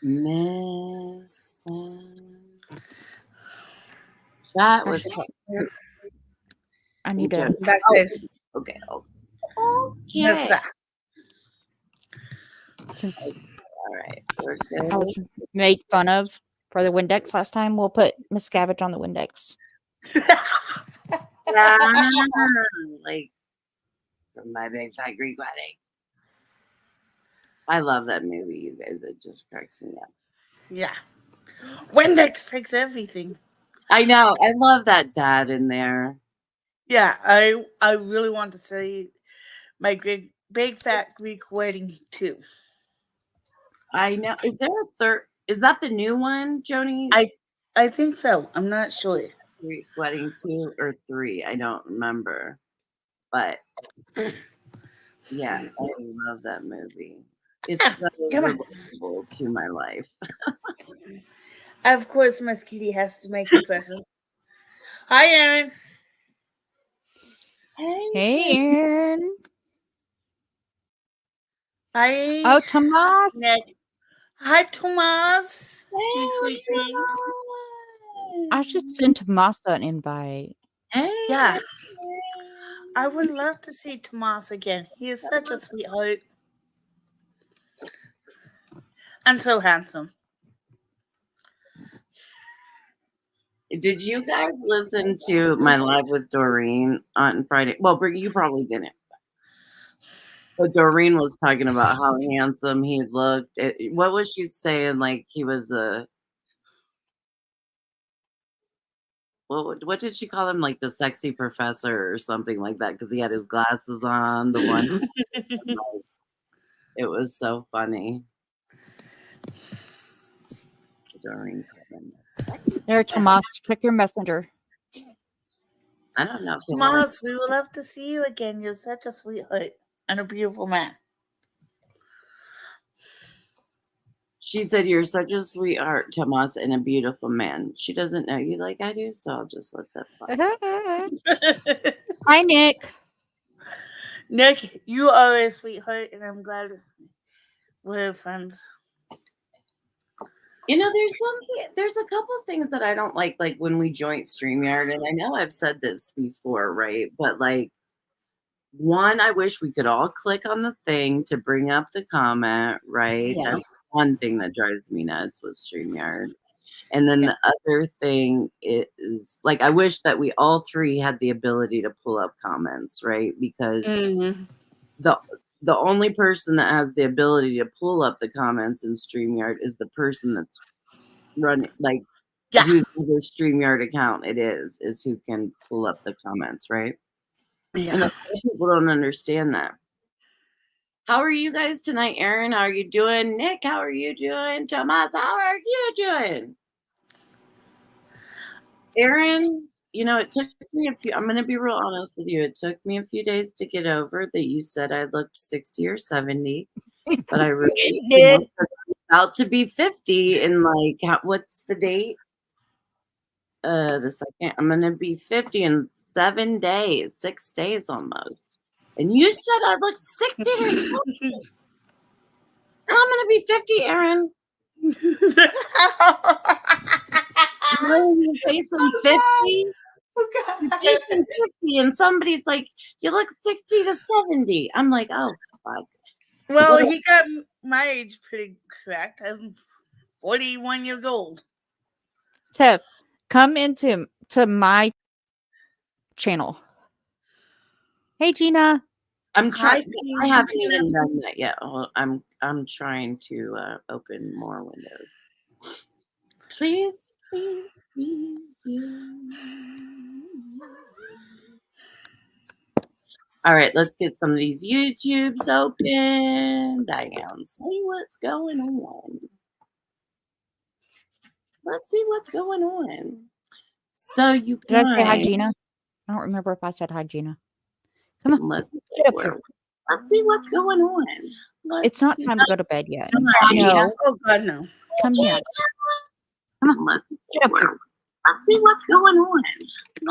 Miss. That was. I need to. That's it. Okay. Yes, Okay. Since All right. We're I was made fun of for the Windex last time, we'll put Miscavige on the Windex. Yeah, like from My Big Fat Greek Wedding. I love that movie, you guys. It just cracks me up. Yeah. Windex fix everything. I know. I love that dad in there. Yeah, I really want to say My Big Fat Greek Wedding too. I know. Is there a third? Is that the new one, Joni? I think so. I'm not sure. Greek Wedding 2 or 3. I don't remember. But yeah, I love that movie. It's so relatable to my life. Of course, Miss Kitty has to make a present. Hi, Aaron. Hey, Aaron. Hi. Oh, Tomas. Nick. Hi, Tomas. Hey, You sweet thing. I should send Tomas an invite. Hey. Yeah. I would love to see Tomas again. He is such a sweetheart. And so handsome. Did you guys listen to my live with Doreen on Friday? Well, you probably didn't. But Doreen was talking about how handsome he looked. What was she saying? Like he was the what did she call him? Like the sexy professor or something like that? Because he had his glasses on. The one. It was so funny. Doreen. There, Tomas. Check your messenger. I don't know. Tomas, we would love to see you again. You're such a sweetheart and a beautiful man. She said, "You're such a sweetheart, Tomas, and a beautiful man." She doesn't know you like I do, so I'll just let that fly. Hi, Nick. Nick, you are a sweetheart, and I'm glad we're friends. You know, there's a couple of things that I don't like when we joined StreamYard, and I know I've said this before, right? But like, one, I wish we could all click on the thing to bring up the comment, right? Yeah. That's one thing that drives me nuts with StreamYard. And then the other thing is, like, I wish that we all three had the ability to pull up comments, right? Because the only person that has the ability to pull up the comments in StreamYard is the person that's running, like, whose StreamYard account it is who can pull up the comments, right? Yeah. And a lot of people don't understand that. How are you guys tonight, Aaron? How are you doing? Nick, how are you doing? Tomas, how are you doing? Aaron, you know, it took me I'm going to be real honest with you. It took me a few days to get over that you said I looked 60 or 70, but I really did. I'm about to be 50 in what's the date? The second. I'm going to be 50 in 7 days, 6 days almost. And you said I look 60 or 70. And I'm going to be 50, Aaron. You facing 50? You're facing 50, and somebody's like, you look 60 to 70. I'm like, oh, fuck. Well, he got my age pretty correct. I'm 41 years old. So, come into my channel. Hey, Gina. I'm trying. I haven't even done that yet. I'm trying to open more windows. Please, please, please do. All right, let's get some of these YouTubes open. Diane, see what's going on. Let's see what's going on. So you did I say hi, Gina? I don't remember if I said hi, Gina. Come on. Let's see what's going on. It's not time to go to bed yet. No. Oh God, no. Come here. Come on. Let's see what's going on.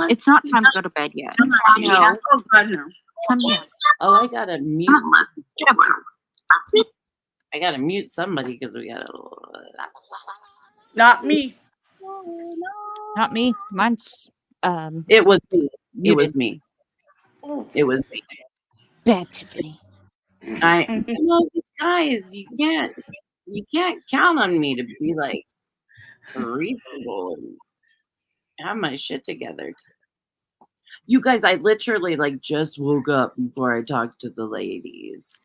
It's not time to go to bed yet. No. Oh God, no. Come here. Oh, I gotta mute. I gotta mute somebody because we got a lot Not me. Not me. Mine's It was me. It muted. was me. It was me. Bad Tiffany. Guys, you can't count on me to be like reasonable and have my shit together. You guys, I literally like just woke up before I talked to the ladies.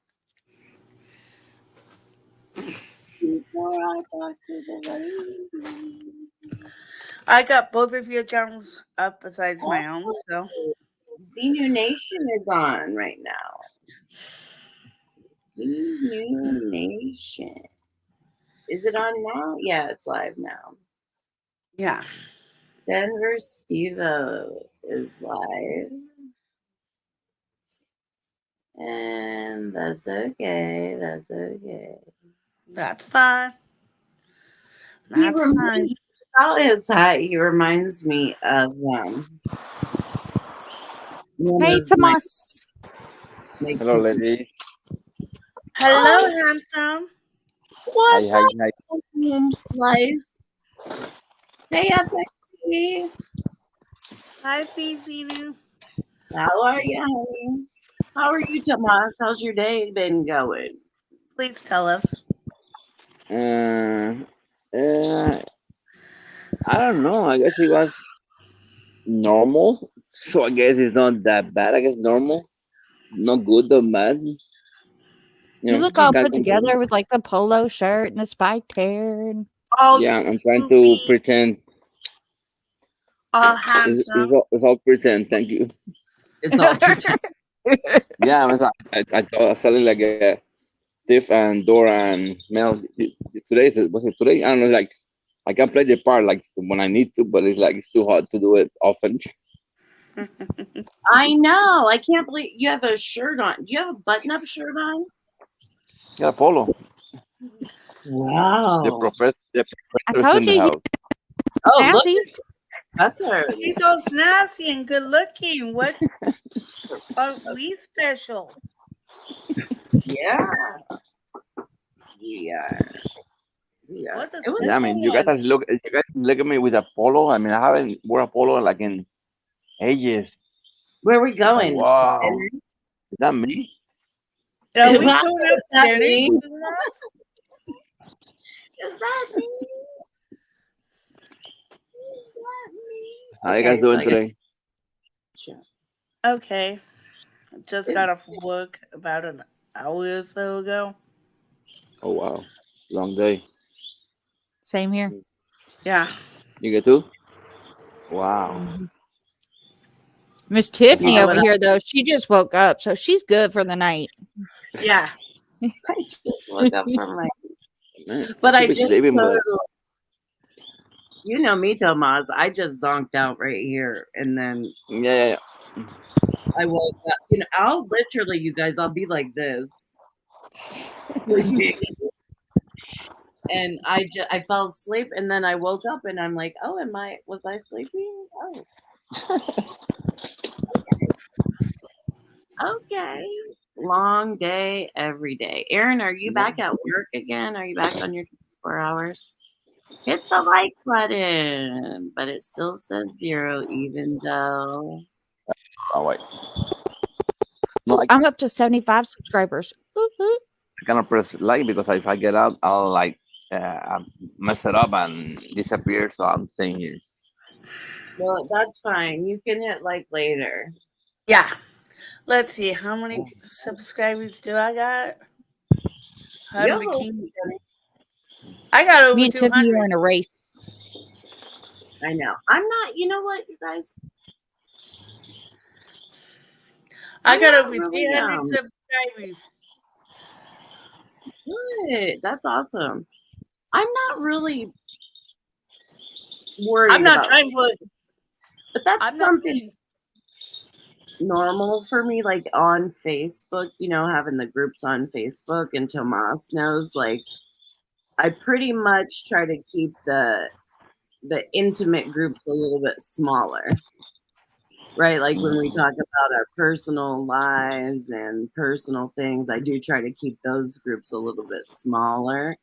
I got both of your channels up besides my own, so. Xenu Nation is on right now. Xenu Nation. Is it on now? Yeah, it's live now. Yeah. Denver Stevo is live. And that's okay. That's okay. That's fine. That's fine. About his height, he reminds me of Hey, Tomas. Hello, lady. Hello, handsome. What's Hi. up, home slice? Hey, FXP. Hi, Fizinu. How are you, honey? How are you, Tomas? How's your day been going? Please tell us. I don't know. I guess it was normal. So I guess it's not that bad. I guess normal. Not good or bad. You look all put together with like the polo shirt and the spiked hair. And... All yeah, I'm trying swoopy, to pretend. all handsome. It's all pretend. Thank you. It's all pretend. Yeah, I thought I was selling like a Tiff and Dora and Mel. Was it today? I don't know. Like I can play the part like when I need to, but it's too hard to do it often. I know. I can't believe you have a shirt on. Do you have a button-up shirt on? Yeah, polo. Wow. The professor I told in the you. house. Oh, Sassy. look. That's her. She's so snazzy and good looking. What are we special? Yeah. Yeah. What does Yeah, I mean, you guys look at me with a polo. I mean, I haven't worn a polo like in ages. Where are we going? Wow, is that me? Are we Wow, going is up that dinner? me? Is that me? How you guys doing today? Okay. Just got off work about an hour or so ago. Oh wow, long day. Same here. Yeah. You get too? Wow. Miss Tiffany Yeah, over here, though, she just woke up, so she's good for the night. Yeah. I just woke up from my. Man, But I should be just sleeping, but you know me, Tomas. I just zonked out right here, and then yeah. I woke up. I'll literally, you guys, I'll be like this, and I fell asleep, and then I woke up, and I'm like, oh, was I sleeping? Oh, okay. Long day every day. Aaron, are you back at work again? Are you back on your 24 hours? Hit the like button, but it still says 0, even though. Oh wait. No, I'm up to 75 subscribers. I cannot press like because if I get out, I'll like mess it up and disappear. So I'm staying here. Well, that's fine. You can hit like later. Yeah. Let's see. How many subscribers do I got? I got over Me and 200. Tiffany are in a race. I know. I'm not. You know what, you guys? I got over 300 subscribers. Good. That's awesome. I'm not really worried. I'm not trying for it. But that's something normal for me, like on Facebook, having the groups on Facebook, and Tomas knows, like, I pretty much try to keep the intimate groups a little bit smaller. Right? Like when we talk about our personal lives and personal things, I do try to keep those groups a little bit smaller.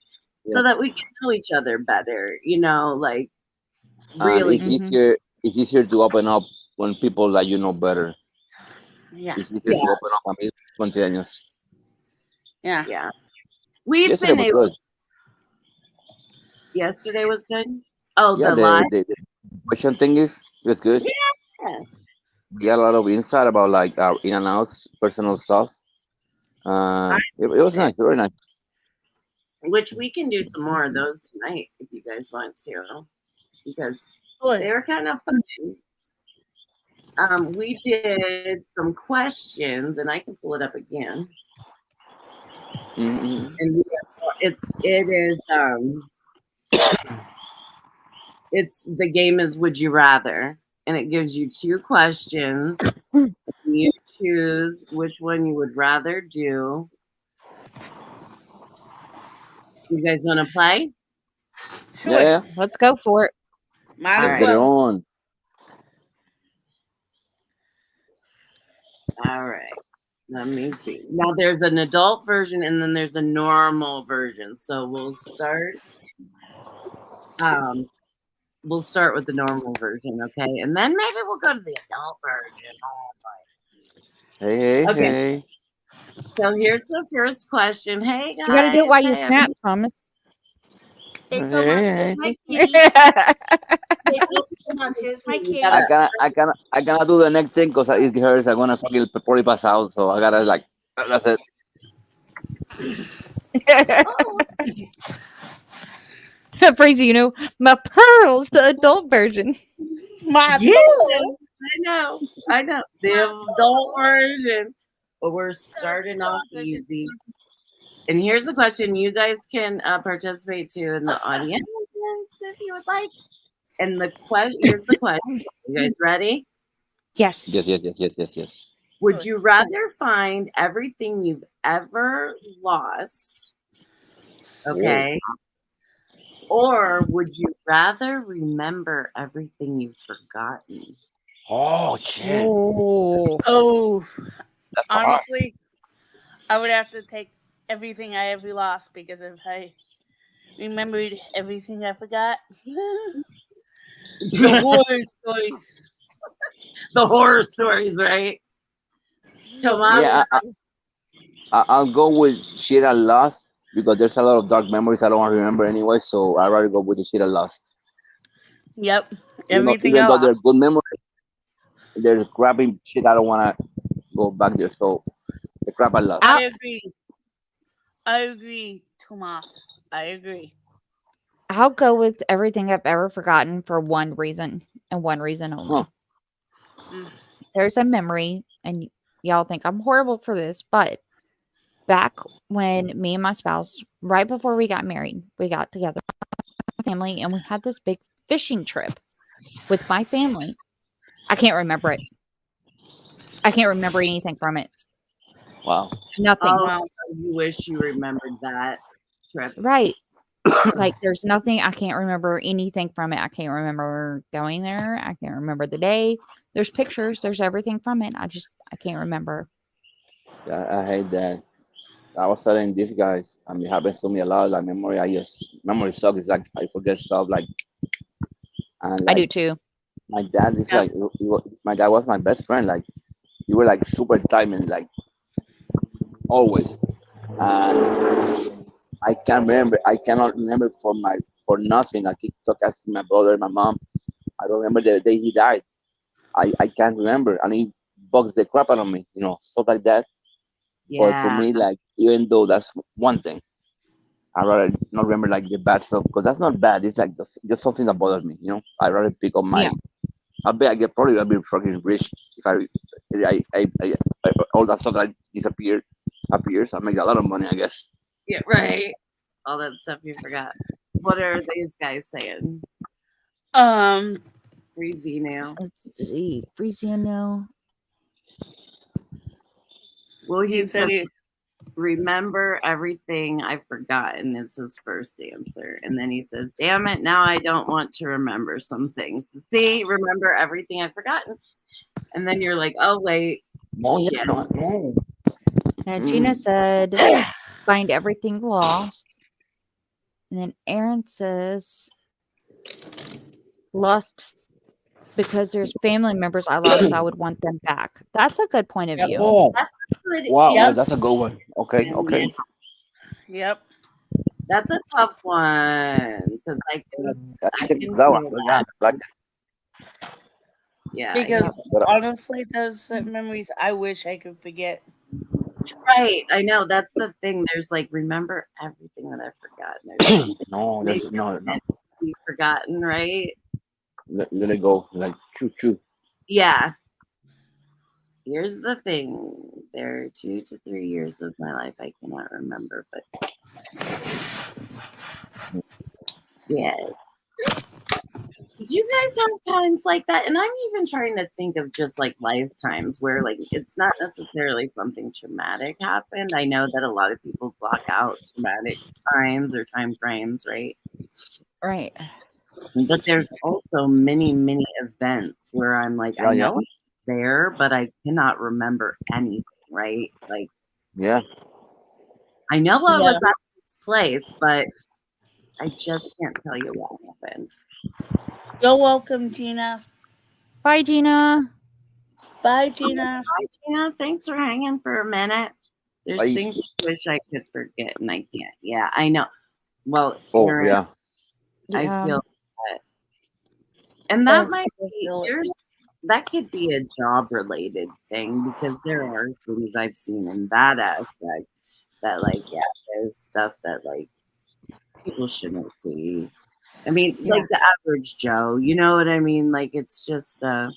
so that we can know each other better. You know, like And really. it's Mhm. easier. It's easier to open up when people that you know better. Yeah. It's easier Yeah. to open up. I mean, spontaneous. Yeah. Yeah. We've Yesterday been was able. good. Yesterday was good. Oh, Yeah, the live. the question thing is it was good. Yeah. We got a lot of insight about like our in and outs, personal stuff. I It was nice, very nice. Which we can do some more of those tonight if you guys want to, because they Good. were kind of fun. We did some questions, and I can pull it up again. Mm-hmm. And it's the game is Would You Rather, and it gives you two questions. You choose which one you would rather do. You guys want to play? Sure. Yeah, Let's go for it. Might All as right. get it well. on. All right. Let me see. Now there's an adult version and then there's a normal version. So we'll start with the normal version, okay? And then maybe we'll go to the adult version. Hey, Okay. hey. So here's the first question. Hey guys. You got to do it while you Hey, snap, Thomas. Hey, Hey, Thomas, hey. here's my key. That's Hey, Thomas, here's my You key. gotta- I cannot do the next thing because it hurts. I'm gonna fucking probably pass out. So I gotta like that's it. Freezy, you know, my pearls, the adult version. My Yeah, pearl. I know. The adult version. But we're starting off easy. And here's the question. You guys can participate too in the audience if you would like. And here's the question. You guys ready? Yes. Yes. Would you rather find everything you've ever lost? Okay. Or would you rather remember everything you've forgotten? Oh shit. Oh. Oh, That's hard. honestly, I would have to take everything I ever lost because if I remembered everything I forgot, the horror stories. The horror stories, right? Tomas? Yeah, I'll go with shit I lost because there's a lot of dark memories I don't want to remember anyway. So I'd rather go with the shit I lost. Yep, Even everything I though they're lost. good memories, there's crappy shit I don't want to go back there. So the crap I lost. I agree. I agree, Tomas. I agree. I'll go with everything I've ever forgotten for one reason and one reason only. Mm. There's a memory, and y'all think I'm horrible for this, but back when me and my spouse, right before we got married, we got together, family, and we had this big fishing trip with my family. I can't remember it. I can't remember anything from it. Wow. Nothing. Oh, Wow. you wish you remembered that trip. Right. Like there's nothing. I can't remember anything from it. I can't remember going there. I can't remember the day. There's pictures. There's everything from it. I can't remember. I hate that. I was telling these guys, I mean, it happens to me a lot. Like memory sucks. It's like I forget stuff. Like, and I do like too. my dad is Yeah. like, my dad was my best friend. Like, we were like super tight and like always. And I can't remember. I cannot remember for nothing. I keep asking my brother, my mom. I don't remember the day he died. I can't remember, and he bugs the crap out of me. You know, stuff like that. But to Yeah. me, like, even though that's one thing, I rather not remember like the bad stuff because that's not bad. It's like just something that bothers me. You know, I rather pick up my. Yeah. I bet I get probably I'll be fucking rich if I all that stuff that appears. I make a lot of money, I guess. Yeah, right. All that stuff you forgot. What are these guys saying? Breezy now. Let's see. Freezy now. Well, he He said said remember everything I've forgotten is his first answer. And then he says, damn it, now I don't want to remember some things. See, remember everything I've forgotten. And then you're like, oh wait. Shit. Now Gina said, find everything lost. And then Aaron says, lost because there's family members I lost, so I would want them back. That's a good point of Yep. view. Oh, That's good. wow, Yep. that's a good one. Okay, okay. Yep. That's a tough one because I can That feel one, that. like Yeah, I Because can- But- honestly, those memories I wish I could forget. right. I know that's the thing. There's like remember everything that I've forgotten. There's something no, maybe that's no. meant to be forgotten, right? Let it go. Like choo. Yeah. Here's the thing. There are 2 to 3 years of my life I cannot remember, but yes. Do you guys have times like that? And I'm even trying to think of just like lifetimes where like it's not necessarily something traumatic happened. I know that a lot of people block out traumatic times or time frames, right? Right. But there's also many, many events where I'm like, I Yeah. know it's there, but I cannot remember anything, right? Like Yeah. I know I Yeah. was at this place, but I just can't tell you what happened. You're welcome, Gina. Bye, Gina. Bye, Gina. Hi, Gina. Thanks for hanging for a minute. There's Bye. things I wish I could forget, and I can't. Yeah, I know. Well, Oh, Aaron, yeah. I Yeah. feel that, and that Oh, might I be feel it. that could be a job related thing because there are things I've seen in that aspect that, like, yeah, there's stuff that like people shouldn't see. I mean, Yeah. like the average Joe, you know what I mean? Like, it's just To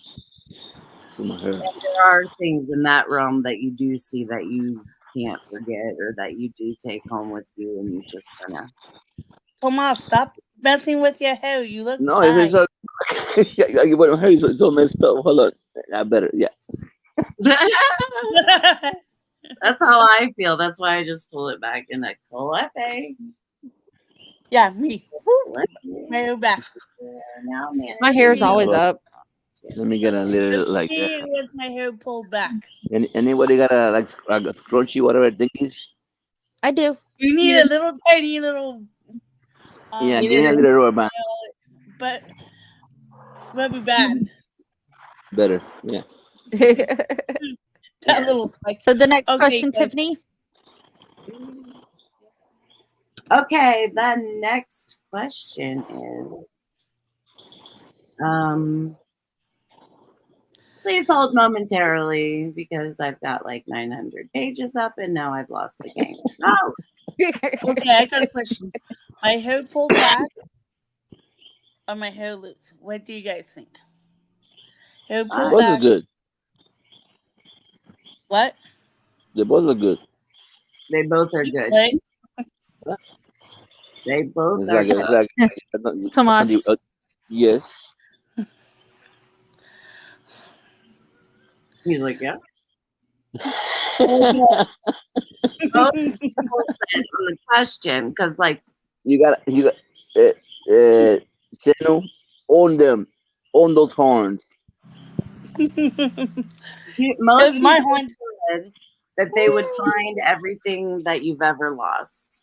my hair. there are things in that realm that you do see that you can't forget or that you do take home with you and you just kind of Tomas, stop messing with your hair. You look No, fine. it's not. Yeah, but my hair is so messed up. Hold on. I better. Yeah. that's how I feel. That's why I just pull it back and I Calliope. Yeah, me. Woo. My hair back. Now, man, My hair's Yeah. always up. Let me get a little like. Me with my hair pulled back. Anybody got a like a crunchy whatever thingies? I do. You need a little tiny little. Yeah, you give me a need little rubber band. But rubber band. Better. Yeah. That little spike. So the next Okay, question, good. Tiffany. Okay, the next question is please hold momentarily because I've got like 900 pages up and now I've lost the game. Oh, Okay, I got a question. My hair pulled back or my hair loose? What do you guys think? Hair pulled Both are back. good. What? They both are good. they both are good. What? They both It's are like good. it's like Tomas. yes. He's like, yeah. Okay. Both people said on the question because like you got Senu, own those horns. most Because my people horns. said that they would find everything that you've ever lost.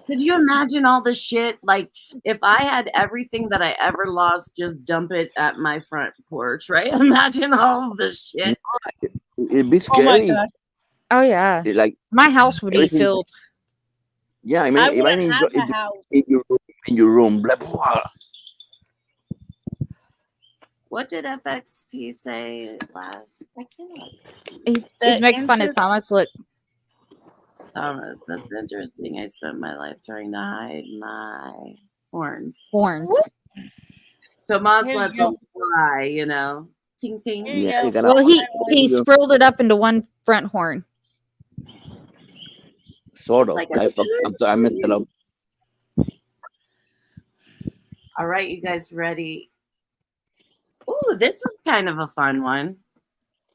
Could you imagine all the shit? Like, if I had everything that I ever lost, just dump it at my front porch, right? Imagine all the shit. It'd be Oh my scary. god. Oh yeah. Like My house would be Everything- filled. yeah, I I mean, wouldn't imagine have a house. in your room, blah blah. Blah. What did FXP say last? I cannot see. He's The making fun of answer- Thomas. Look. Thomas, that's interesting. I spent my life trying to hide my horns. Horns. Tomas Here you lets go. them fly, you know. Ting ting. Here you Yeah, go. you gotta. Well, he you go. spiraled it up into one front horn. Sort of. It's like I messed it up. All right, you guys ready? Ooh, this is kind of a fun one.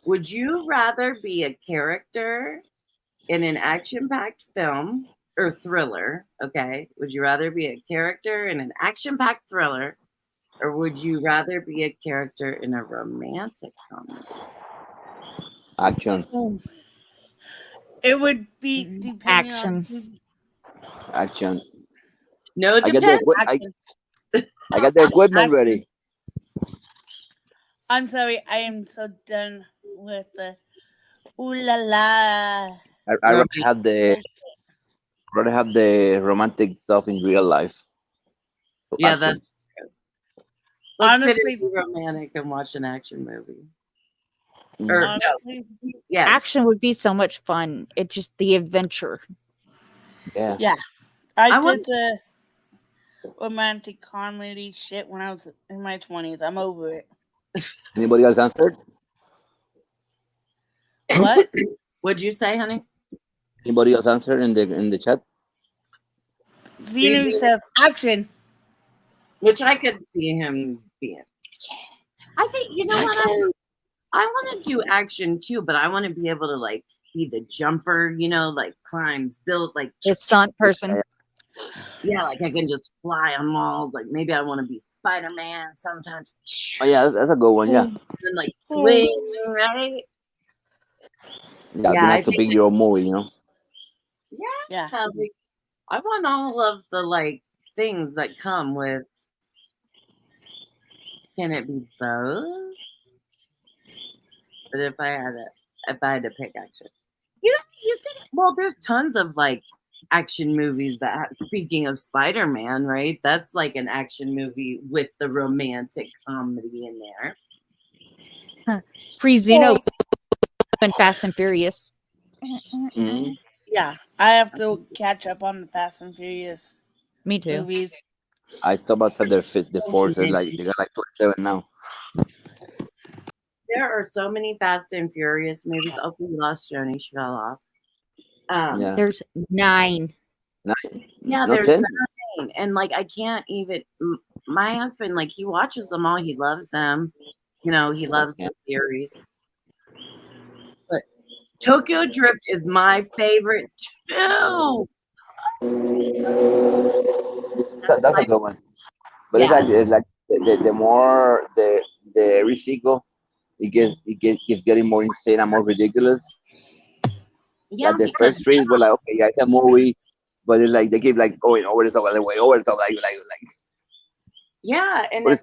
Would you rather be a character in an action-packed film or thriller? Okay. Would you rather be a character in an action-packed thriller, or would you rather be a character in a romantic comedy? Action. It would be depending on Action. who's Action. No, I got the depends. Action. I got the equipment Action. ready. I'm sorry. I am so done with the ooh la la. I Right. rather have the romantic stuff in real life. So Yeah, action. that's true. Let's Honestly- be romantic and watch an action movie. Mm. Or Honestly, yes, Action would be so much fun. It's just the adventure. Yeah. yeah. I I did want- the romantic comedy shit when I was in my 20s. I'm over it. Anybody else answered? What? What'd you say, honey? Anybody else answered in the chat? Vinu says action. Which I could see him being. I think you know what I want to do action too, but I want to be able to like be the jumper, you know, like climbs, build like The stunt person. yeah, like I can just fly on walls. Like maybe I want to be Spider-Man sometimes. Oh yeah, that's a good one. Yeah. And like swing, right? Yeah, it'd Yeah, be I nice to think- pick your own movie, you know. Yeah. Like, I want all of the like things that come with. Can it be both? But if I had to pick action, you think? Well, there's tons of like action movies that. Speaking of Spider-Man, right? That's like an action movie with the romantic comedy in there. Free Zeno and Fast and Furious. Mhm. Yeah. I have to catch up on the Fast and Furious Me too. movies. I thought about the force. Like they got like 27 now. There are so many Fast and Furious movies. Oh, we lost Joni. She fell off. Yeah. There's 9. Yeah, No, there's 10? 9, and like I can't even. My husband, like he watches them all. He loves them. You know, he loves the series. But Tokyo Drift is my favorite too. That's a good one. But Yeah. it's like the more the recycle, keeps getting more insane and more ridiculous. Yeah, Like the because first three were like, okay, yeah, it's a movie, but it's like they keep like going over the top, like way over the top, like. yeah, and But it's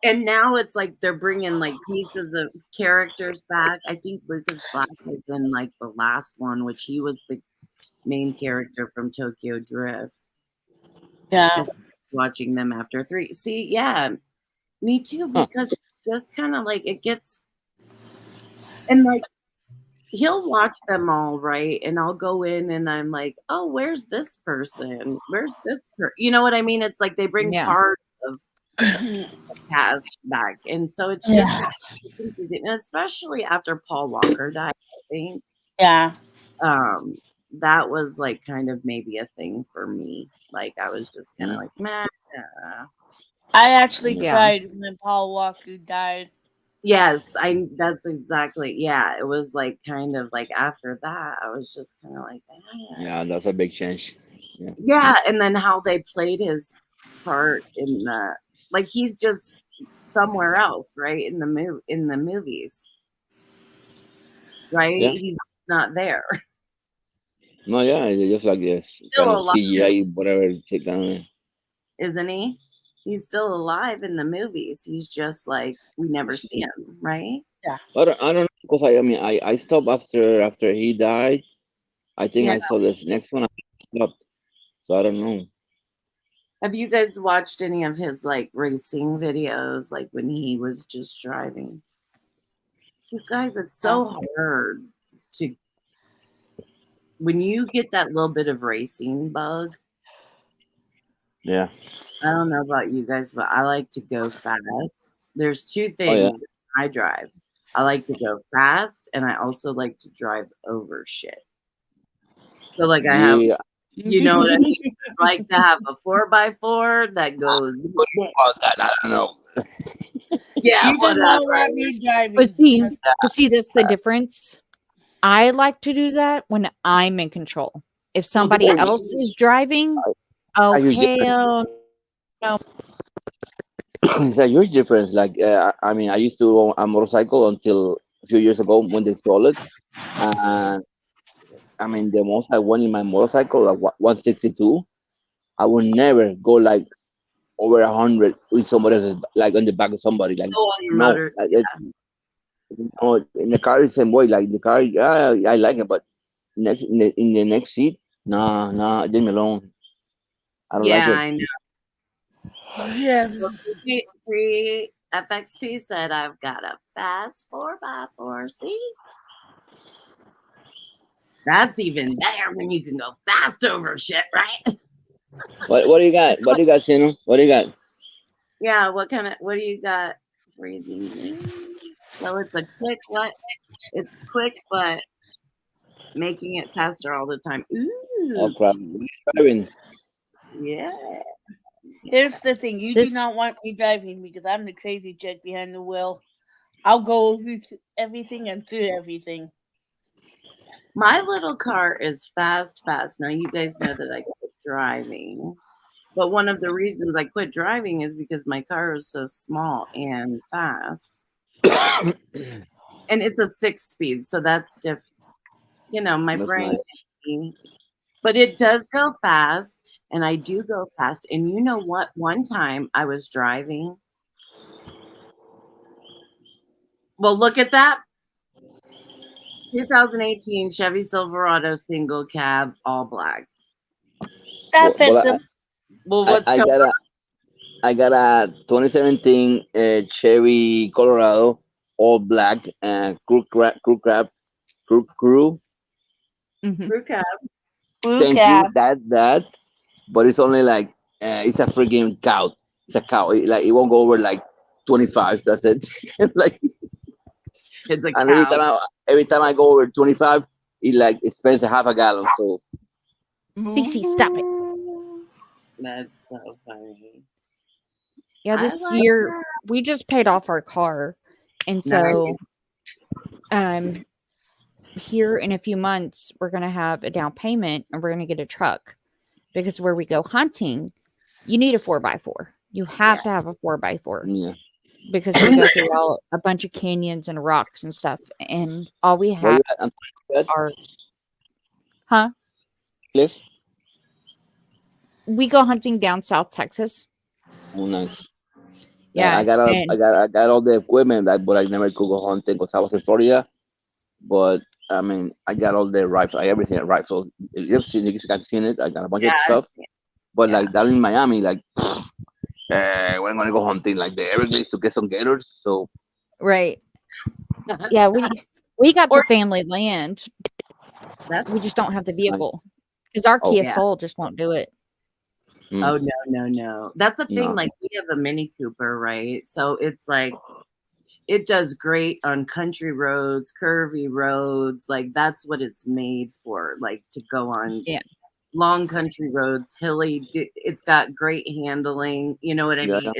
and now it's like they're bringing like pieces of characters back. I think Lucas Black was in like the last one, which he was the main character from Tokyo Drift. Yeah. Watching them after 3. See, yeah, me too, because it's just kind of like it gets, and like he'll watch them all, right? And I'll go in and I'm like, oh, where's this person? Where's this you know what I mean? It's like they bring Yeah. parts of the past back. And so it's just confusing. And especially after Paul Walker died, I think. Yeah. That was like kind of maybe a thing for me. Like I was just kind of like, meh. I actually Yeah. cried when Paul Walker died. Yes, that's exactly, yeah. It was like kind of like after that, I was just kind of like, Yeah, that's a big change. yeah. And then how they played his part in the, like he's just somewhere else, right? In the movies, right? Yeah. He's not there. No, yeah, it's just like this Still kind of alive. CGI, whatever. Take down. Isn't he? He's still alive in the movies. He's just like we never see him, right? I don't know because I mean I stopped after he died. I think Yeah. I saw the next one. I stopped, so I don't know. Have you guys watched any of his like racing videos, like when he was just driving? You guys, it's so hard to when you get that little bit of racing bug. Yeah. I don't know about you guys, but I like to go fast. There's 2 Oh, yeah. things I drive. I like to go fast, and I also like to drive over shit. So like I have, Yeah. you know what I mean? I like to have a 4x4 that goes. About that, I don't know. Yeah, You did not whatever. let me driving. But see, that's the difference. I like to do that when I'm in control. If somebody yeah. else is driving, use okay, different. It's a huge difference. Like, I mean, I used to own a motorcycle until a few years ago when they stole it, and I mean, the most I went in my motorcycle, like 162. I would never go like over 100 with somebody else's, like on the back of somebody. Like, Go on your no, motor. no, in the car, the same way. Like the car, yeah, I like it, but in the next seat, nah, nah, leave me alone. I don't like Yeah, it. I know. Yeah. Well, free FXP said I've got a fast 4x4. See? That's even better when you can go fast over shit, right? What do you got? What do you got, Sino? What do you got? Yeah, what do you got? Freezing. Well, it's a quick what? It's quick, but making it faster all the time. Oh Ooh, crap! What are you driving? yeah. Here's the thing: you do This not want me driving because I'm the crazy chick behind the wheel. I'll go over everything and through everything. My little car is fast. Now, you guys know that I quit driving. But one of the reasons I quit driving is because my car is so small and fast. And it's a 6-speed, so that's different. You know, my That's brain, nice. but it does go fast, and I do go fast. And you know what? One time I was driving. Well, look at that. 2018 Chevy Silverado single cab, all black. That fits Well, him. Well, I, what's I to got a I got a 2017 Chevy Colorado, all black, crew. mhm. crew cab? Blue Thank you. cab. That, but it's only like it's a freaking cow. It's a cow. Like it won't go over like 25. That's it. Like, It's a and cow. every time I go over 25, it spends a half a gallon. So DC, stop it. That's so funny. Yeah, I this like year that. we just paid off our car. And so Nice. here in a few months we're gonna have a down payment and we're gonna get a truck. Because where we go hunting, you need a 4x4. You have to have a 4x4 yeah. because we go through a bunch of canyons and rocks and stuff. And all we Where have you at? Good? are, huh? Cliff? We go hunting down South Texas. Oh, nice. Yeah, Yeah. And I got all the equipment, but I never could go hunting because I was in Florida. But I mean, I got all the rifles, everything rifles. You've seen it, you guys seen it. I got a bunch of Yeah, stuff. But yeah. like down in Miami, like we're gonna go hunting like the Everglades to get some gators. So right. Yeah, we got the Or family land. that's We just don't have the like, vehicle because our oh, Kia yeah. Soul just won't do it. Oh no. That's the thing. no, Like we have a Mini Cooper, right? So it's like it does great on country roads, curvy roads. Like that's what it's made for. Like to go on Yeah. long country roads, hilly. It's got great handling. You know what I yeah, mean?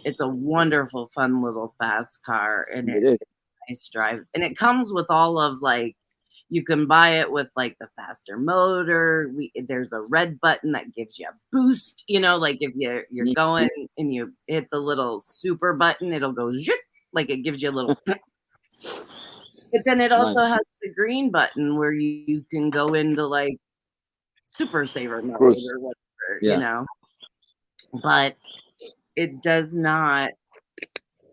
It's a wonderful, fun little fast car, and it it's is. nice drive. And it comes with all of like you can buy it with like the faster motor. There's a red button that gives you a boost. You know, like if you're Mm. going and you hit the little super button, it'll go zhut, like it gives you a little. But then it Nice. also has the green button where you can go into like super saver mode Cruise. or whatever, you Yeah. know. But it does not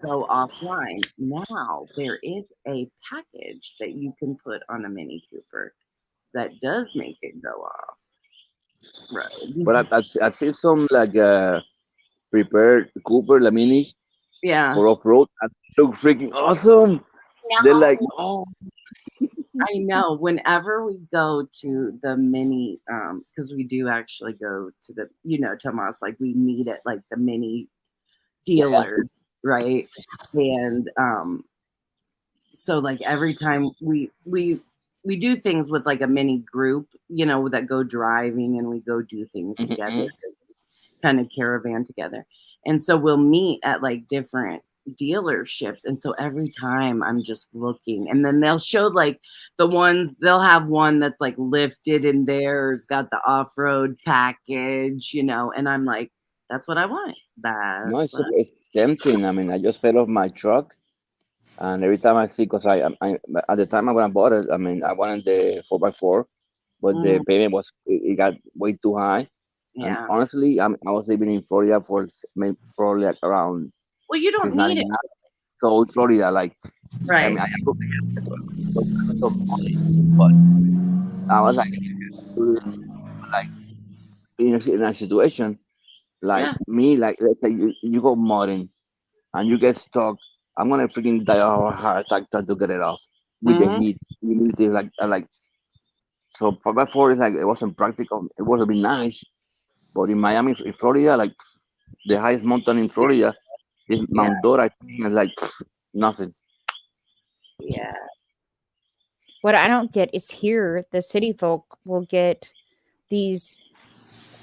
go offline. Now there is a package that you can put on a Mini Cooper that does make it go off road. But I've seen some like prepared Cooper Laminis Yeah. for off road. And they look freaking awesome. They're like, No, oh, I know. Whenever we go to the mini, because we do actually go to the, Tomas, like we meet at like the mini yeah, dealers, right? And so like every time we do things with like a mini group, that go driving and we go do things together, kind of caravan together. And so we'll meet at like different dealerships. And so every time I'm just looking, and then they'll show like they'll have one that's like lifted and there's got the off-road package, and I'm like, that's what I want. no, That's what it's tempting. I mean, I just fell off my truck, And every time I see, because I at the time when I bought it, I mean, I wanted the 4x4, but the Mm, payment it got way too high. And yeah. honestly, I was living in Florida for maybe probably like around Well, you don't since need it, 99. So Florida, like I mean, right? I moved here because I was money, but I was like in a situation like Yeah. me, like let's say you go modding and you get stuck, I'm gonna freaking die of a heart attack trying to get it off with the Hmm. heat. Humidity, like so. 4x4 is like it wasn't practical. It would have been nice, but in Miami, in Florida, like the highest mountain in Florida is Yeah. Mount Dora. I think it's like nothing. Yeah. What I don't get is here the city folk will get these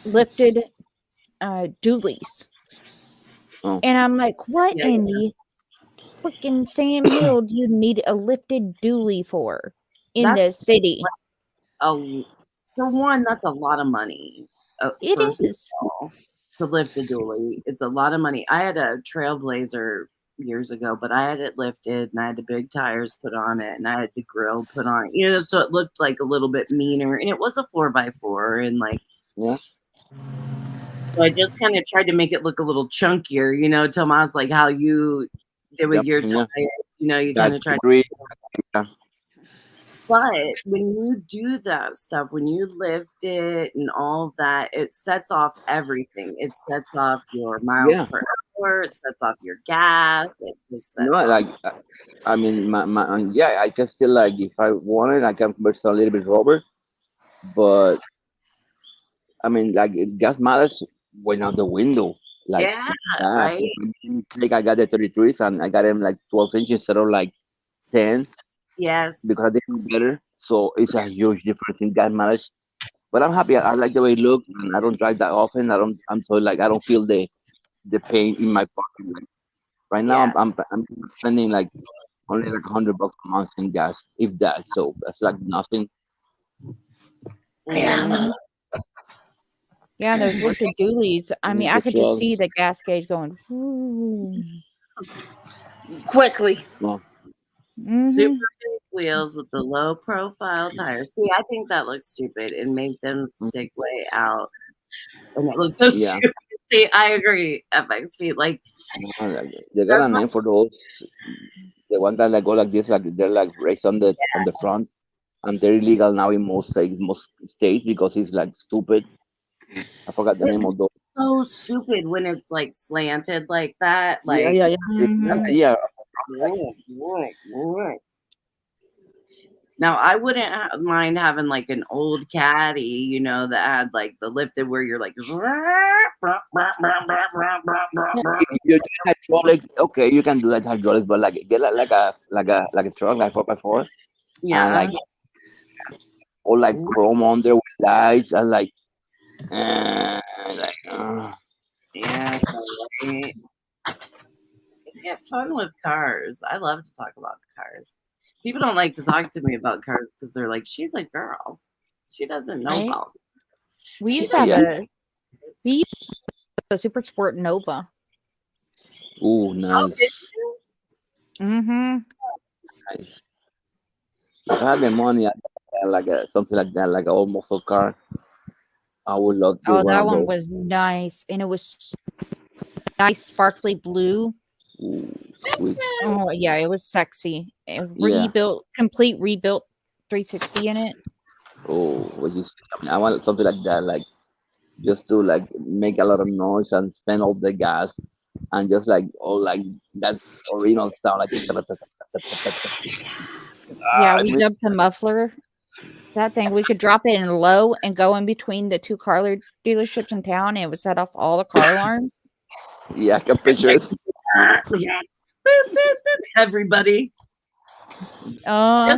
lifted dualies. Oh, And I'm like, what Yeah. in the freaking Sam Hill do you need a lifted dually for in the That's city? a for one. That's a lot of money. It First of is. all, to lift the dually, it's a lot of money. I had a Trailblazer years ago, but I had it lifted and I had the big tires put on it and I had the grill put on it, so it looked like a little bit meaner and it was a 4x4 and like yeah, so I just kind of tried to make it look a little chunkier, Tomas, like how you did with yep, your yeah. tires, you Yeah, kind of I tried. agree. Yeah, But when you do that stuff, when you lift it and all of that, it sets off everything. It sets off your miles yeah. per hour. It sets off your gas. It just No, sets off. like I mean, yeah, I can still like if I wanted, I can convert a little bit rubber, but I mean, like gas mileage went out the window. Like Yeah, that. right. Like I got the 33s and I got them like 12 inches instead of like 10 Yes. because I did better. So it's a huge difference in gas mileage. But I'm happy. I like the way it looks, and I don't drive that often. I don't. I'm so like I don't feel the pain in my pocket. Like, right now, Yeah. I'm spending like only like $100 a month in gas, if that. So that's like nothing. Mhm. Yeah, those lifted dualies. I mean, I The could just 12. see the gas gauge going. Quickly. Well, Super Mm-hmm. big wheels with the low profile tires. See, I think that looks stupid and make them stick way out. And it looks so yeah. stupid. See, I agree. FX feet. Like, Like, they got a that's not, name for those. The one that like go like this, like they're like raised on the front, and they're illegal now in most states because it's like stupid. I forgot the name of those. so stupid when it's like slanted like that. Yeah, Like, yeah, yeah. Mm-hmm. Yeah, now I wouldn't mind having like an old caddy, that had like the lifted where you're like, if you do hydraulics, okay, you can do that hydraulics, but like get like a truck like 4x4 and yeah, like all like chrome under with lights and like, like yeah. Right. Have fun with cars. I love to talk about cars. People don't like to talk to me about cars because they're like, she's a girl. She doesn't know Right? about. We She used to have yeah. a Super Sport Nova. Ooh, Oh, did nice, you? Mm-hmm. nice. If I had the money, I'd have like a something like that, like an old muscle car. I would love to get Oh, one that of one those. was nice, and it was nice, sparkly blue. Ooh, That's sweet. good. Oh yeah, it was sexy. It Yeah. complete rebuilt 360 in it. Oh, what you say? I mean, I want something like that, like just to like make a lot of noise and spend all the gas and just like all like that original sound like Yeah, I we miss, dubbed the muffler. That thing we could drop it in low and go in between the two dealerships in town, and it would set off all the car alarms. yeah, I can picture it. Boop, boop, boop. Everybody, Uh,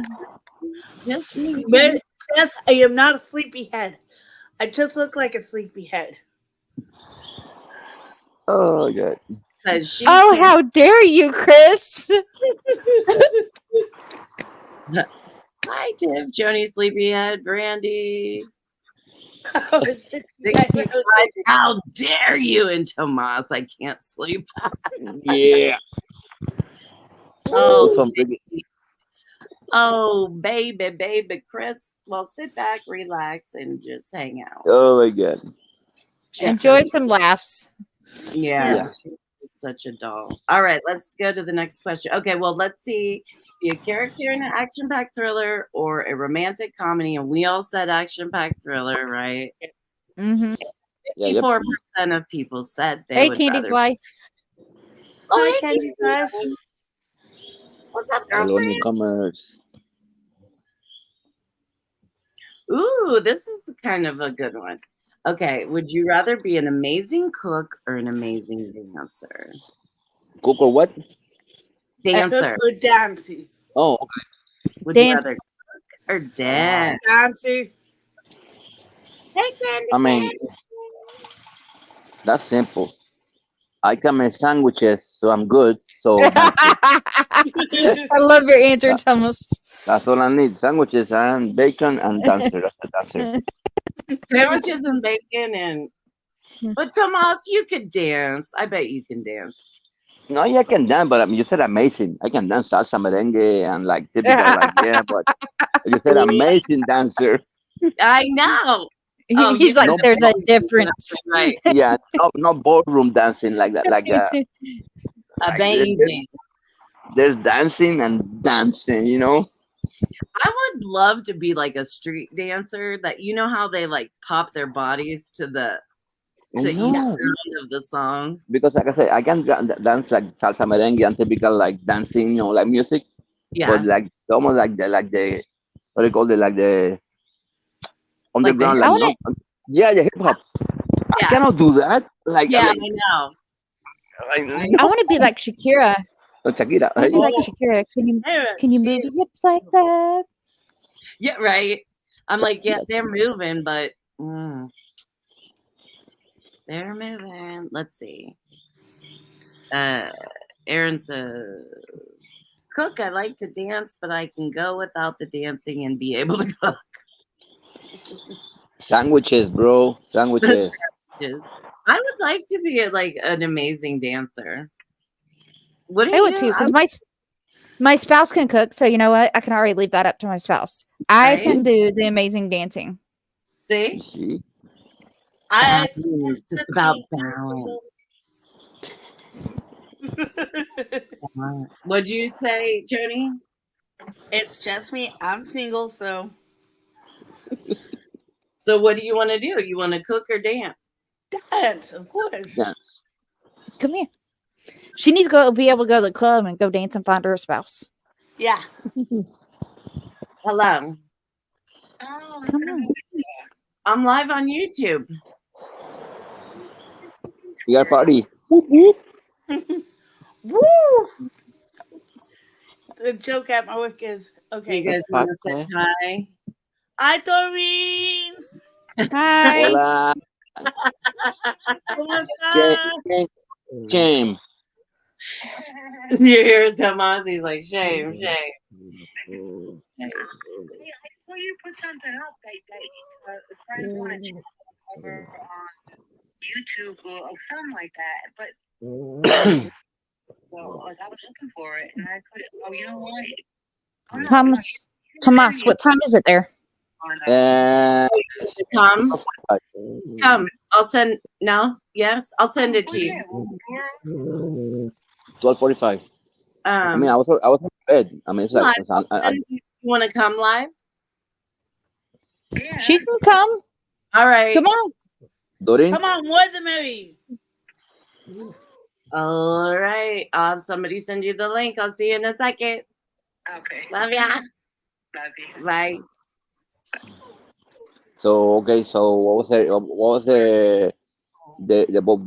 just me. But yes, I am not a sleepyhead. I just look like a sleepyhead. Oh god. Because she oh, can't. how dare you, Chris? Hi, Tiff, Joni, Sleepyhead, Brandy. Oh, it's 65. How dare you? And Tomas, I can't sleep. Yeah. Oh, Some big- oh, baby, Chris. Well, sit back, relax, and just hang out. oh my god. Enjoy some laughs. Yeah, Yeah. she's such a doll. All right, let's go to the next question. Okay, well, let's see. Be a character in an action-packed thriller or a romantic comedy, and we all said action-packed thriller, right? Mm-hmm. Yeah, yep. 54% of people said they Hey, would Candy's rather. life. Oh, Hi, hey, Candy's life. what's up, Hello, girlfriend? newcomers. Ooh, this is kind of a good one. Okay, would you rather be an amazing cook or an amazing dancer? Cook or what? Dancer. With dancing. Oh, okay. Would you Dance. rather cook or dance? Dancing. Hey, Candy. I mean, that's simple. I can make sandwiches, so I'm good. So I love your answer, Thomas. that's all I need. Sandwiches and bacon and dancer. That's the dancer. Sandwiches and bacon and. But Tomas, you could dance. I bet you can dance. No, yeah, I can dance, but you said amazing. I can dance salsa, merengue, and like typical, like yeah. But you said amazing dancer. I know. Oh, He's you like, know there's a both. difference. Right. Yeah, not ballroom dancing like that. Like Amazing. there's dancing and dancing. You know. I would love to be like a street dancer that you know how they like pop their bodies to each No. sound of the song. Because like I said, I can dance like salsa, merengue, and typical like dancing, like music. Yeah. But like almost like the what do you call it, like the Like the underground, hip- like, I wanna- yeah, the hip hop. Yeah. I cannot do that. Like, Yeah, I I mean, know. I want to be like Shakira. Shakira. I want to be like Shakira. Can you move your hips like that? Yeah, right. I'm like, yeah, they're moving, but they're moving. Let's see. Aaron says, cook, I like to dance, but I can go without the dancing and be able to cook. Sandwiches, bro. Sandwiches. I would like to be like an amazing dancer. What do I you would too, because my spouse can cook, so you know what? I can already leave that up to my spouse. I Right. can do the amazing dancing. see? You see? It's about balance. What'd you say, Joni? It's just me. I'm single, so So what do you want to do? You want to cook or dance? dance, of course. Yeah. Come here. She needs to go be able to go to the club and go dance and find her a spouse. Yeah. Hello. Come on. I'm live on YouTube. We got party. Woo! The joke at my work is okay. You guys want to say hi? Hi, Doreen. Hi. Hola. ¿Cómo estás? Shame. You hear Tomas? He's like, shame. Yeah, I saw you put something up that friends wanted to over on YouTube or something like that. But like I was looking for it and I couldn't. Oh, you know what? I'm not Thomas, what time is it there? Come. I'll send. No. Yes. I'll send it to you. 12:45. I mean, I was in bed. I mean, it's like you want to come live? Yeah. She can come. All right. Come on. Doreen. Come on, more than Mary. All right. I'll have somebody send you the link. I'll see you in a second. Okay. Love ya. Love you. Bye. So okay, so what was the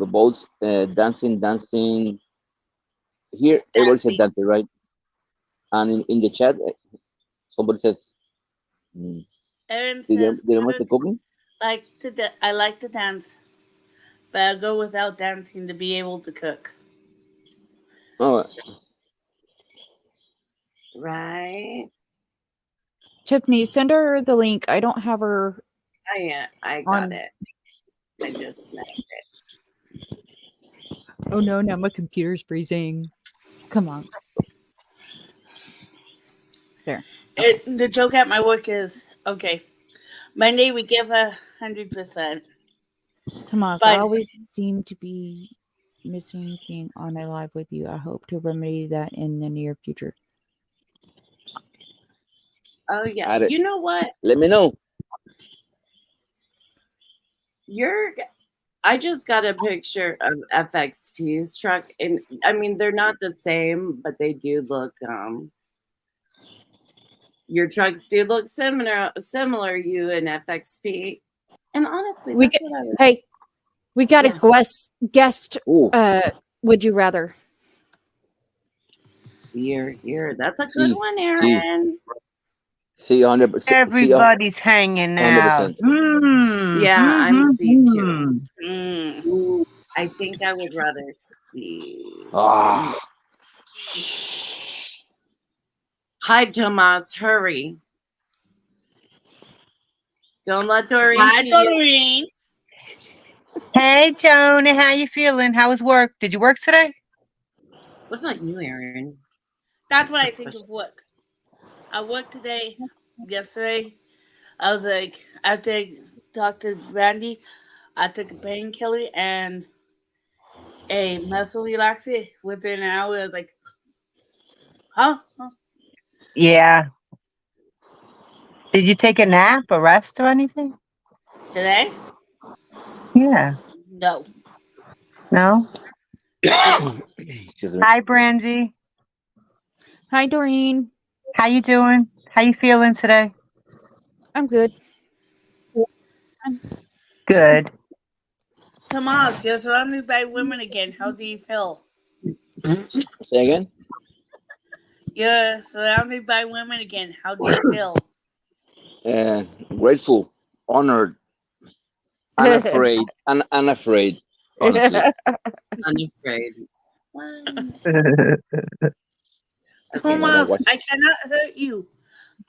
boats dancing here? Everybody said dancing, right? And in the chat, somebody says, Aaron "Did says, you want to cooking?" I like to dance, but I'll go without dancing to be able to cook. Oh, Right. Tiffany, send her the link. I don't have her. I got it. I just snapped it. Oh no, now my computer's freezing. Come on. There. The joke at my work is okay. Monday we give 100%, Tomas, I but always seem to be missing being on a live with you. I hope to remedy that in the near future. Oh yeah. Add it. You know what? Let me know. I just got a picture of FXP's truck, and I mean they're not the same, but they do look. Your trucks do look similar. You and FXP, and honestly, We that's get, what I would. hey, we got Yeah. a guest. Ooh, Would you rather? See or hear. That's a good see, one, see, Aaron. see, 100%. See, Everybody's hanging out. 100%. Yeah, I'm C too. mm, Ooh, I think I would rather see. Ah, Hi, Tomas. Hurry. Don't let Doreen hi see you. Doreen. Hey, Tony, how you feeling? How was work? Did you work today? What about you, Aaron? That's what I think of work. I worked today. Yesterday, I was like, after I talked to Randy, I took a painkiller and a muscle relaxer. Within an hour, I was like, huh? Yeah. Did you take a nap, a rest, or anything? Today? Yeah. No. No. excuse me. Hi, Brandy. Hi, Doreen. How you doing? How you feeling today? I'm good. Good. Tomas, you're surrounded by women again. How do you feel? Say again. You're surrounded by women again. How do you feel? Grateful, honored, unafraid, unafraid. Honestly, Unafraid. What? Tomas, watch. I cannot hurt you.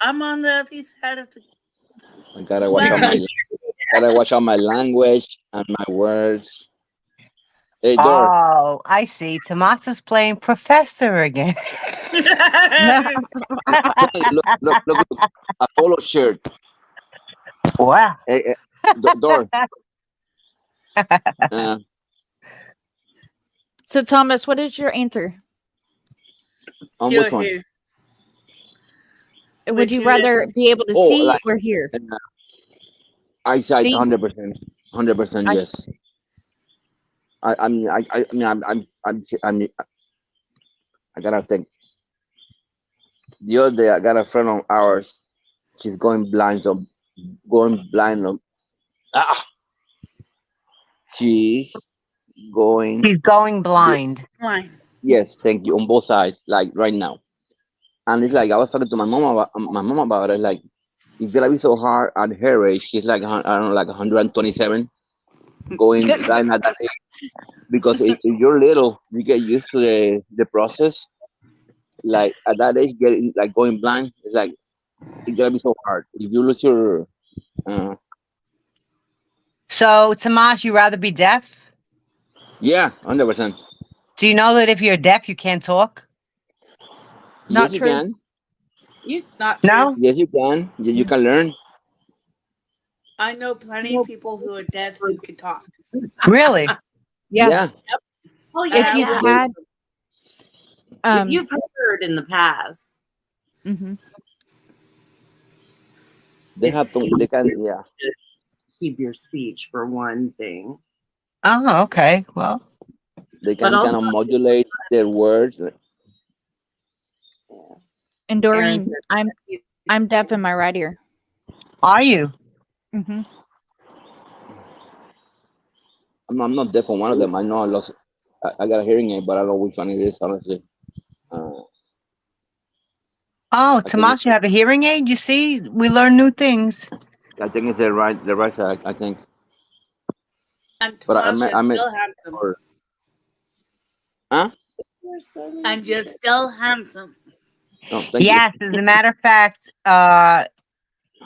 I'm on the other side of the I gotta watch out my. Gotta watch out my language and my words. Hey, Dor. Oh, I see. Tomas is playing professor again. Hey, look. A polo shirt. Wow. Hey, Dor. So, Thomas, what is your answer? On You're which one? here. Would Which you is- rather be able to Oh, see like- or hear? Eyesight, See. 100%, 100%. I- Yes. I mean, I gotta think. The other day, I got a friend of ours. She's going blind. So going blind. She's going. He's going blind. Fine. Yes, thank you. On both sides, like right now. And it's like I was talking to my mom about it. Like it's gonna be so hard at her age. She's like I don't know, like 127, going blind at that age. Because if you're little, you get used to the process. Like at that age, getting like going blind, it's gonna be so hard. If you lose your So, Tomas, you rather be deaf? yeah, 100%. Do you know that if you're deaf, you can't talk? Not Yes, true. you can. Not No? true. Yes, you can. You can learn. I know plenty of people who are deaf who can talk. Really? Yeah. Oh And yeah. If I you've will- had, If you've heard in the past, mhm. They have to. They can. Yeah. keep your speech for one thing. Oh, okay. Well, They can also- kind of modulate their words. And Aaron Doreen, said I'm deaf in my right ear. are you? Mm-hmm. I'm not deaf on one of them. I know I lost. I got a hearing aid, but I don't know which one it is. Honestly. Oh, think Tomas, you have a hearing aid? You see, we learn new things. I think it's the right side. I think. And But Tomas, I you're meant. still handsome. Huh? And you're still handsome. No, thank Yes, as a matter of fact,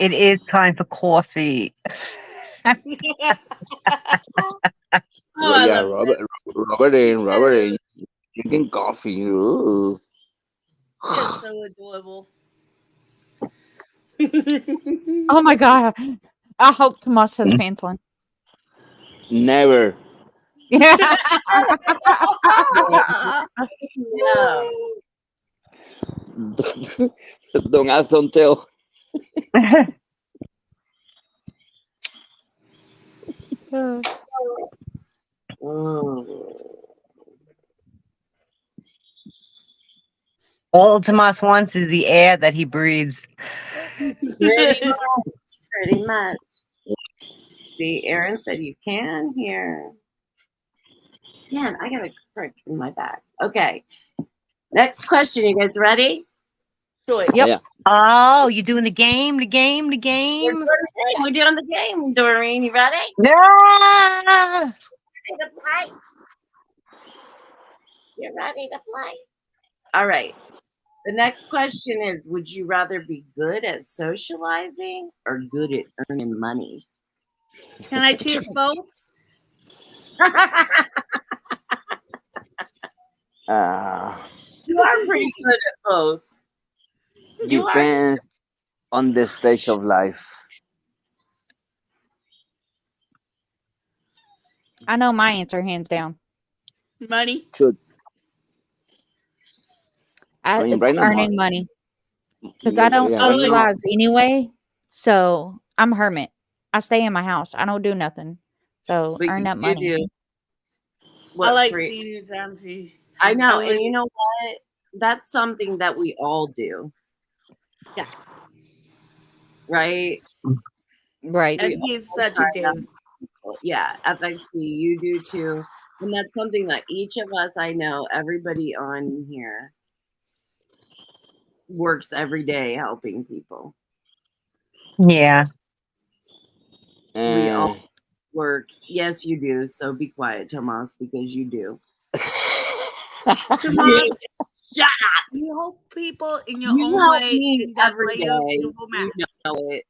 it is time for coffee. Oh, you. I Yeah, love Robert in drinking coffee. Ooh. You're so adorable. Oh my god. I hope Tomas has pants on. Never. Yeah. Don't ask, don't tell. All Tomas wants is the air that he breathes. Pretty much. Pretty much. See, Aaron said you can hear. Man, I got a crick in my back. Okay. Next question. You guys ready? Sure. Yep. Yeah. Oh, you're doing the game. We're doing the game, Doreen. You ready? Yeah. Ready to play? You ready to play? All right. The next question is, would you rather be good at socializing or good at earning money? Can I choose both? You are pretty good at both. You are. Depends on the stage of life. I know my answer, hands down. Money. Should I mean, right now, Earning money. Because I don't yeah, right now, socialize anyway. So I'm a hermit. I stay in my house. I don't do nothing. So But earn you that money. do. I like for- seeing you, Zanzi. I know, I and wish- you know what? That's something that we all do. Yeah. Right? Right. And he's such a dude. Yeah, FXP, you do too. And that's something that each of us, I know, everybody on here works every day helping people. Yeah. We all work. Yes, you do. So be quiet, Tomas, because you do. Tomas, Shut up. you help people in your You own help way. me and that's every why day. you're a beautiful man. You know it.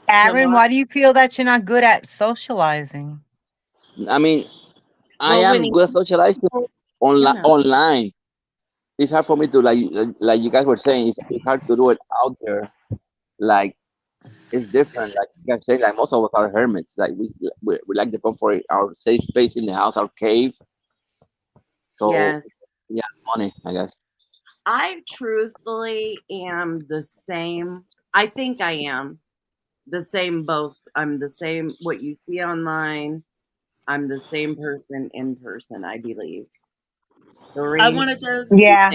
Aaron, Tomas. why do you feel that you're not good at socializing? I mean, I Well, when am you- good at socializing know. online. It's hard for me to like you guys were saying. It's hard to do it out there. Like it's different. Like you guys say, like most of us are hermits. Like we like to come for our safe space in the house, our cave. So Yes. money, I guess. I truthfully am the same. I think I am the same both. I'm the same what you see online. I'm the same person in person, I believe. Doreen, I'm one of those. Yeah.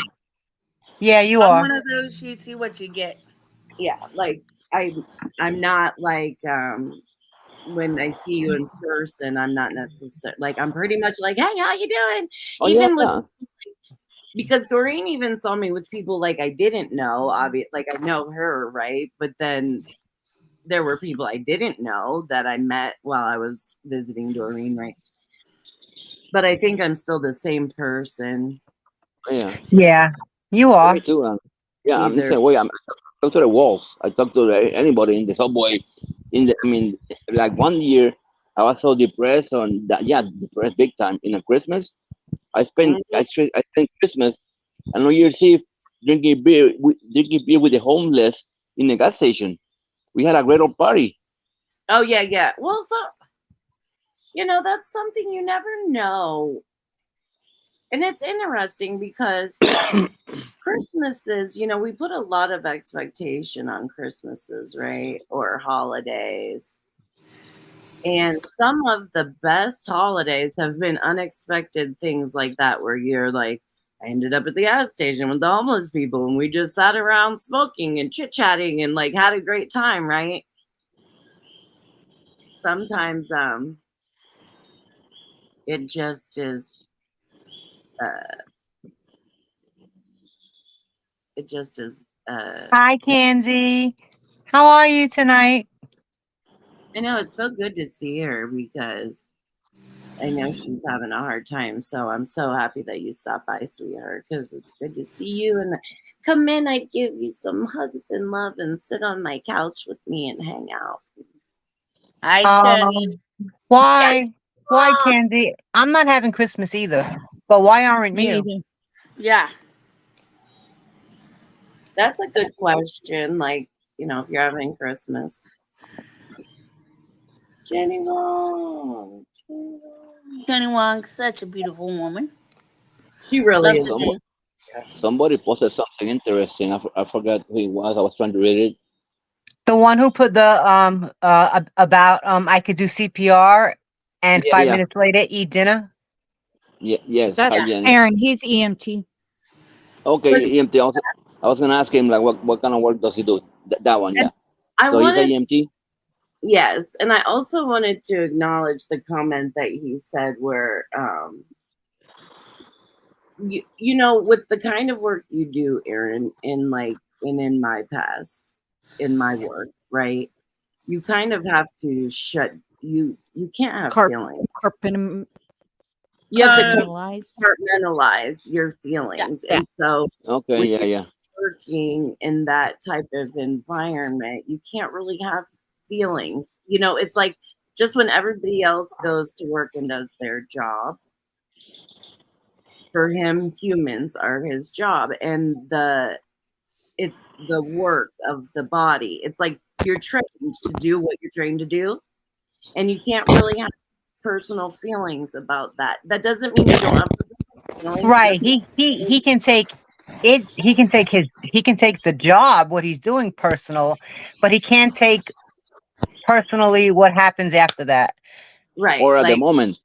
Yeah, you I'm are. one of those. You see what you get. yeah, like I'm not like when I see you in person, I'm not necessarily like I'm pretty much like, hey, how you doing? Oh Even yeah. because Doreen even saw me with people like I didn't know, obvious, like I know her, right? But then there were people I didn't know that I met while I was visiting Doreen, right? But I think I'm still the same person. Yeah. Yeah, you are. Me too. Yeah, I'm the Either. same way. I talk to the walls. I talk to anybody in the subway. I mean, like one year, I was so depressed on that. Yeah, depressed big time. In a Christmas, I spent I spent Christmas and New Year's Eve drinking beer with the homeless in the gas station. We had a great old party. Oh yeah. Well, so that's something you never know. And it's interesting because Christmases, we put a lot of expectation on Christmases, right? Or holidays. And some of the best holidays have been unexpected things like that, where you're like, I ended up at the gas station with the homeless people and we just sat around smoking and chit-chatting and like had a great time, right? Sometimes it just is Hi, Kenzie. How are you tonight? I know it's so good to see her because I know she's having a hard time. So I'm so happy that you stopped by, sweetheart, because it's good to see you. And come in, I'd give you some hugs and love and sit on my couch with me and hang out. Why? Why, Kenzie? I'm not having Christmas either. But why aren't Me you? neither. Yeah. That's a good question. Like, if you're having Christmas. Jenny Wong. Jenny Wong's such a beautiful woman. She really Love is. to see. Somebody posted something interesting. I forgot who it was. I was trying to read it. The one who put the about I could do CPR and Yeah, 5 minutes later eat dinner. yes. That's Hi, Jenny. Aaron. He's EMT. Okay, EMT. I was gonna ask him like what kind of work does he do? That one, yeah. I So he's a wanted, EMT. yes, and I also wanted to acknowledge the comment that he said where, with the kind of work you do, Aaron, in my past, in my work, right? You kind of have to you can't have feelings. You have to compartmentalize your feelings. Yeah. And so Okay, when yeah. you're working in that type of environment, you can't really have feelings. It's like just when everybody else goes to work and does their job, for him, humans are his job. And it's the work of the body. It's like you're trained to do what you're trained to do. And you can't really have personal feelings about that. That doesn't mean you don't have feelings. Right. He can take it. He can take the job, what he's doing personal, but he can't take personally what happens after that. Right. Or at the like moment.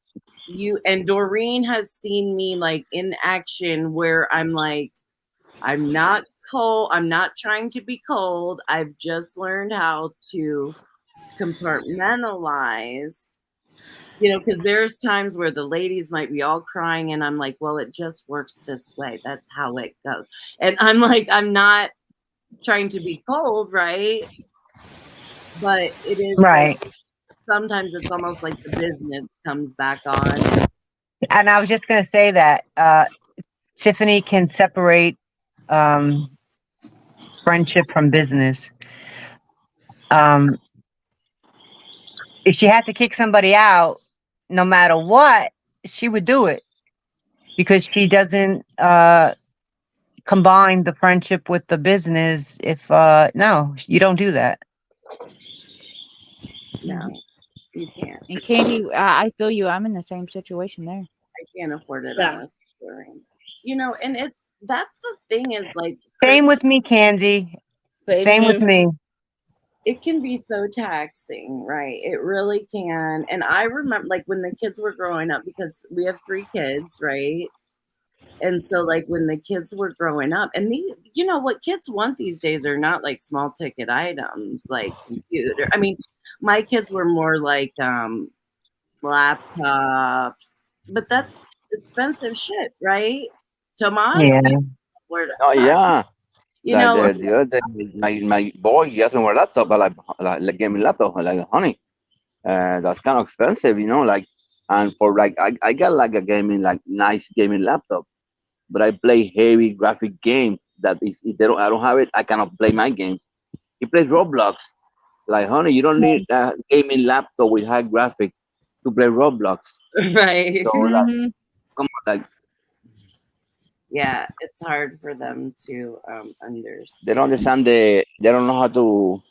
you and Doreen has seen me like in action where I'm like, I'm not cold. I'm not trying to be cold. I've just learned how to compartmentalize, because there's times where the ladies might be all crying and I'm like, well, it just works this way. That's how it goes. And I'm like, I'm not trying to be cold, right? But it is Right. like, sometimes it's almost like the business comes back on. And I was just going to say that Tiffany can separate friendship from business. If she had to kick somebody out, no matter what, she would do it because she doesn't combine the friendship with the business. If no, you don't do that. No, you can't. And Candy, I feel you. I'm in the same situation there. I can't afford it Yeah. unless it's during. And that's the thing is like Same with me, Candy. Same with me. It can be so taxing, right? It really can. And I remember like when the kids were growing up, because we have 3 kids, right? And so like when the kids were growing up, and what kids want these days are not like small ticket items like computer. I mean, my kids were more like laptops, but that's expensive shit, right? Tomas? Yeah. Oh yeah. You Like know, the other day, my boy he asked me for a laptop, but like gaming laptop. I'm like, honey, that's kind of expensive, like, and for like I got like a gaming like nice gaming laptop, but I play heavy graphic games that if I don't have it, I cannot play my game. He plays Roblox. Like, honey, you don't need a gaming laptop with high graphics to play Roblox. right. So like, come on, like Yeah, it's hard for them to understand. they don't understand they don't know how to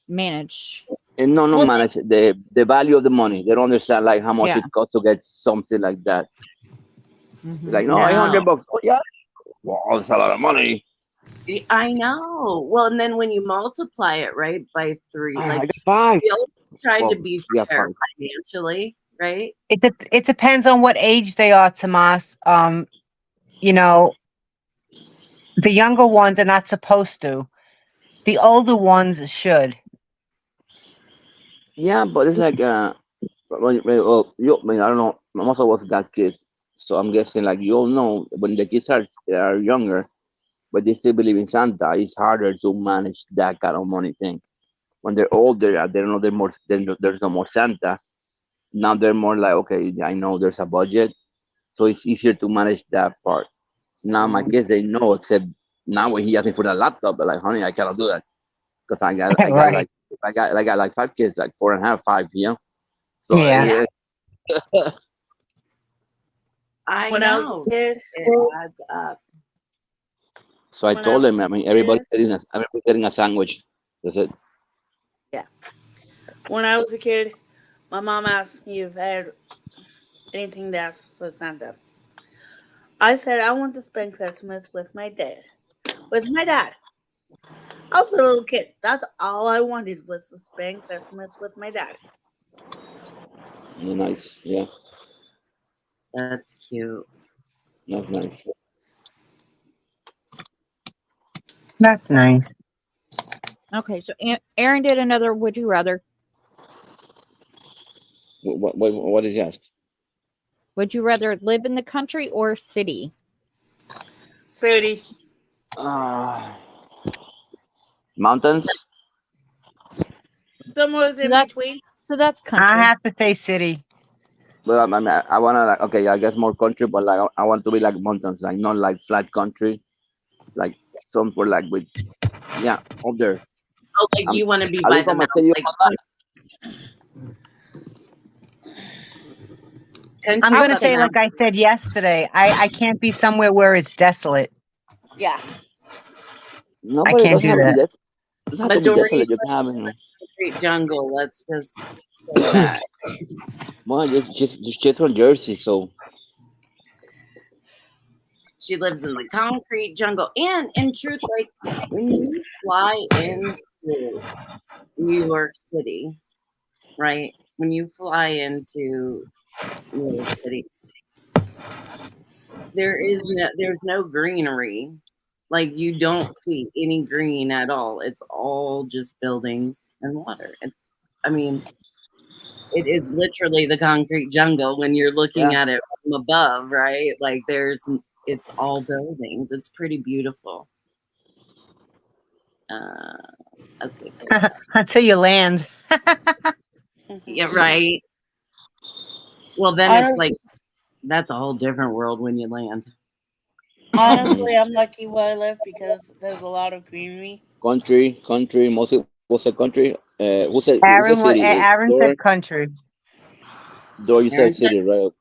Manage. and no manage the value of the money. They don't understand like how much Yeah. it costs to get something like that. Mhm. Like, no, No. $800. Oh yeah, wow, that's a lot of money. I know. Well, and then when you multiply it, right, by 3, I like got 5. we always tried to Well, be yeah, fair 5. financially, right? It depends on what age they are, Tomas. The younger ones are not supposed to. The older ones should. Yeah, but it's like I don't know. Most of us got kids, so I'm guessing like you all know when the kids are younger, but they still believe in Santa. It's harder to manage that kind of money thing. When they're older, they don't know there's no more Santa. Now they're more like, okay, I know there's a budget, so it's easier to manage that part. Now my kids they know, except now when he asking for the laptop, they're like, honey, I cannot do that because I got Right. like I got like 5 kids, like 4.5, 5, So Yeah. I When I was know a kid, it adds up. So I When I told was him, I mean, a everybody's getting a sandwich. That's it. when I was a kid, my mom asked me if I had anything to ask for Santa. I said I want to spend Christmas with my dad. With my dad. I was a little kid. That's all I wanted was to spend Christmas with my dad. Nice. Yeah, That's cute. that's nice. That's nice. Okay, so Aaron did another would you rather. What did you ask? Would you rather live in the country or city? City. Mountains? Somewhere in between. So that's I country. have to say city. But I mean, I wanna like okay, I guess more country, but like I want to be like mountains, like not like flat country, like somewhere like with up there. Oh, like you want to be I by live the on my mountain, city. like I'm country gonna by the say, like mountain. I said yesterday, I can't be somewhere where it's desolate. Yeah. No, I but it can't doesn't do have to be that. it doesn't have to be Majority desolate. You can have concrete jungle. Let's just say that. well, just from Jersey, so She lives in the concrete jungle. And in truth, like when you fly into New York City, right? When you fly into New York City, there's no greenery. Like you don't see any green at all. It's all just buildings and water. I mean, it is literally the concrete jungle when you're looking at it from above, right? Like it's all buildings. It's pretty beautiful. Okay. Until you land. Yeah, right. Well, then it's like that's a whole different world when you land. Honestly, I'm lucky where I live because there's a lot of greenery. country, mostly what's a country? Who said Aaron city? said country. Door, you Aaron said city, right?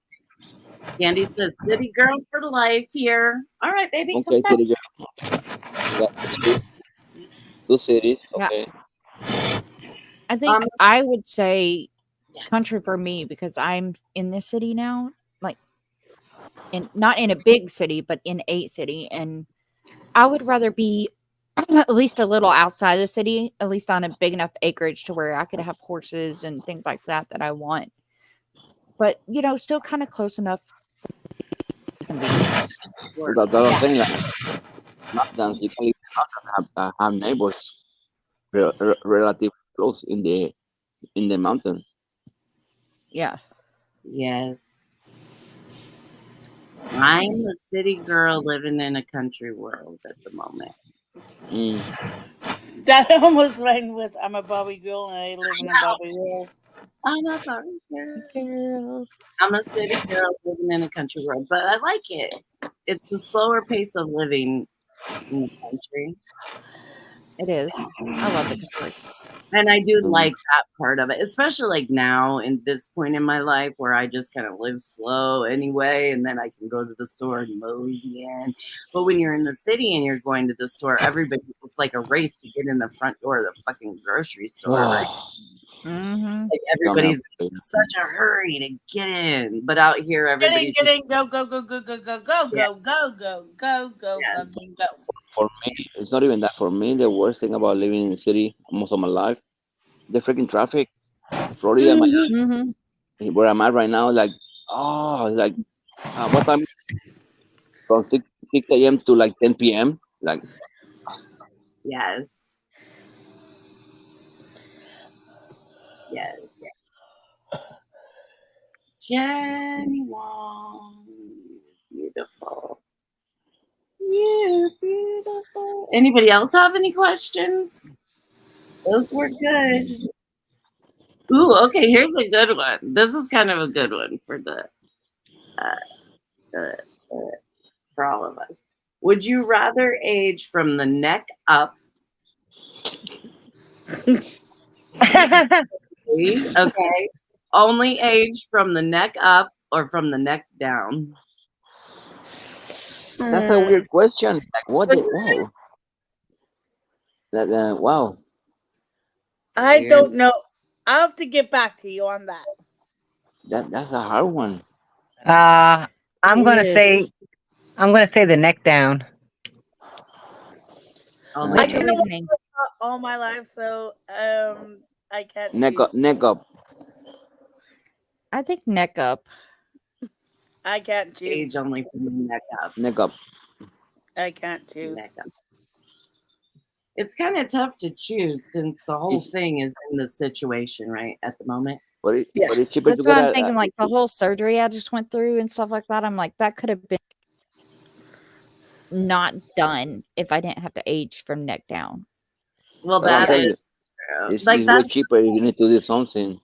Candy says, "City girl for life here." All right, baby, come Okay, back. city. Yeah, two cities. Yeah. Okay. I think I would say Yes. country for me because I'm in this city now, like not in a big city, but in a city, and I would rather be at least a little outside the city, at least on a big enough acreage to where I could have horses and things like that I want. But still kind of close enough. That's what I'm saying. Like, mountains, you can have neighbors relatively close in the mountains. Yeah. Yes. I'm a city girl living in a country world at the moment. That almost rhymed with I'm a Bobby girl and I live in a Bobby world. I'm a Barbie girl. I'm a city girl living in a country world, but I like it. It's the slower pace of living in the country. It is. I love the country. And I do like that part of it, especially like now in this point in my life where I just kind of live slow anyway, and then I can go to the store and mosey in. But when you're in the city and you're going to the store, it's like a race to get in the front door of the fucking grocery store. Right? Mm-hmm. Like everybody's in such a hurry to get in, but out here everybody's get in, go, go, go, go, go, go, go, go, go, go, go, fucking go. For me, it's not even that. For me, the worst thing about living in the city most of my life, the freaking traffic. Florida, where I'm at right now, like, what time? From 6 a.m. to like 10 p.m. Like, yes. Jenny Wong, beautiful. You beautiful. Anybody else have any questions? Those were good. Ooh, okay. Here's a good one. This is kind of a good one for for all of us. Would you rather age from the neck up? Okay. Only age from the neck up or from the neck down? That's a weird question. Like, what the? Wow. That, wow. I Weird. don't know. I'll have to get back to you on that. That's a hard one. I'm gonna say Yes. the neck down. Only What's I your know reasoning? all my life, so I can't. Neck choose. up. Neck up. I think neck up. I can't age choose. only from the neck up. Neck up. I can't choose. Neck up. It's kind of tough to choose since the whole It's- thing is in the situation right at the moment. But Yeah. but it's cheaper That's to what get I'm a. thinking. Like the whole surgery I just went through and stuff like that. I'm like, that could have been not done if I didn't have to age from neck down. Well, But I'll that tell you, is true. it's Like way that's cheaper if you need to do something.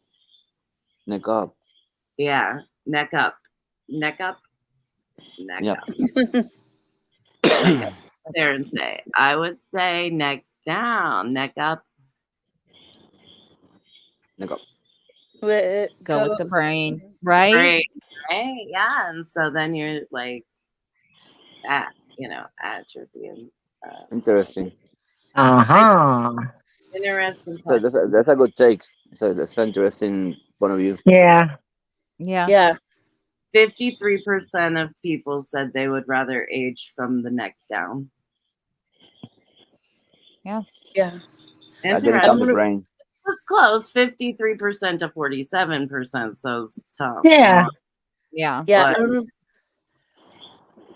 Neck up. yeah, neck up, neck up, neck Yep. up. There and say, I would say neck down, neck up. Neck up. Go with the brain, right? Great, right? Yeah, and so then you're like, atrophy. Interesting. Interesting So question. that's a good take. So that's an interesting point of view. Yeah. Yeah. Yeah. 53% of people said they would rather age from the neck down. Yeah. I didn't Interesting. count the brain. It was close, 53% to 47%. So it's tough. Yeah. Yeah. Yeah.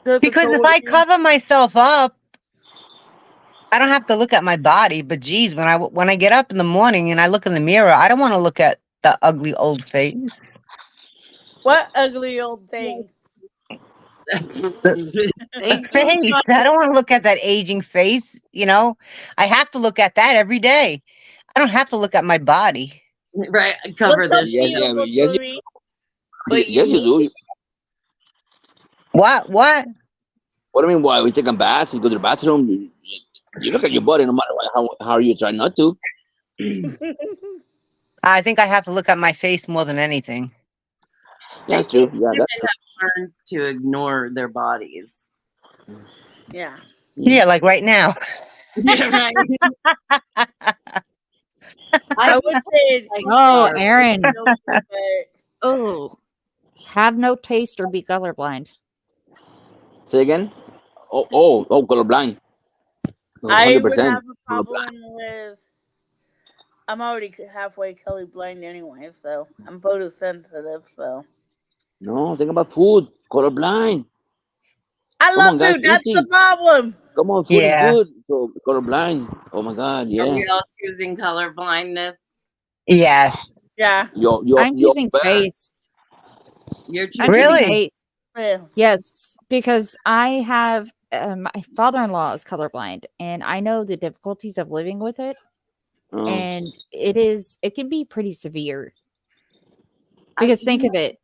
But Because if I cover myself up, I don't have to look at my body. But geez, when I get up in the morning and I look in the mirror, I don't want to look at the ugly old face. What ugly old thing? thank you. Face. I don't want to look at that aging face. I have to look at that every day. I don't have to look at my body. Right, cover What's up, this. Yes, shit. beautiful yes, Marie? But yes, you do. What? What do you mean? Why we take a bath? You go to the bathroom. You look at your body, no matter what, how you try not to. I think I have to look at my face more than anything. Yeah, I that's true. think Yeah, women that's have learned to ignore their bodies. Yeah. Yeah, like right now. Yeah, right. I would say. Oh, Aaron. but Oh, have no taste or be colorblind. say again. Oh, colorblind. I would 100%. have a problem with. I'm already halfway colorblind anyway, so I'm photosensitive. So No, think about food. Colorblind. I Come love on, guys, food. That's easy. the problem. Come on, food Yeah. is good. So colorblind. Oh my God, Are yeah. we all choosing color blindness? Yes. Yeah. I'm choosing taste. You're I'm choosing choosing Really? taste. Yeah. Yes, because I have my father-in-law is colorblind, and I know the difficulties of living with it, and it can be pretty severe. Because think of it,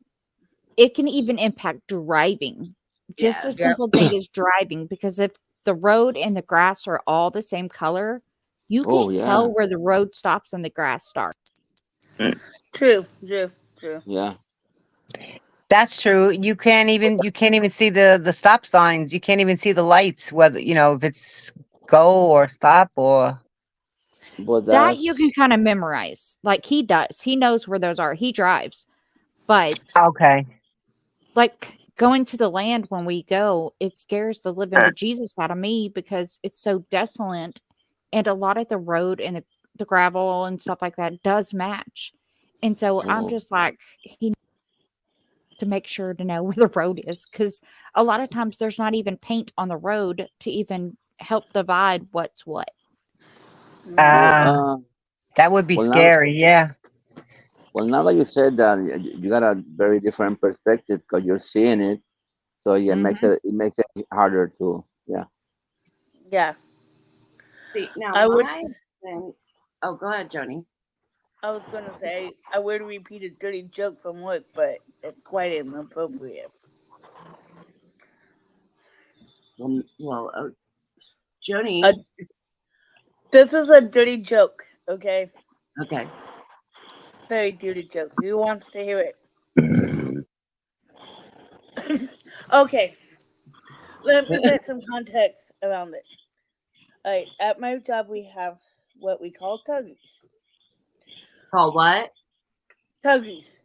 it can even impact driving. Just a Yes. simple thing is driving, because if the road and the grass are all the same color, you Oh, can't yeah. tell where the road stops and the grass starts. True. Yeah. That's true. You can't even see the stop signs. You can't even see the lights, whether if it's go or stop or But That you can that's kind of memorize. Like he does. He knows where those are. He drives. But okay. like going to the land when we go, it scares the living bejesus out of me because it's so desolate, and a lot of the road and the gravel and stuff like that does match. And so I'm Oh. just like, he to make sure to know where the road is, because a lot of times there's not even paint on the road to even help divide what's what. Well, That would be well, now, scary. Yeah. well, now that you said that, you got a very different perspective because you're seeing it. So yeah, it makes it harder to Yeah. See, now I would. oh, go ahead, Joni. I was gonna say I would repeat a dirty joke from work, but it's quite inappropriate. Well, Joni. This is a dirty joke, okay? Okay. Very dirty joke. Who wants to hear it? Okay. let me get some context around it. All right, at my job, we have what we call tuggies. Call what? Tuggies.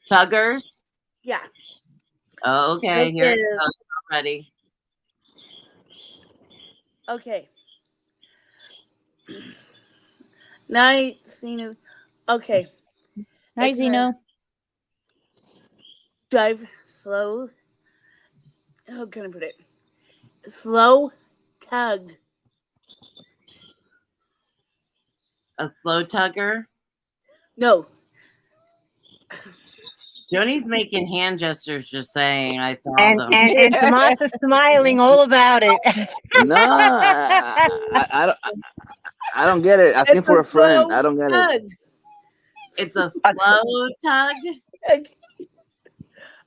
Tuggers? Yeah. Oh, okay, Which here it is- goes already. Okay. Night, Zeno. Okay. Hi, It's a- Zeno. Drive slow. How can I put it? Slow tug. A slow tugger? No. Joni's making hand gestures just saying I saw And them. and Tomas smiling all about it. No, I don't get it. I think for a friend. slow I don't get it. tug. It's a slow tug?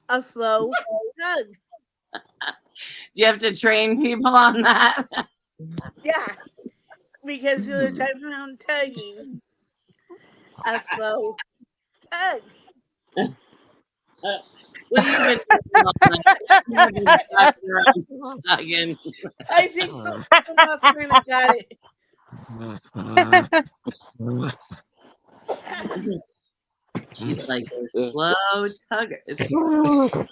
A slow tug. Do you have to train people on that? Yeah. Because you're driving around tugging. A slow tug. What have you been doing all night? You have been driving around tugging. I think Tomas kind of got it. She's like a slow tugger. It's Slow tug.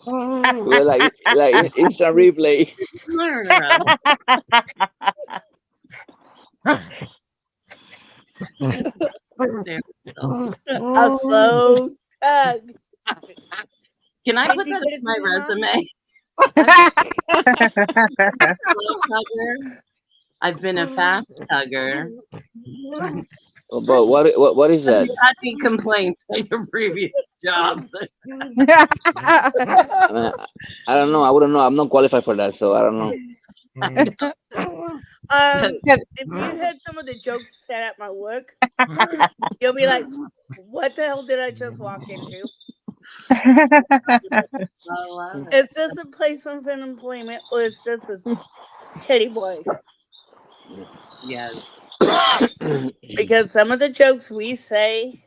We're like instant replay. There we go. A slow tug. Can I Did put you that get in it my to me, Mom? resume? Slow tugger. I've been a fast tugger. But what is that? You had any complaints at your previous jobs? I don't know. I wouldn't know. I'm not qualified for that, so I don't know. If you heard some of the jokes said at my work, you'll be like, what the hell did I just walk into? I love it. Is this a placement for employment or is this a teddy boy? Yes. Because some of the jokes we say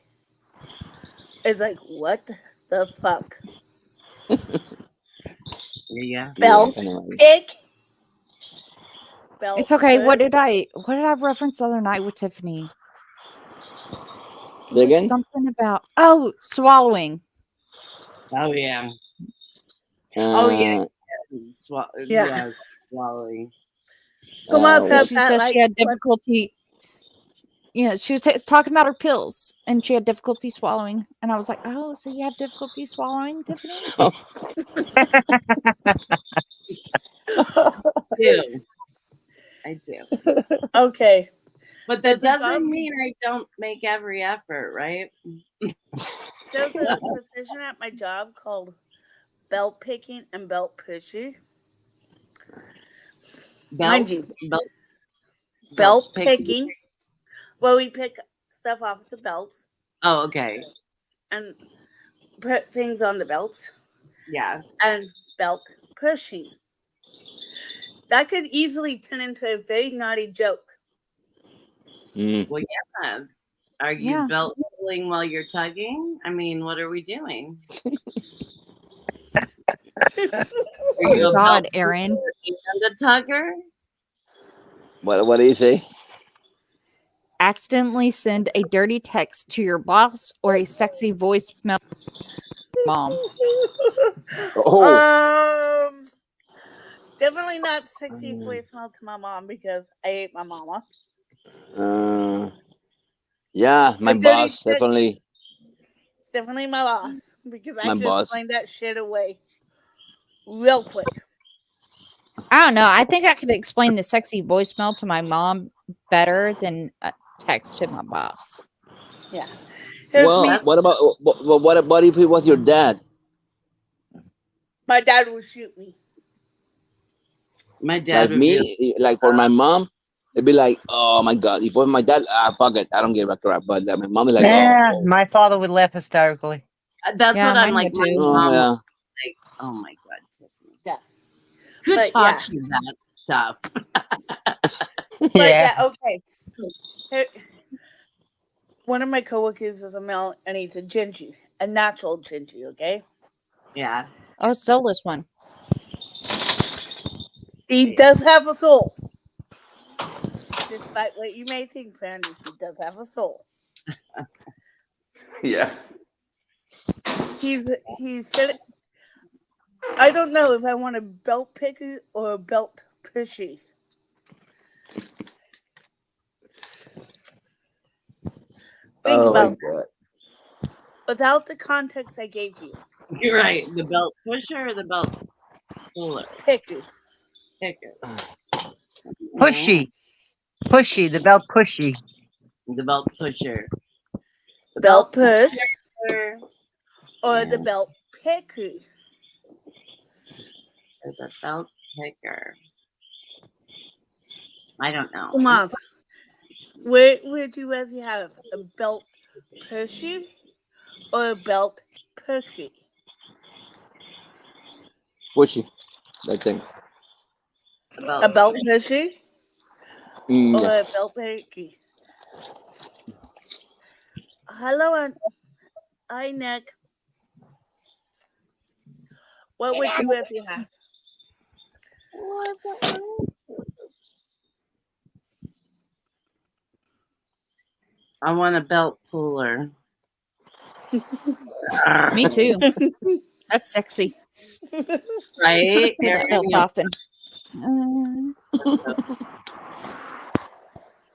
is like, what the fuck? Yeah. Belt pick. Belt It's okay. What pick. did I reference the other night with Tiffany? It Say again? was something about swallowing. Oh yeah. Oh, yeah. Yeah. Swallowing. Tomas has She that, said like, she had difficulty. She was talking about her pills, and she had difficulty swallowing. And I was like, "Oh, so you have difficulty swallowing, Tiffany?" I do. Okay. But that Does it doesn't bug- mean I don't make every effort, right? There's a position at my job called belt picking and belt pushing. Mind you, belt picking. Well, we pick stuff off the belts Oh, okay. and put things on the belts. Yeah. And belt pushing. That could easily turn into a very naughty joke. Well, yes. Are you Yeah. belt pulling while you're tugging? I mean, what are we doing? Are you a God, belt Aaron. puller and a tugger? What do you say? Accidentally send a dirty text to your boss or a sexy voicemail mom. Oh, Definitely not sexy voicemail to my mom because I hate my mama. yeah, my But boss dirty definitely. Definitely my boss because I My can boss. explain that shit away real quick. I don't know. I think I could explain the sexy voicemail to my mom better than a text to my boss. Yeah. Here's Well, me. what about if it was your dad? My dad will shoot me. My dad Like would be me, like for my mom, it'd be like, oh my god. If it was my dad, fuck it, I don't give a crap. But my mom is like, Yeah, oh, my father would laugh hysterically. That's Yeah, what I'm mine like. would My too. mom yeah. was like, oh my god, Tiffany. Yeah. Who But, taught yeah. you that stuff? But Yeah. yeah, okay. One of my coworkers is a male and he's a ginger, a natural ginger, okay? Yeah. Oh, soulless one. He does have a soul. Despite what you may think, Brandy, he does have a soul. Yeah. He said, I don't know if I want a belt picker or a belt pushy. Think about God. without the context I gave you. You're right. The belt pusher or the belt puller? Picker. Picker. Pushy. Pushy. The belt pushy. The belt pusher. The Belt push pusher or the belt picker. or the belt picker. I don't know. Tomas, where would you rather have a belt pusher or a belt picker? Pushy. I think. A belt pusher or Yeah. a belt picker? Hello, hi, Nick. What would you rather have? What's up? I want a belt puller. Me too. That's sexy. Right? Get that belt off and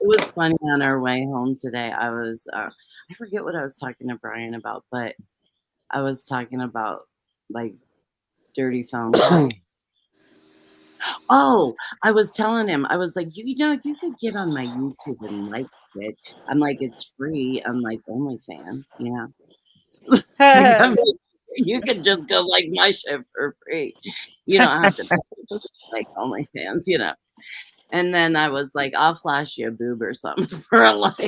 It was funny on our way home today. I was, I forget what I was talking to Brian about, but I was talking about like dirty phone calls. Oh, I was telling him, I was like, you know, you could get on my YouTube and like it. I'm like, it's free. I'm like, OnlyFans, yeah. I mean, you could just go like my shit for free. You don't have to pay, like OnlyFans, you know. And then I was like, I'll flash you a boob or something for a like.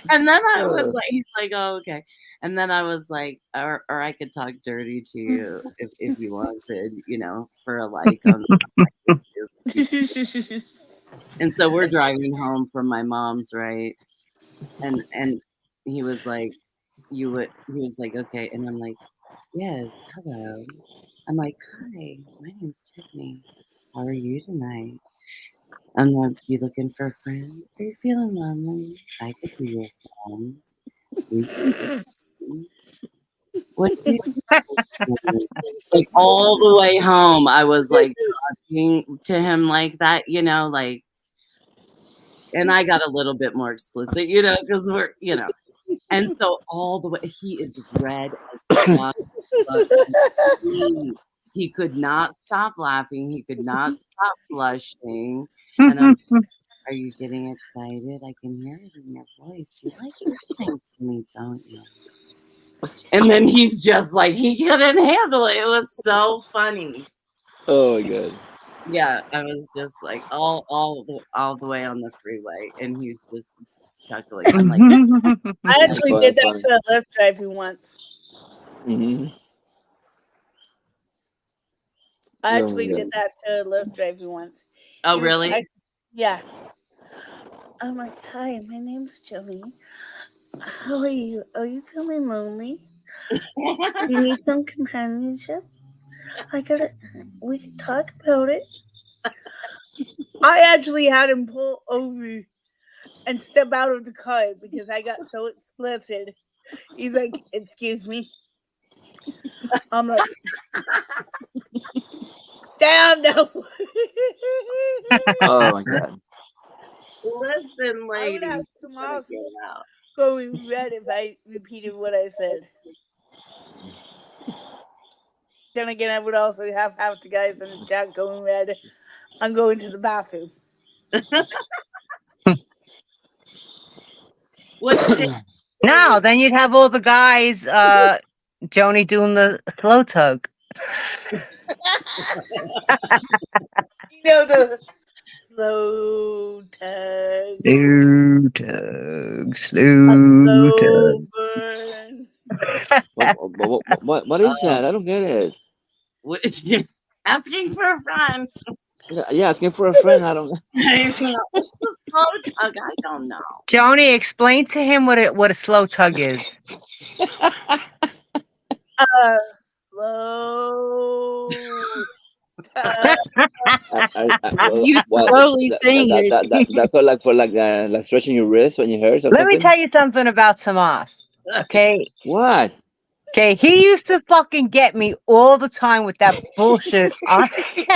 And then I was like, he's like, oh, okay. And then I was like, or I could talk dirty to you if you wanted, you know, for a like on YouTube. And so we're driving home from my mom's, right? And he was like, he was like, okay. And I'm like, yes, hello. I'm like, hi, my name's Tiffany. How are you tonight? I'm like, you looking for a friend? Are you feeling lonely? I could be your friend. We can what do you like all the way home? I was like talking to him like that, you know, like, and I got a little bit more explicit, you know, because we're, you know, and so all the way he is red as fuck, but he could not stop laughing. He could not stop blushing. And I'm, are you getting excited? I can hear it in your voice. You like listening to me, don't you? And then he's just like, he couldn't handle it. It was so funny. Oh my God. Yeah, I was just like all the way on the freeway, and he's just chuckling. I'm like, I actually did that to a Lyft driver once. Mm-hmm. I actually did that to a Lyft driver once. oh, really? Yeah. I'm like, hi, my name's Joey. How are you? Are you feeling lonely? Do you need some companionship? We can talk about it. I actually had him pull over and step out of the car because I got so explicit. He's like, excuse me. I'm like, damn, no. Oh my God. Listen, I would lady. have Tomas going red if I repeated what I said. Then again, I would also have half the guys in the chat going red. I'm going to the bathroom. No, then you'd have all the guys, Joni doing the slow tug. You know the slow tug. Slow tug, slow tug. Burn. What is that? I don't get it. Asking for a friend. Yeah, asking for a friend. I don't. What's the slow tug? I don't know. Joni, explain to him what a slow tug is. Slow. You What? slowly saying it. That's for like stretching your wrist when you hurt or Let me something. tell you something about Tomas. Okay. What? Okay, he used to fucking get me all the time with that bullshit.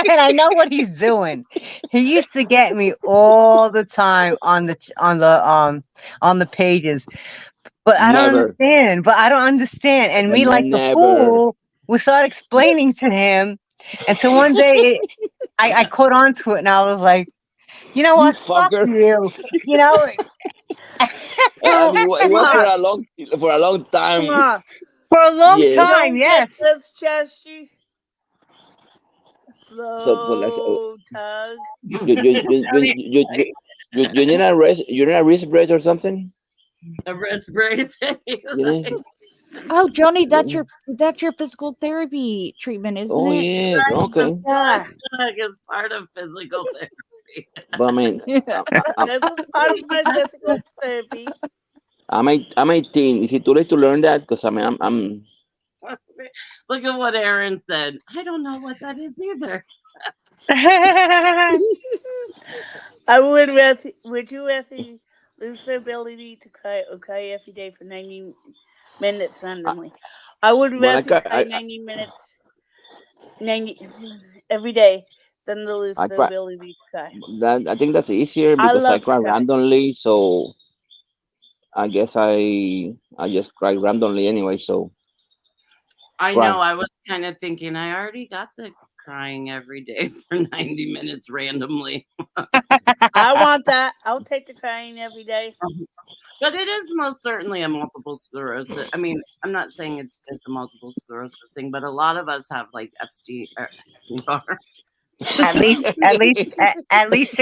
And I know what he's doing. He used to get me all the time on the pages. But I don't Never. understand. And me, like the Never. fool, we started explaining to him. And so one day I caught on to it and I was like, you know You what? Fuck fucker. you. You know, And it was Tomas. for a long time. Tomas. for a long Yes. time, Don't yes. get this, Chesty. So let's. Slow tug. You need a rest. You need a wrist brace or something. A wrist brace. You need. Oh, Johnny, that's your physical therapy treatment, isn't Oh it? yes. Okay. Yeah. Is part of physical therapy. But I mean, This is part of my physical therapy. I'm 18. Is it too late to learn that? Because I mean, I'm. Look at what Aaron said. I don't know what that is either. Would you rather lose the ability to cry or cry every day for 90 minutes randomly? I would Well, rather cry 90 minutes 90 every day than to lose I the cry. ability to cry. I think that's easier I because I love cry to cry. randomly. So I guess I just cry randomly anyway. So I cry. know. I was kind of thinking I already got the crying every day for 90 minutes randomly. I want that. I'll take the crying every day. But it is most certainly a multiple sclerosis. I mean, I'm not saying it's just a multiple sclerosis thing, but a lot of us have like Epstein. at least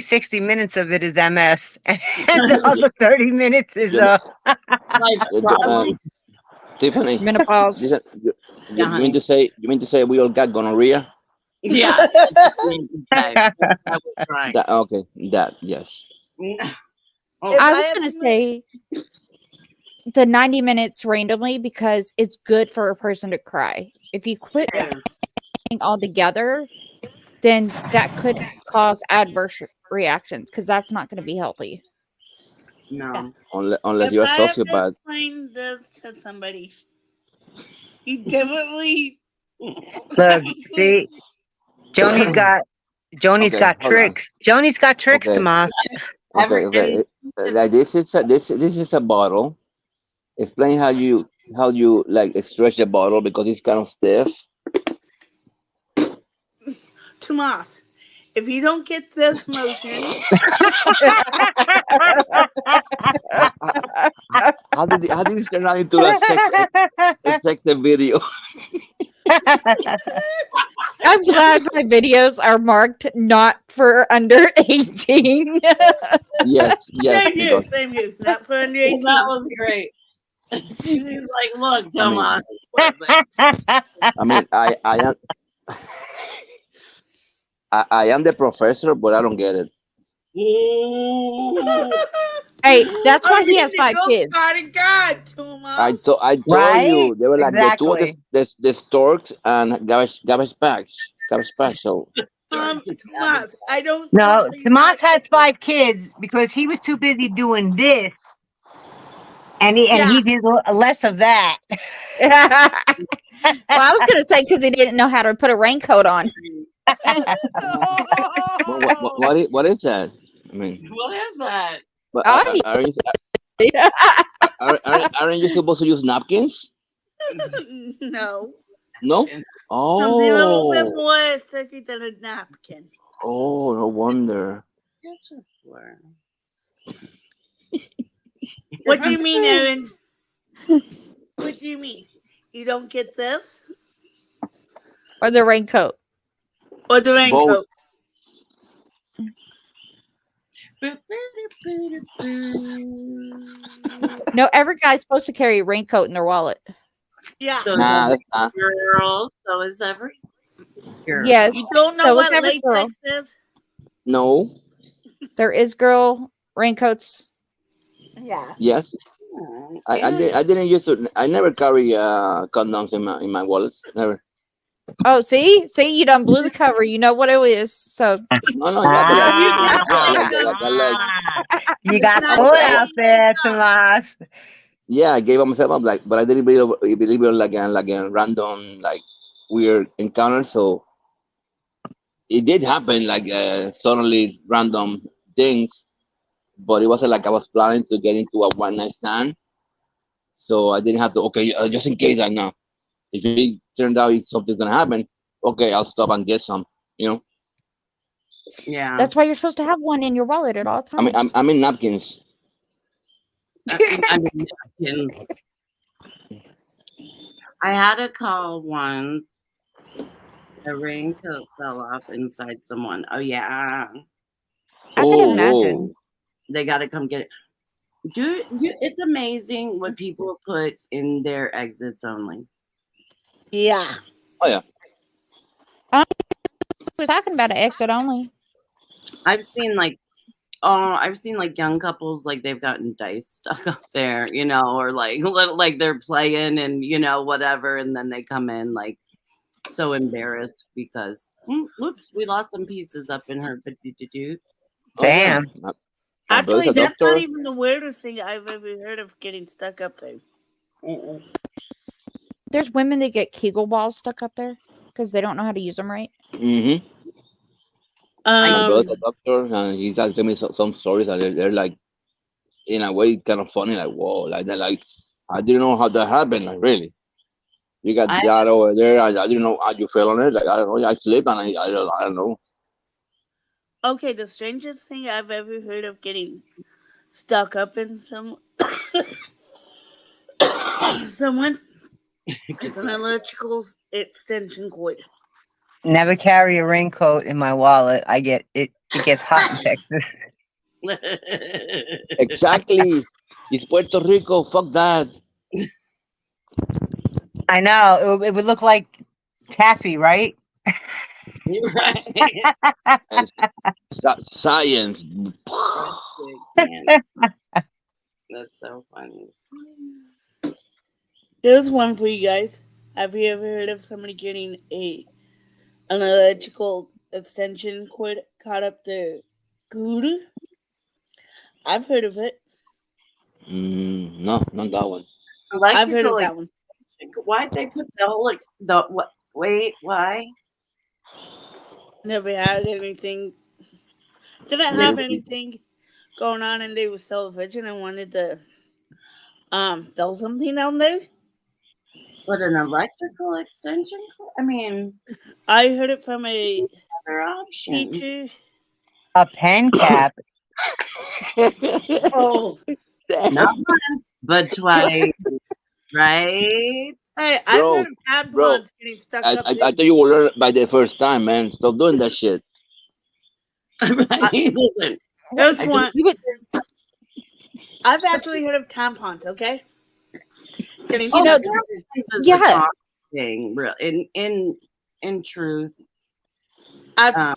60 minutes of it is MS. And the other 30 minutes is life Uh, problems. Tiffany, Menopause. you Yeah, mean to say we all got gonorrhea? Yeah, that's what I mean to say. That's why we're trying. That okay? That yes. If I I was have going to to say the 90 minutes randomly because it's good for a person to cry. If you quit Yeah. altogether, then that could cause adverse reactions because that's not going to be healthy. No. Unless If you're a I have to sociopath. explain this to somebody, you definitely look, see, Joni's got Okay, hold on. tricks. Joni's got tricks, Okay, Tomas. okay. Like this is a bottle. Explain how you like stretch the bottle because it's kind of stiff. Tomas, if you don't get this motion, How did this turn out into a sex video? I'm glad my videos are marked not for under 18. Yes, same here, because same here. Not for under Well, 18. that was great. She's like, look, I mean, Thomas. What is it? I mean, I am I am the professor, but I don't get it. Hey, that's why I'm he has using 5 your kids. Scotty God, Tomas. I told Right? you they were like Exactly. the storks and garbage bags. So Tomas, I don't No, know how you Tomas got has 5 kids because he was too busy doing this, and he Yeah. did less of that. Well, I was going to say because he didn't know how to put a raincoat on. what is that? I mean, What is that? but Oh, aren't you supposed to use napkins? No. No. Something a little bit Oh, more thicker than a napkin. oh, no wonder. That's a floor. What do you mean, Aaron? What do you mean? You don't get this? or the raincoat. Or the raincoat? No, every guy's supposed to carry a raincoat in their wallet. Yeah. So Nah, is that's not. every girl. So is every girl. Yes. You don't know So is what every girl. latex is? No. There is girl raincoats. Yeah. Yes. I didn't use to. I never carry condoms in my wallets. Never. Oh, see, you done blew the cover. You know what it is. So No, yeah, but like, You got You got food out there, Tomas. yeah, I gave myself up like, but I didn't believe it like a random like weird encounter. So it did happen like suddenly random things, but it wasn't like I was planning to get into a one night stand. So I didn't have to. Okay, just in case I know if it turned out something's gonna happen, okay, I'll stop and get some. You know, Yeah. that's why you're supposed to have one in your wallet at all I mean, times. I'm in napkins. I mean, napkins. I had a call once. A ring fell off inside someone. Oh yeah, I can imagine. they got to come get it. Dude, it's amazing what people put in their exits only. Yeah. Oh yeah. I was talking about an exit only. I've seen like young couples like they've gotten dice stuck up there, you know, or like they're playing and you know whatever, and then they come in like so embarrassed because whoops, we lost some pieces up in her. Damn. Oh, yeah. Actually, a that's not doctor. even the weirdest thing I've ever heard of getting stuck up there. There's women that get Kegel balls stuck up there because they don't know how to use them right. Mm-hmm. My brother's a doctor, and he has given me some stories, and they're like, in a way, kind of funny. Like, whoa, like they're like, I didn't know how that happened. Like, really, you got that over there. I didn't know how you fell on it. Like, I don't know. I slipped, and I don't know. Okay, the strangest thing I've ever heard of getting stuck up in someone is an electrical extension cord. Never carry a raincoat in my wallet. It gets hot in Texas. Exactly. It's Puerto Rico. Fuck that. I know. It would look like taffy, right? Right. Science. That's so funny. Here's one for you guys. Have you ever heard of somebody getting an electrical extension cord caught up their guru? I've heard of it. No, not that one. I've heard of that one. Why'd they put the whole what? Wait, why? Never had anything. Didn't have anything going on, and they were so virgin and wanted to sell something down there. What, an electrical extension cord? I mean, I heard it from a other option. teacher. A pen cap. Oh, Not once, but twice. Right? Hey, I've heard of tampons getting stuck up. I thought you will learn by the first time, man. Stop doing that shit. Listen, there's one. I've actually heard of tampons. Okay. Getting stuck yeah. Thing, in truth,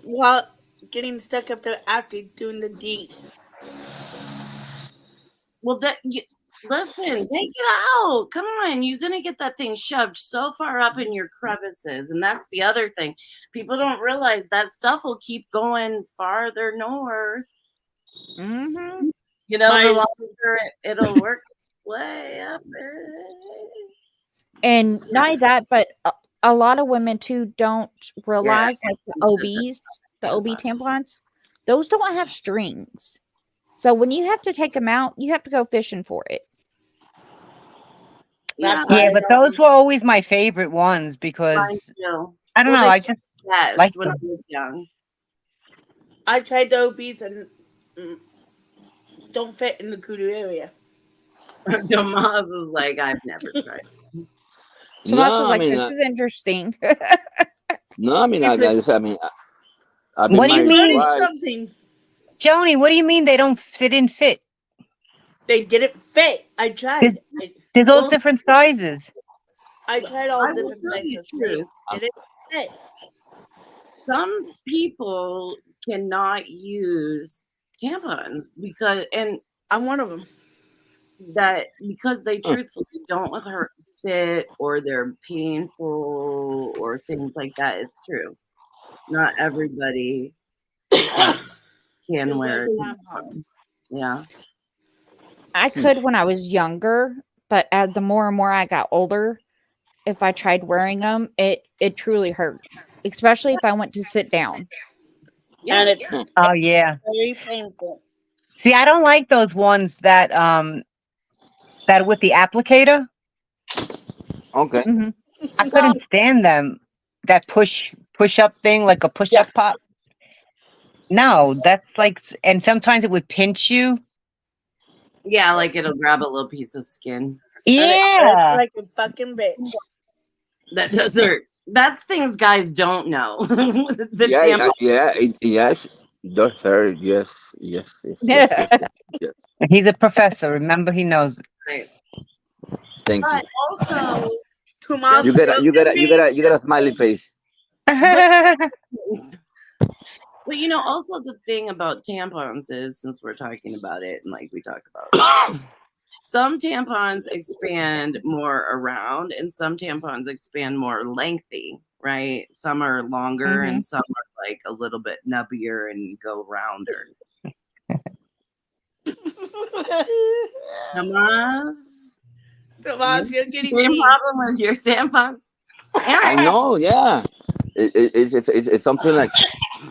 while getting stuck up there after doing the deed. Well, listen, take it out. Come on, you're gonna get that thing shoved so far up in your crevices, and that's the other thing. People don't realize that stuff will keep going farther north. Mm-hmm. You know, the longer it'll work way up there. And not only that, but a lot of women too don't realize like the OB tampons, those don't have strings. So when you have to take them out, you have to go fishing for it. Yeah, but those were always my favorite ones because I don't know. I just like when I was young. I tried the OBs and don't fit in the kudu area. Tomas was like, I've never tried. Tomas was like, this is interesting. No, I mean, I've what do you mean? Something. Joni, what do you mean they didn't fit? They didn't fit. I tried. There's all different sizes. I tried all different sizes. They didn't fit. Some people cannot use tampons because, and I'm one of them. that because they truthfully don't hurt fit or they're painful or things like that. It's true. Not everybody can wear a tampon. Yeah. I could when I was younger, but as the more and more I got older, if I tried wearing them, it truly hurt, especially if I went to sit down. And Yes. it's Oh yeah. very painful. See, I don't like those ones that that with the applicator. Okay. Mhm. I couldn't stand them. That push up thing, like a push up pop. No, that's like, and sometimes it would pinch you. Yeah, like it'll grab a little piece of skin. And it Yeah. hurts like a fucking bitch. That does hurt. That's things guys don't know. The Yeah, tampon. yes, it does hurt. Yes, yes, yes, yes, yes, yes, yes. He's a professor. Remember, he knows. Right. Thank But you. also, Tomas, You get a smiley face. but you know, also the thing about tampons is, since we're talking about it and like we talk about, some tampons expand more around and some tampons expand more lengthy, right? Some are longer and some are like a little bit nubbier and go rounder. Tomas, Tomas, you're getting same seen. problem with your tampon? I know, yeah. It's something like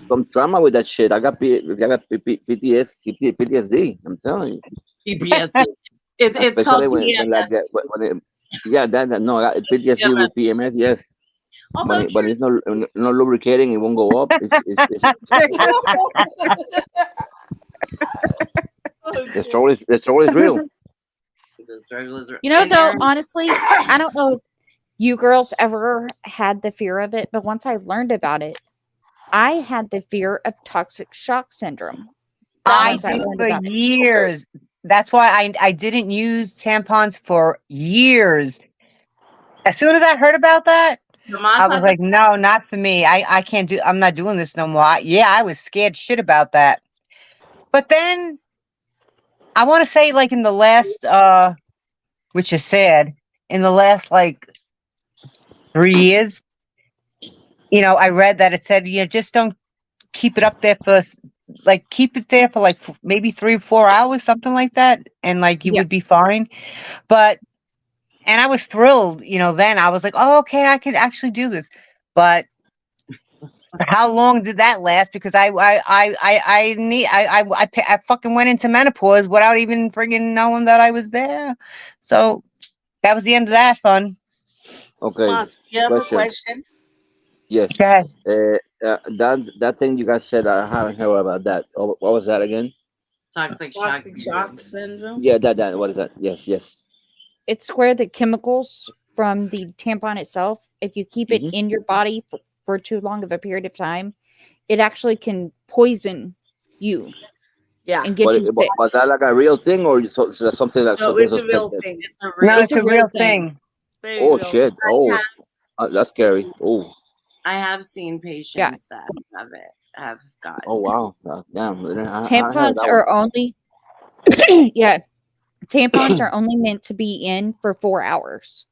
some trauma with that shit. I got PTSD. I'm telling you. PTSD. It's called Especially when like PMS. yeah, that no, I got PTSD PMS. with PMS. Yes, Although but it's not lubricating. It won't go up. The struggle is real. the struggle is You know, and though, Aaron- honestly, I don't know if you girls ever had the fear of it, but once I learned about it, I had the fear of toxic shock syndrome. I Once I did learned for about it. years. That's why I didn't use tampons for years. As soon as I heard about that, Tomas I was has like, no, not for me. I can't do. I'm not doing this no more. I was scared shit about that. But then I want to say, like in the last, which is sad, in the last like 3 years, I read that it said, just don't keep it up there for like keep it there for like maybe 3 or 4 hours, something like that, and like you would be fine. But and I was thrilled, then I was like, oh, okay, I could actually do this. But how long did that last? Because I fucking went into menopause without even friggin' knowing that I was there. So that was the end of that fun. Okay. Tomas, you have a question? Yes. Okay. That thing you guys said, I haven't heard about that. Oh, what was that again? toxic shock syndrome. Yeah, that. What is that? Yes. It's where the chemicals from the tampon itself, if you keep it in your body for too long of a period of time, it actually can poison you. Yeah. And get you sick. Was that like a real thing or something like No, something it's a real suspected? thing. It's a real thing. Very Oh real. shit! Oh, that's scary. Oh. I have seen patients that have gotten. Oh wow! Damn. Tampons are only tampons are only meant to be in for 4 hours.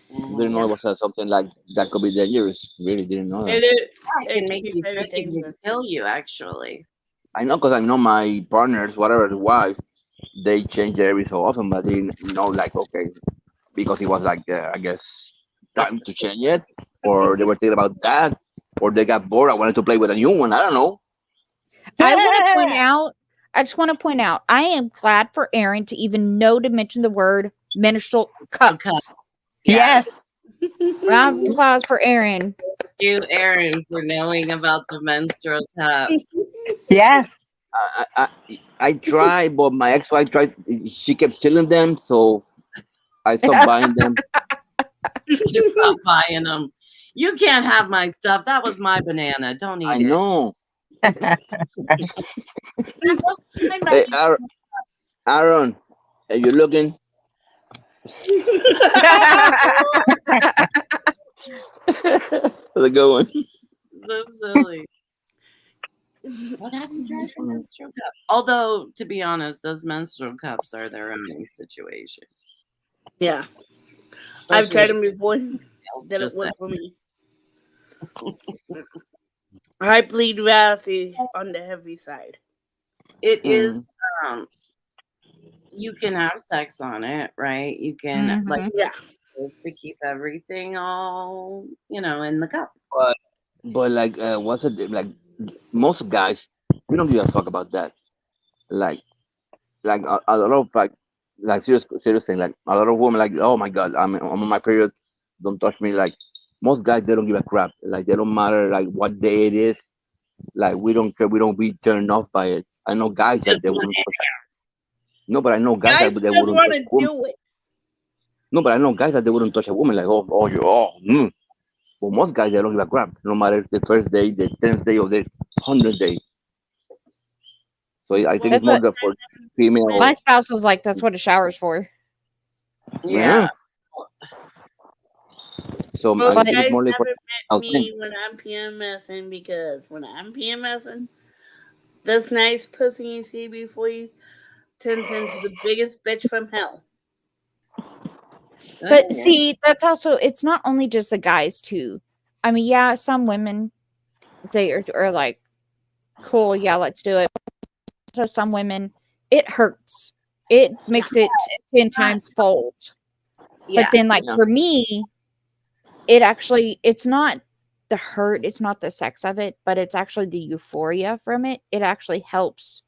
Didn't know it was something like that could be dangerous. Really didn't know that. It can make you sick and can kill you. Actually, I know because I know my partners, whatever the wife, they change it every so often, but they didn't know like okay, because it was like I guess time to change it, or they were thinking about that, or they got bored. I wanted to play with a new one. I don't know. I just want to point out, I am glad for Aaron to even know to mention the word menstrual cup. Yes. Round of applause for Aaron. Thank you, Aaron, for knowing about the menstrual cup. Yes. I tried, but my ex-wife tried. She kept stealing them, so I stopped buying them. You stop buying them. You can't have my stuff. That was my banana. Don't eat it. I know. Hey, Aaron, are you looking? How's it going? So silly. What have you tried for menstrual cup? Although, to be honest, those menstrual cups are their own situation. Yeah, I've tried them Especially before. males, Didn't just work saying. for me. I bleed rather on the heavy side. It Mm. is. You can have sex on it, right? You can like Mhm. Yeah, to keep everything all in the cup. But like, what's it like? Most guys, we don't give a fuck about that. Like, a lot of like serious thing. Like a lot of women, like, oh my god, I'm on my period. Don't touch me. Like most guys, they don't give a crap. Like they don't matter like what day it is. Like we don't care. We don't be turned off by it. I know guys that Just they wouldn't. No, but I know guys that guys they just wouldn't want touch to a woman. do it. No, but I know guys that they wouldn't touch a woman. Like But most guys they don't give a crap. No matter if the first day, the 10th day, or the 100th day. So I think it's That's more what good for female. my spouse was like. That's what a shower's for. yeah. So I Most But- think guys it's more like never met thing. me when I'm PMSing because when I'm PMSing, this nice pussy you see before you turns into the biggest bitch from hell. But see, that's also it's not only just the guys too. I mean, yeah, some women they are like, cool, yeah, let's do it. So some women, it hurts. It makes it 10 times fold. yeah. But then, like Yeah. for me, it's not the hurt, it's not the sex of it, but it's actually the euphoria from it. It actually helps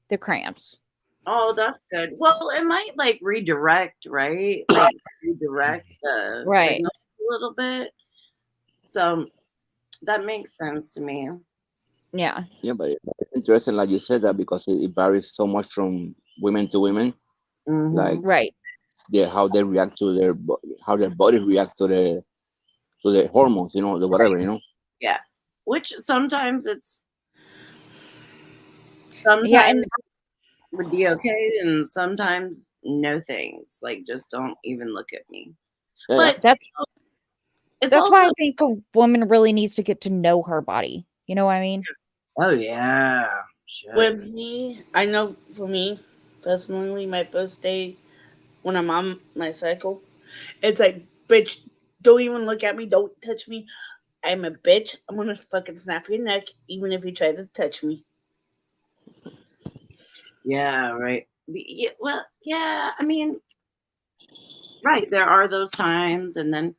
the cramps. Oh, that's good. Well, it might like redirect, right? Like redirect the Right. signals a little bit. So that makes sense to me. Yeah. Yeah, but it's interesting, like you said that because it varies so much from women to women. Mhm. Like Right. how they react to how their body react to the hormones, the whatever, Yeah. Which sometimes Yeah, and would be okay, and sometimes no thanks. Like just don't even look at me. Yeah. But that's it's that's also why I think a woman really needs to get to know her body. You know what I mean? oh yeah. Shit. With me, I know for me personally, my first day when I'm on my cycle, it's like, bitch, don't even look at me, don't touch me. I'm a bitch. I'm gonna fucking snap your neck, even if you try to touch me. Yeah, right. Yeah, well, yeah, I mean, right, there are those times, and then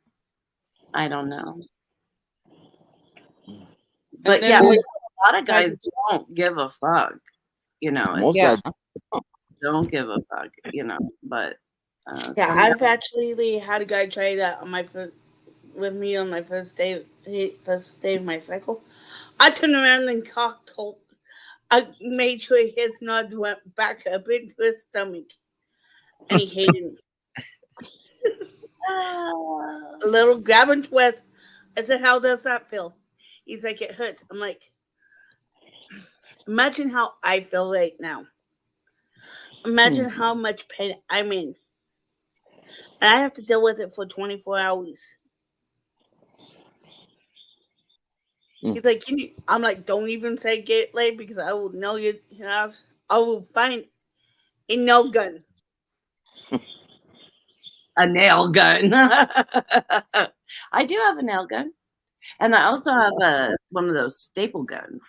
I don't know. But then yeah, there's- a lot of guys don't give a fuck, Most Yeah. guys, don't give a fuck, but Yeah, some I've guys- actually had a guy try that on my with me on my first day of my cycle. I turned around and cocked. I made sure his nuts went back up into his stomach, and he hated me. A little grab and twist. I said, "How does that feel?" He's like, "It hurts." I'm like, "Imagine how I feel right now. Imagine how much pain I'm in, and I have to deal with it for 24 hours." He's like, I'm like, don't even say get laid because I will know your house. I will find a nail gun. a nail gun. I do have a nail gun, and I also have one of those staple guns.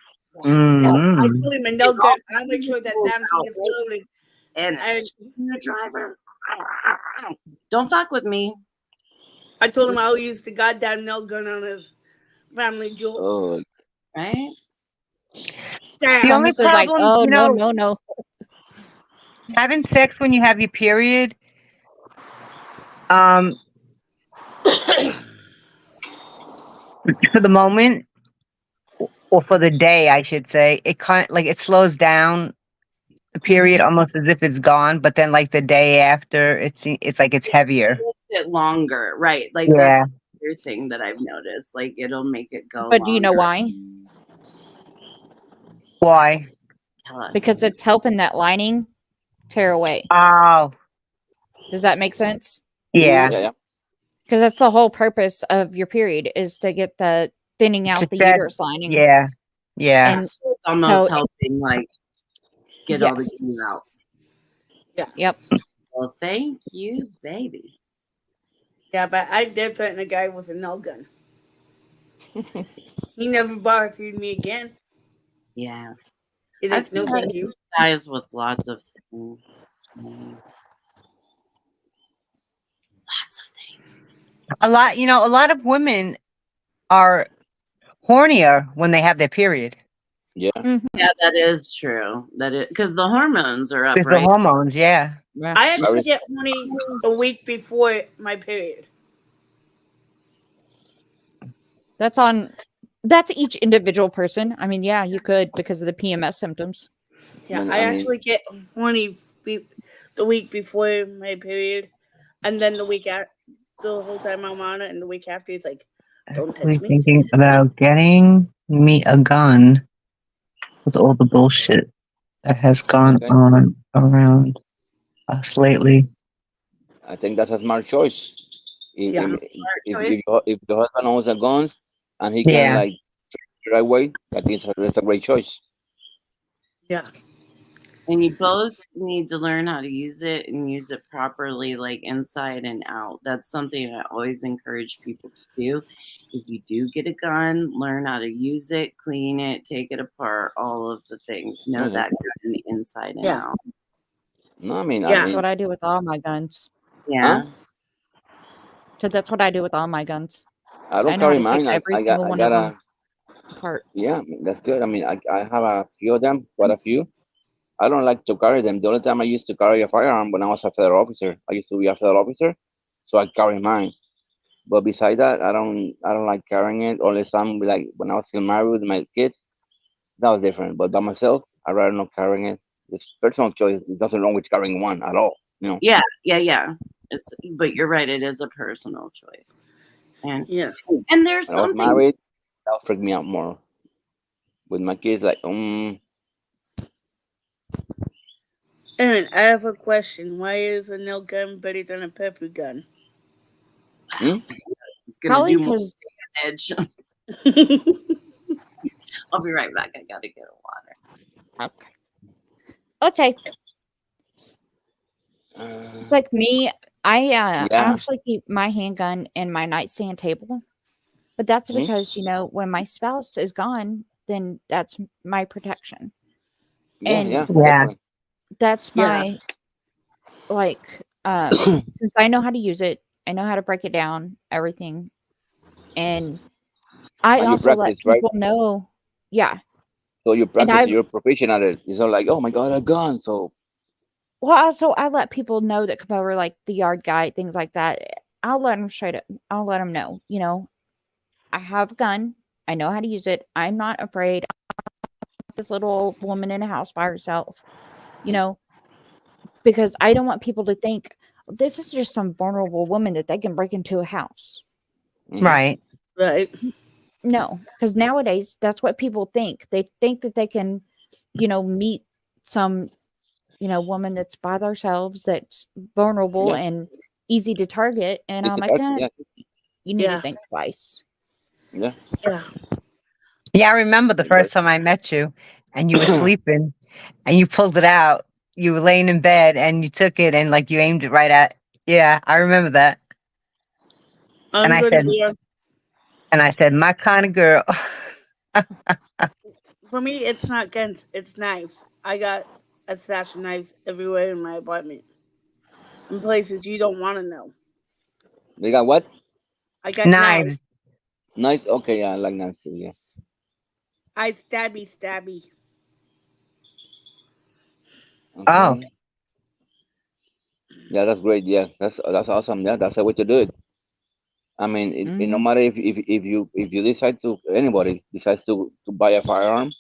I Mhm. told him a nail gun, and I'll make sure that damn thing is loaded. And a screwdriver. Don't fuck with me. I told him I'll use the goddamn nail gun on his family jewels. Right? Damn. The only Thomas is like, problem, oh you know, no. having sex when you have your period, for the moment or for the day, I should say, it kind like it slows down the period almost as if it's gone, but then like the day after, it's like it's heavier. Makes it longer, right? Like Yeah. that's another thing that I've noticed. Like it'll make it go. But do you know why? Why? Tell us. Because it's helping that lining tear away. Oh, Does that make sense? yeah. Yeah. Because that's the whole purpose of your period is to get the thinning out To the shed- uterus lining. Yeah. Yeah. And almost So- helping like get all the Yes. glue out. Yep. Well, thank you, baby. Yeah, but I did threaten a guy with a nail gun. He never bothered me again. Yeah. He's I've like, no, had thank you. guys with lots of things. Lots of things. A lot of women are hornier when they have their period. Yeah. Yeah, that is true. That is because the hormones are up, Because the right? hormones, yeah. Yeah. I actually Very- get horny a week before my period. That's each individual person. I mean, yeah, you could because of the PMS symptoms. Yeah, Man, I I mean- actually get horny the week before my period, and then the week after, the whole time I'm on it, and the week after, it's like, don't touch me. Thinking about getting me a gun with all the bullshit that has gone Okay. on around us lately. I think that's a smart choice. If, Yeah. if, Smart if, choice. if the husband owns a guns and he Yeah. can like the right way, I think that's a great choice. Yeah. And you both need to learn how to use it and use it properly, like inside and out. That's something I always encourage people to do. If you do get a gun, learn how to use it, clean it, take it apart, all of the things. Know Okay. that gun inside and Yeah. out. No, I mean, Yeah. I That's mean, what I do with all my guns. Yeah. So that's what I do with all my guns. I I don't know how carry to take mine. every single one of them apart. Yeah, that's good. I mean, I have a few of them, quite a few. I don't like to carry them. The only time I used to carry a firearm when I was a federal officer. I used to be a federal officer, so I carry mine. But beside that, I don't like carrying it unless I'm like when I was still married with my kids. That was different. But by myself, I'd rather not carrying it. It's personal choice. There's nothing wrong with carrying one at all. You know. Yeah. But you're right, it is a personal choice. And Yeah. there's When I was something married, that freaked me out more. With my kids, like, Aaron, I have a question. Why is a nail gun better than a pepper gun? it's gonna Probably do more because damage. I'll be right back. I gotta get water. okay. Like me, I Yeah. actually keep my handgun in my nightstand table, but that's Mhm. because when my spouse is gone, then that's my protection. Yeah, And yeah, Yeah. definitely. that's Yeah. my since I know how to use it, I know how to break it down, everything, and I And you also let practice, right? people know. Yeah, So you and practice, you're a professional at it. It's not like, oh my God, a gun. So, also I let people know that come over, like the yard guy, things like that. I'll let them straight up. I'll let them know. I have a gun. I know how to use it. I'm not afraid. This little woman in a house by herself, because I don't want people to think this is just some vulnerable woman that they can break into a house. Right. Right. No, because nowadays that's what people think. They think that they can, meet some, woman that's by themselves that's vulnerable Yeah. and easy to target. And I'm like, Yeah, you need Yeah. to think twice. yeah. Yeah. Yeah, I remember the Like first that. time I met you and you were sleeping and you pulled it out. You were laying in bed and you took it and like you aimed it right at. Yeah, I remember that. I'm I good said- here. And I said, my kind of girl. For me, it's not guns, it's knives. I got a stash of knives everywhere in my apartment. In places you don't want to know. They got what? I got knives. Knives. Nice. Okay, yeah, I like knives too. Yeah. I stabby. Okay. Oh. Yeah, that's great. Yeah, that's awesome. Yeah, that's the way to do it. I mean, no Mhm. matter if you decide to anybody decides to buy a firearm,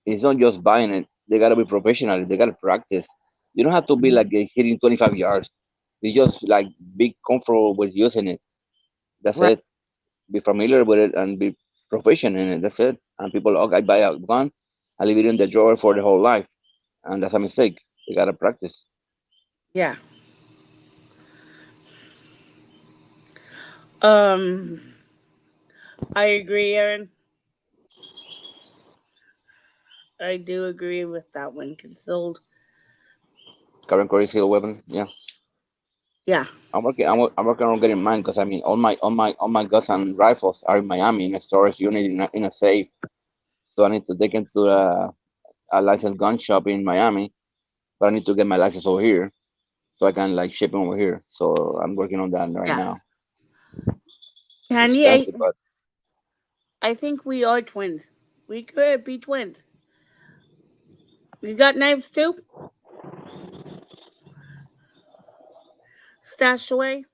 it's not just buying it. They gotta be professional. They gotta practice. You don't have to be Mhm. like hitting 25 yards. You just like be comfortable with using it. That's Right. it. Be familiar with it and be proficient in it. That's it. And people, okay, I buy a gun, I leave it in the drawer for the whole life, and that's a mistake. You gotta practice. Yeah. Um, I agree, Aaron. I do agree with that one. Concealed. Current concealed weapon. Yeah. Yeah. I'm working on getting mine because I mean all my guns and rifles are in Miami in a storage unit in a safe. So I need to take them to a licensed gun shop in Miami, but I need to get my license over here so I can like ship them over here. So I'm working on that right Yeah. now. Candy, Expensive, but I think we are twins. We could be twins. You got knives too? Stashed away?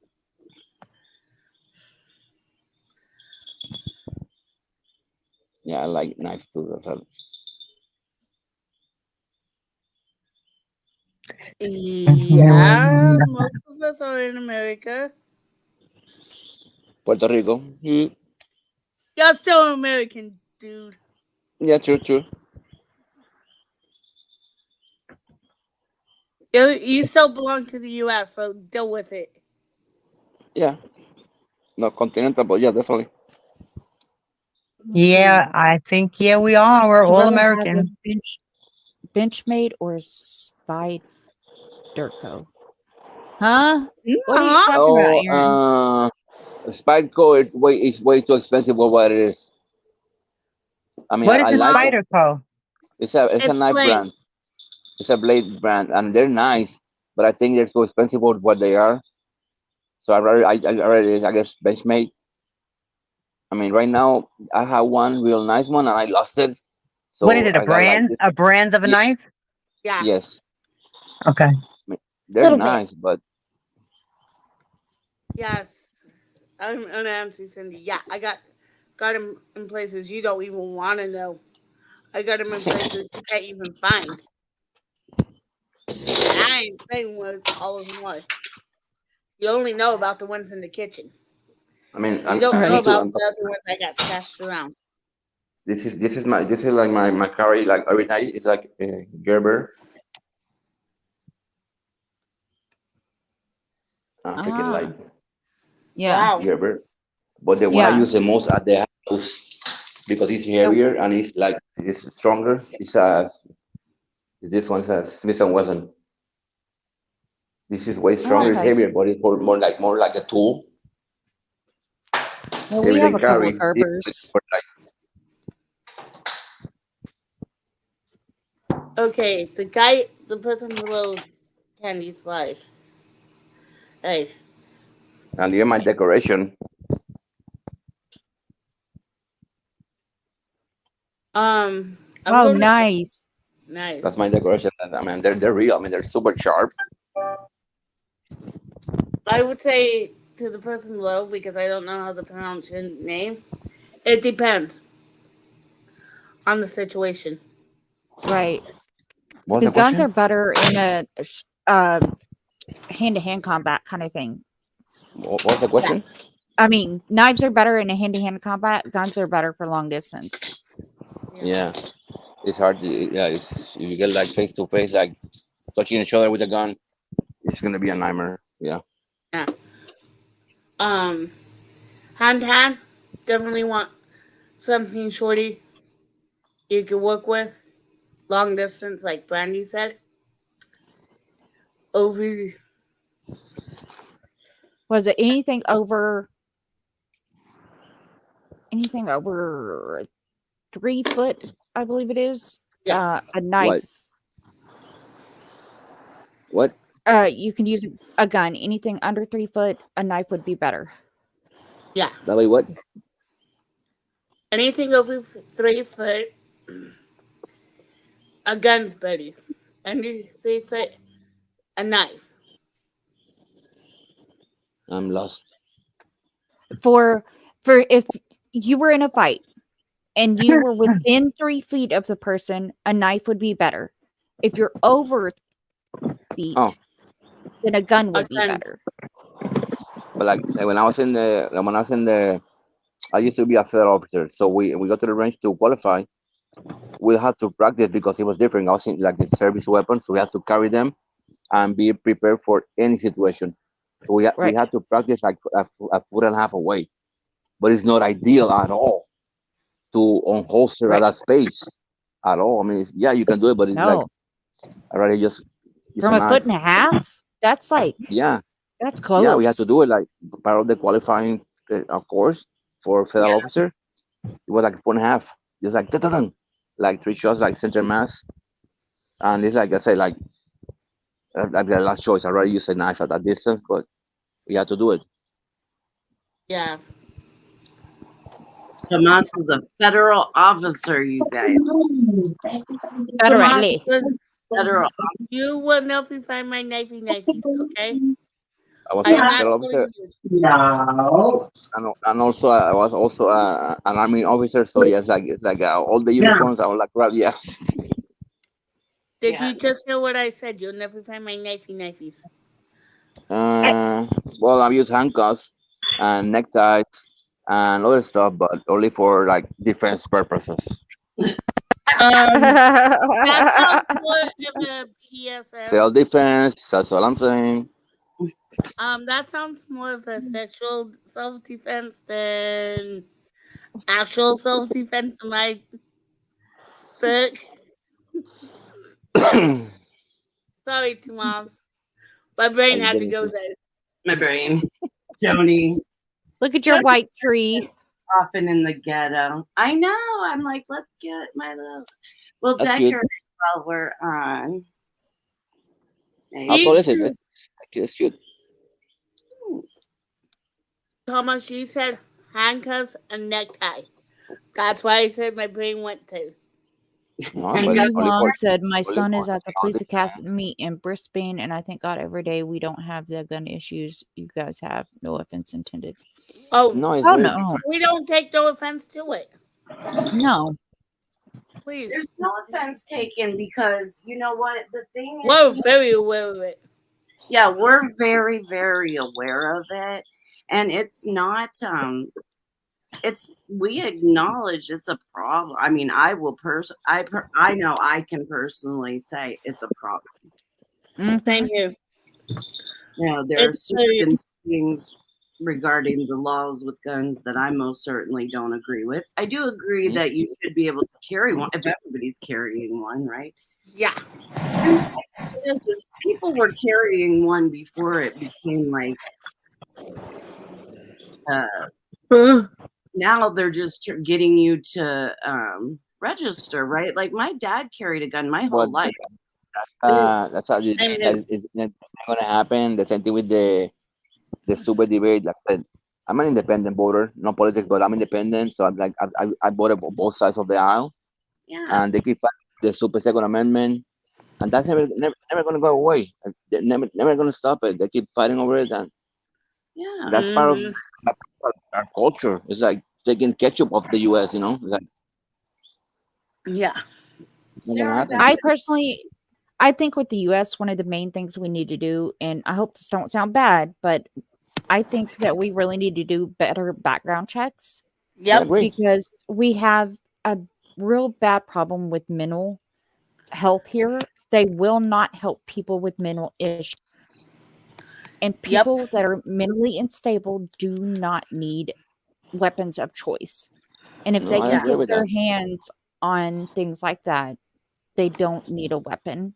yeah, I like knives too. Yeah, most of us are in America. Puerto Rico. You're still American, dude. Yeah, true. You still belong to the U.S., so deal with it. Yeah, no continental, but yeah, definitely. Yeah, I think we are. We're Would you all rather have a American. Benchmade or Spyderco? Huh? What are you Uh-huh. talking about, Oh, Aaron? Spyco is way too expensive for what it is. I mean, What I is a like it. Spyderco? It's a It's knife plain. brand. It's a blade brand, and they're nice, but I think they're too expensive for what they are. So I guess Benchmade. I mean, right now I have one real nice one, and I lost it. What is So it? A I got like brand? this. A brands of a Yeah, knife? Yeah. yes, Okay. I mean, they're Little bit. nice, but Yes. I'm Nancy Cindy. Yeah, I got him in places you don't even want to know. I got him in places you can't even find. And I ain't saying what all of them are. You only know about the ones in the kitchen. I mean, You don't I know need Right. to. about the other ones I got stashed around. This is like my carry like every night. It's like Gerber. I freaking like Ah, yeah. Wow. Gerber, but the one I Yeah. use the most at the house because it's Yeah. heavier and it's stronger. This one's a Smith and Wesson. This is way Oh, stronger. It's okay. heavier, but it's more like a tool. Yeah, we Heavier have than a couple of carry. This is Gerbers. for like Okay, the person below Candy's life. Nice. and you're my decoration. I'm Oh, going to say nice. nice. That's my decoration. I mean, they're real. I mean, they're super sharp. I would say to the person below because I don't know how to pronounce your name. It depends on the situation. What's Right. the Because guns question? are better in a hand-to-hand combat kind of thing. What's the Yeah. question? I mean, knives are better in a hand-to-hand combat. Guns are better for long distance. Yeah, it's hard. Yeah, it's if you get like face to face, like touching each other with a gun, it's gonna be a nightmare. Yeah. Yeah. Um, hand to hand, definitely want something shorty you can work with. Long distance, like Brandy said. Over, Was it anything over 3 foot? I believe it is. yeah, A What? knife. What? You can use a gun. Anything under 3 foot, a knife would be better. yeah. That way? What? Anything over 3 foot, a gun's better. Under 3 foot, a knife. I'm lost. For if you were in a fight and you were within 3 feet of the person, a knife would be better. If you're over feet, Oh, then a gun A would be gun. better. but like I used to be a federal officer, so we go to the range to qualify. We had to practice because it was different. I was in like the service weapons, so we had to carry them and be prepared for any situation. So we Right. had to practice like a foot and a half away, but it's not ideal at all to unholster at Right. that space. at all. I mean, yeah, you can do it, but it's like No, I rather just use a from a foot knife. and a half. That's like Yeah, that's yeah, we had to close. do it like part of the qualifying course for federal Yeah. officer. It was like a foot and a half, just like dun, like 3 shots, like center mass, and it's like I say, like the last choice. I rather use a knife at that distance, but we had to do it. Yeah. Tomas is a federal officer, you guys. Tomas, Federally. Federal. you will help me find my knifey, okay? I was I am a not federal killing officer, you. No. and also I was also an army officer. So yes, like it's like all the uniforms. I was like, right, yeah. Did Yeah. you just hear what I said? You'll never find my knifeys. Well, I've used handcuffs and neckties and other stuff, but only for like defense purposes. That sounds more of a BDSM. Self defense. That's all I'm saying. That sounds more of a sexual self defense than actual self defense in my book. Sorry, two moms. My brain I had get to it. go there. My brain. Joni. Look at your white tree. Often in the ghetto. I know. I'm like, let's get my little. We'll That's cute. decorate while we're on. How tall is it? Each- It's cute. Thomas, you said handcuffs and necktie. That's why I said my brain went to. No, And but guess only Mom for said my only son for is at the all police the- academy in Brisbane, and I thank God every day we don't have the gun issues you guys have. No offense intended. Oh, No, it's Oh good. no, we don't take no offense to it. no. Please. There's no offense taken because you know what? The thing is, We're very aware of it. yeah, we're very, very aware of it. And it's not, it's, we acknowledge it's a problem. I mean, I will I know I can personally say it's a problem. Mhm. Thank you. You know, there are It's certain things regarding the laws with guns that I most certainly don't agree with. I do agree Mhm. that you should be able to carry one if everybody's carrying one, right? Yeah. If people were carrying one before it became like now they're just getting you to register, right? Like my dad carried a gun my whole But life. that's how it, And that is not gonna happen. The same thing with the stupid debate. Like I said, I'm an independent voter, no politics, but I'm independent. So I'm like I voted on both sides of the aisle, Yeah, and they keep fighting the stupid Second Amendment, and that's never gonna go away. They're never gonna stop it. They keep fighting over it, and yeah. that's part of Mhm. our culture. It's like taking ketchup off the U.S. You know, it's like Yeah. not There gonna are happen. I personally, I think with the U.S., one of the main things we need to do, and I hope this don't sound bad, but I think that we really need to do better background checks I Yep. agree. because we have a real bad problem with mental health here. They will not help people with mental issues. And Yep. people that are mentally unstable do not need weapons of choice. And if No, they I can agree get with their that. hands on things like that, they don't need a weapon.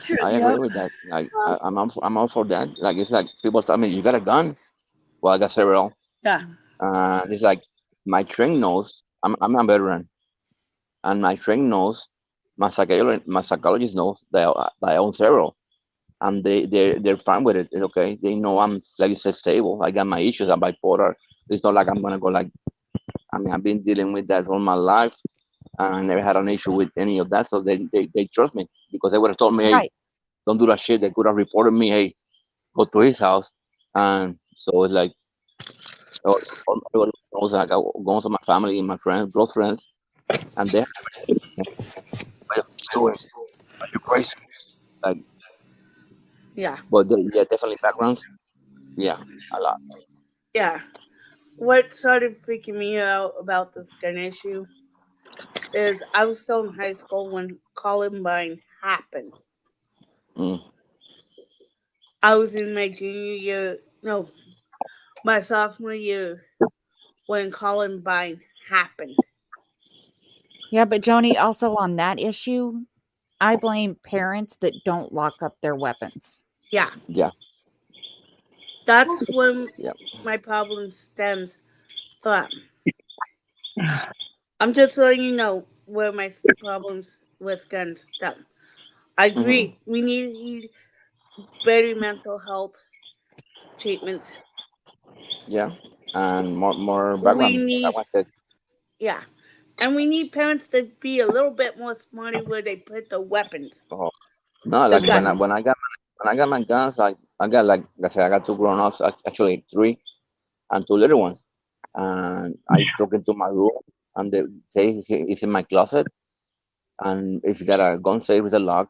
True. I Yep. agree with that. Like I'm all for that. Like it's like people tell me you got a gun. Well, I got several. Yeah. It's like my train knows. I'm a veteran, and my train knows. My psychologist knows that I own several, and they're fine with it. It's okay. They know I'm like you said stable. I got my issues. I'm bipolar. It's not like I'm gonna go like. I mean, I've been dealing with that all my life, and I never had an issue with any of that. So they trust me because they would have told me, hey, Right. don't do that shit. They could have reported me, hey, go to his house. And so it's like, oh, everyone knows like I go to my family and my friends, close friends, and they what are you doing? Are you crazy? Like, Yeah. but yeah, definitely backgrounds. Yeah, a lot. Yeah. What started freaking me out about this gun issue is I was still in high school when Columbine happened. Mm. I was in my junior year, no, my sophomore year when Columbine happened. Yeah, but Joni, also on that issue, I blame parents that don't lock up their weapons. Yeah, Yeah, that's when yeah. my problem stems from. I'm just letting you know where my problems with guns stem. I Hmm. agree. We need better mental health treatments. Yeah, and more We background. need, Background check. yeah, and we need parents to be a little bit more smarter where they put the weapons, Oh, no, the like guns. when I got my guns, like like I said, I got two grown ups, actually three, and two little ones. And I broke into my room, and they say it's in my closet, and it's got a gun safe with a lock.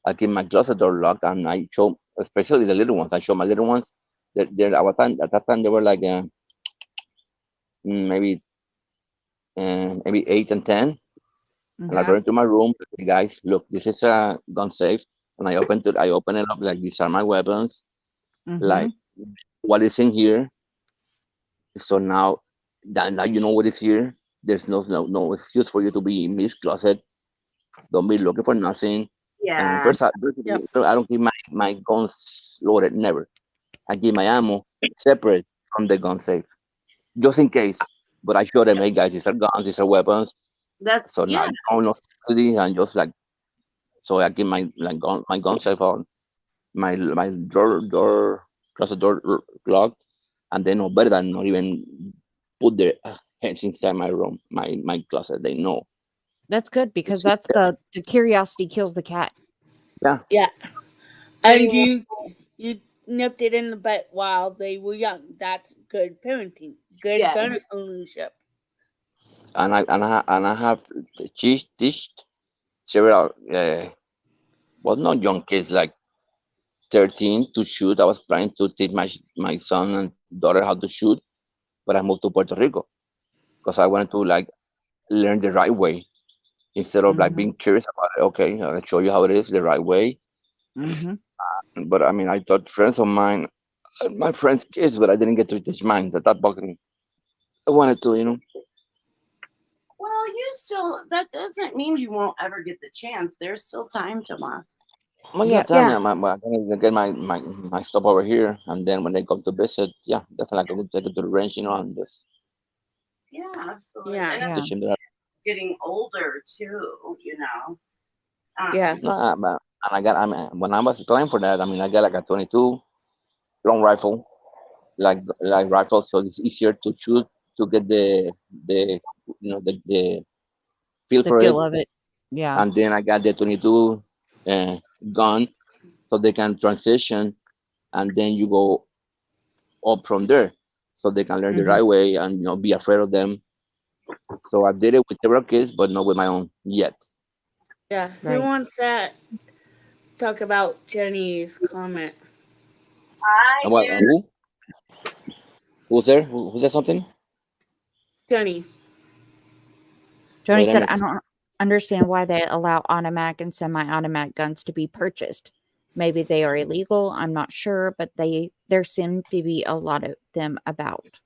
I keep my closet door locked, and I show, especially the little ones. I show my little ones that at that time they were like maybe maybe 8 and 10. And I Mhm. go into my room. Hey guys, look, this is a gun safe. And I open it up like these are my weapons. Like Mhm. what is in here. So now you know what is here. There's no excuse for you to be in this closet. Don't be looking for nothing. And Yeah. first, Yep. I don't keep my guns loaded. Never. I keep my ammo separate from the gun safe, just in case. But I show them, Yep. hey guys, these are guns, these are weapons. That's So now yeah. you don't know and just like so I keep my gun safe on my door closet door locked, and they know better than not even put their hands inside my room, my closet. They know. That's good because It's, that's the curiosity kills the cat. yeah, Yeah, Pretty and you nipped it in the butt while they were young. That's good parenting. Good yeah. gun ownership. and I have teach several well, not young kids like 13 to shoot. I was trying to teach my son and daughter how to shoot, but I moved to Puerto Rico because I wanted to like learn the right way instead of like Mhm. being curious about it. Okay, I'll show you how it is the right way. Mhm. But I mean, I taught friends of mine, my friends' kids, but I didn't get to teach mine. That bugged me. I wanted to, you know. Well, you still that doesn't mean you won't ever get the chance. There's still time, Tomas. Well, yeah, Yep. tell me, Yeah, I'm gonna get my stuff over here, and then when they come to visit, yeah, definitely I can take it to the range, you know, and just Yeah, absolutely. yeah, And it's Yeah. teach them that. getting older too, you know. yeah. Nah, but and I mean, when I was applying for that, I mean, I got like a 22 long rifle, like rifle, so it's easier to shoot to get the the feel The for it. feel of it. Yeah. And then I got the 22 uh, gun, so they can transition, and then you go up from there, so they can learn the Mhm. right way and be afraid of them. So I did it with several kids, but not with my own yet. Yeah. Who Right. wants that? Talk about Jenny's comment. I And what? do. Who? Who's there? Who said something? Jenny. Joni Wait a said, minute. I don't understand why they allow automatic and semi automatic guns to be purchased. Maybe they are illegal. I'm not sure, but there seem to be a lot of them about.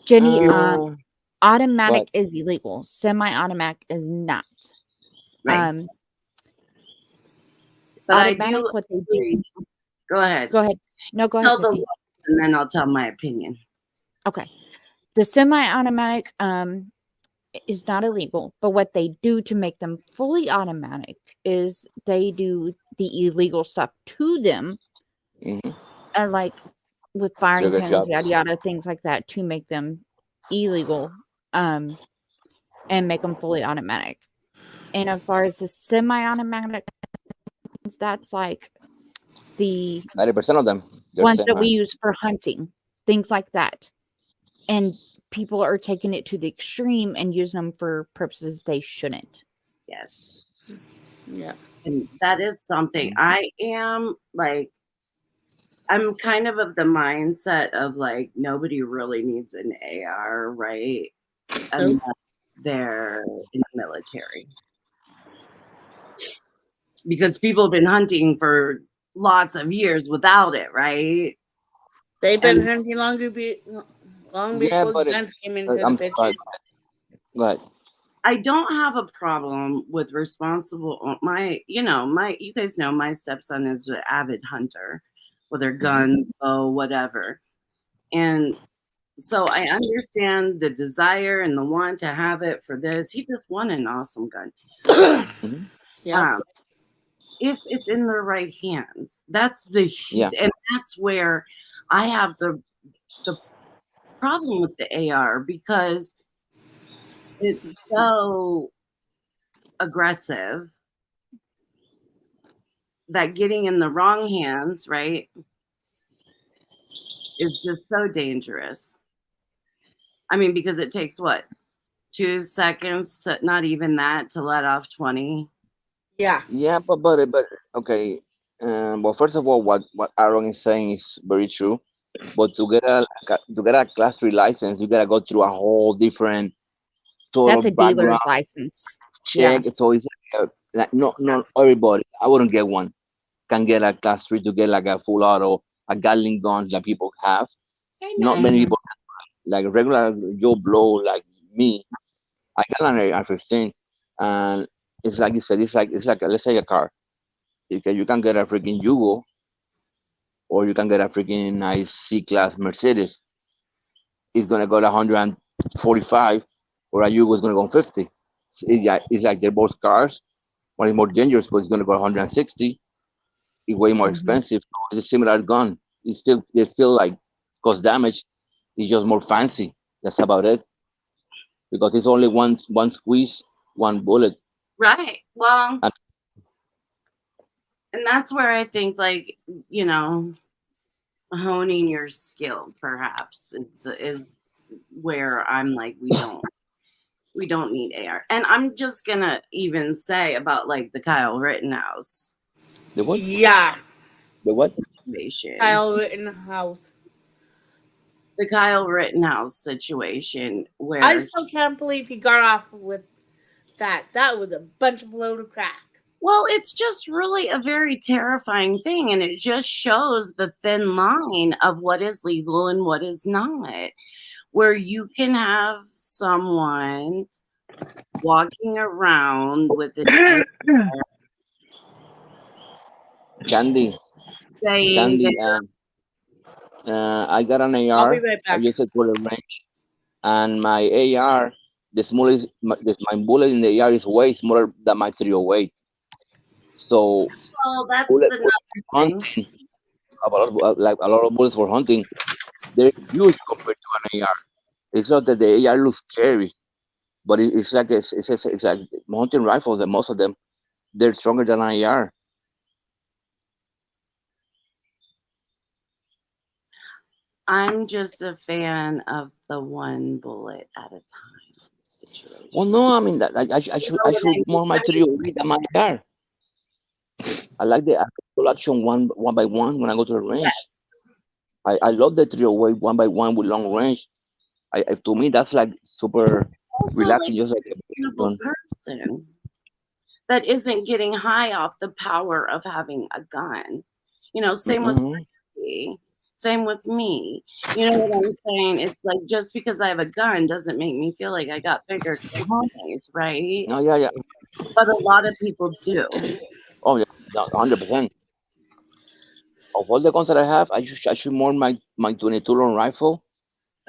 Jenny, Uh, automatic what? is illegal. Semi automatic is not. Right. Um, But I automatic, do what they do. agree. Go ahead. Go ahead. No, go ahead, Tell the Pippi. list and then I'll tell my opinion. Okay. The semi automatic is not illegal, but what they do to make them fully automatic is they do the illegal stuff to them, Mm-hmm. like with firing Trigger pins, shots. yada yada, things like that, to make them illegal, and make them fully automatic. And as far as the semi-automatic, that's like the 90% of them, they're ones that we semi. use for hunting, things like that. And people are taking it to the extreme and using them for purposes they shouldn't. Yes. Yeah. And that is something I am like, I'm kind of the mindset of like, nobody really needs an AR, right? Unless they're in the military. Because people have been hunting for lots of years without it, right? They've been And hunting long Yeah, before but guns came into the I'm picture. sorry. Go ahead. I don't have a problem with responsible you guys know my stepson is an avid hunter, whether guns, bow, whatever. And so I understand the desire and the want to have it for this. He just won an awesome gun. Yeah. If it's in the right hands, that's and that's where I have the problem with the AR, because it's so aggressive that getting in the wrong hands, right, is just so dangerous. I mean, because it takes what, 2 seconds to, not even that, to let off 20. Yeah. Yeah, but okay. Well, first of all, what Aaron is saying is very true. But to get a class 3 license, you gotta go through a whole different sort That's of a background dealer's license. Yeah. check. So it's like not everybody. I wouldn't get one. Can get a class 3 to get like a full auto, a Gatling gun that people have. Not many Mhm. people like regular Joe Blow like me. I got an AR-15, and it's like you said. It's like let's say a car. You can get a freaking Yugo, or you can get a freaking nice C-class Mercedes. It's gonna go to 145, or a Yugo is gonna go 50. It's like they're both cars. One is more dangerous, but it's gonna go 160. It's way more Mhm. expensive. It's a similar gun. They still like cause damage. It's just more fancy. That's about it. Because it's only one squeeze, one bullet. Right. Well, And and that's where I think, like, you know, honing your skill perhaps is where I'm like, we don't need AR. And I'm just gonna even say about like the Kyle Rittenhouse the what? Yeah. The what? situation. Kyle Rittenhouse. The Kyle Rittenhouse situation where I still can't believe he got off with that. That was a bunch of load of crack. well, it's just really a very terrifying thing, and it just shows the thin line of what is legal and what is not. Where you can have someone walking around with an Candy. saying Candy. that I got an I'll AR. be right I back. use it for the range, and my AR, the smallest, my bullet in the AR is way smaller than my 308. So well, that's bullet the for nothing thing. hunting, like a lot of bullets for hunting, they're huge compared to an AR. It's not that the AR looks scary, but it's like mountain rifles, and most of them they're stronger than an AR. I'm just a fan of the one bullet at a time situation. Well, no, I mean that I shoot more my 308 than my AR. I like the full action one by one when I go to the range. Yes. I love the 308 one by one with long range. To me that's like super Also, relaxing, like just like a a reasonable gun. person that isn't getting high off the power of having a gun. You know, same with Mm-hmm. me. Same with me. You know what I'm saying? It's like just because I have a gun doesn't make me feel like I got bigger cojones, right? Oh yeah, yeah. But a lot of people do. Oh yeah, 100%. Of all the guns that I have, I shoot more my 22 long rifle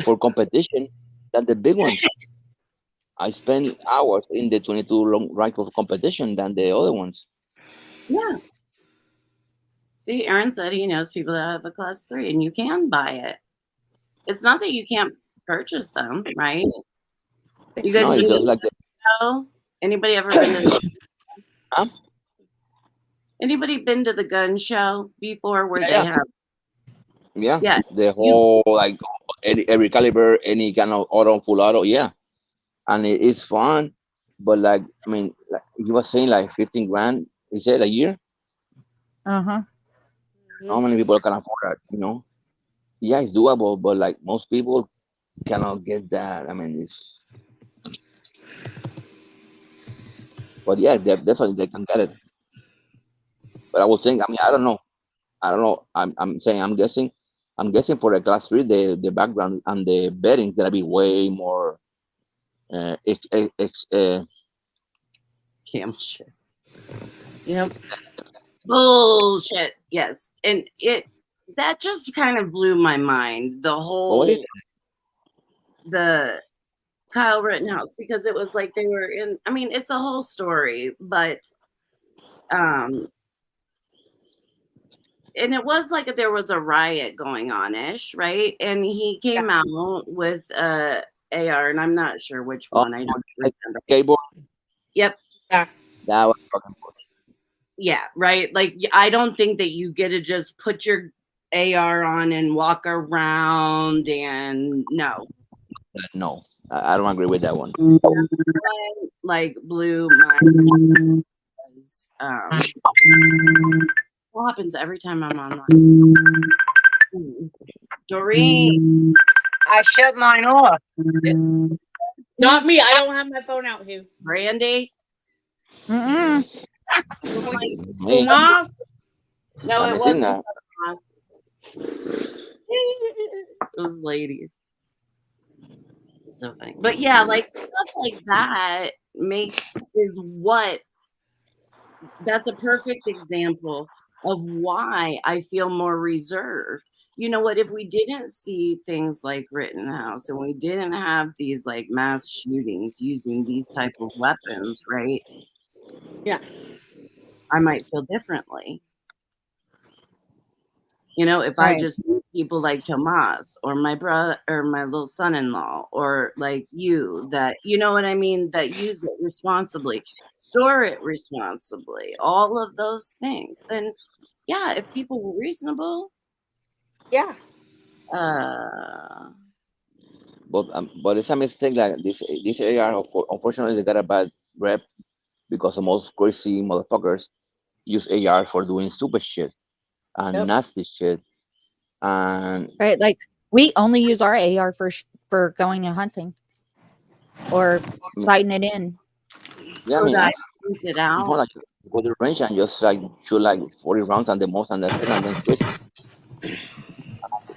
for competition than the big ones. I spend hours in the 22 long rifle competition than the other ones. Yeah. See, Aaron said he knows people that have a class 3 and you can buy it. It's not that you can't purchase them, right? You guys No, it's been to just the like the show? Anybody ever been to huh? anybody been to the gun show before where Yeah, they yeah, have yeah. yeah, The you whole like every caliber, any kind of auto, full auto, yeah. And it's fun, but like I mean, like he was saying, like 15 grand. He said a year. Uh-huh. How many people can afford that? You know? Yeah, it's doable, but like most people cannot get that. I mean, it's but yeah, definitely they can get it. But I would think. I mean, I don't know. I don't know. I'm saying I'm guessing. I'm guessing for the class 3, the background and the betting gonna be way more Camel shit. Yep. Bullshit. Yes. And that just kind of blew my mind. The what is whole the Kyle Rittenhouse, because it was like they were in, I mean, it's a whole story, but and it was like there was a riot going on ish, right? And he came out with AR, and I'm not sure which one. I don't remember. skateboard? Yep. Yeah. That was fucking bullshit. Yeah, right. Like I don't think that you get to just put your AR on and walk around and no. No, I don't agree with that one. Like blew my because, what happens every time I'm online? Doreen. I shut mine off. Not me. I don't have my phone out here. Brandy. Mm-mm. Me, Tomas? No, I'm it missing wasn't. that. Those ladies. So funny. But yeah, like stuff like that that's a perfect example of why I feel more reserved. You know what? If we didn't see things like Rittenhouse and we didn't have these like mass shootings using these type of weapons, right? Yeah. I might feel differently. You know, if I Right. just knew people like Tomas or my brother or my little son-in-law or like you that, you know what I mean, that use it responsibly, store it responsibly, all of those things, then yeah, if people were reasonable, Yeah. But it's a mistake. Like this AR, unfortunately, they got a bad rep because the most crazy motherfuckers use AR for doing stupid shit and Yep. nasty shit. And Right. Like we only use our AR for going and hunting or sighting it in. yeah, I so mean, that I I'm sent it more out. like go to the range and just like shoot like 40 rounds and the most, and that's it, and then switch.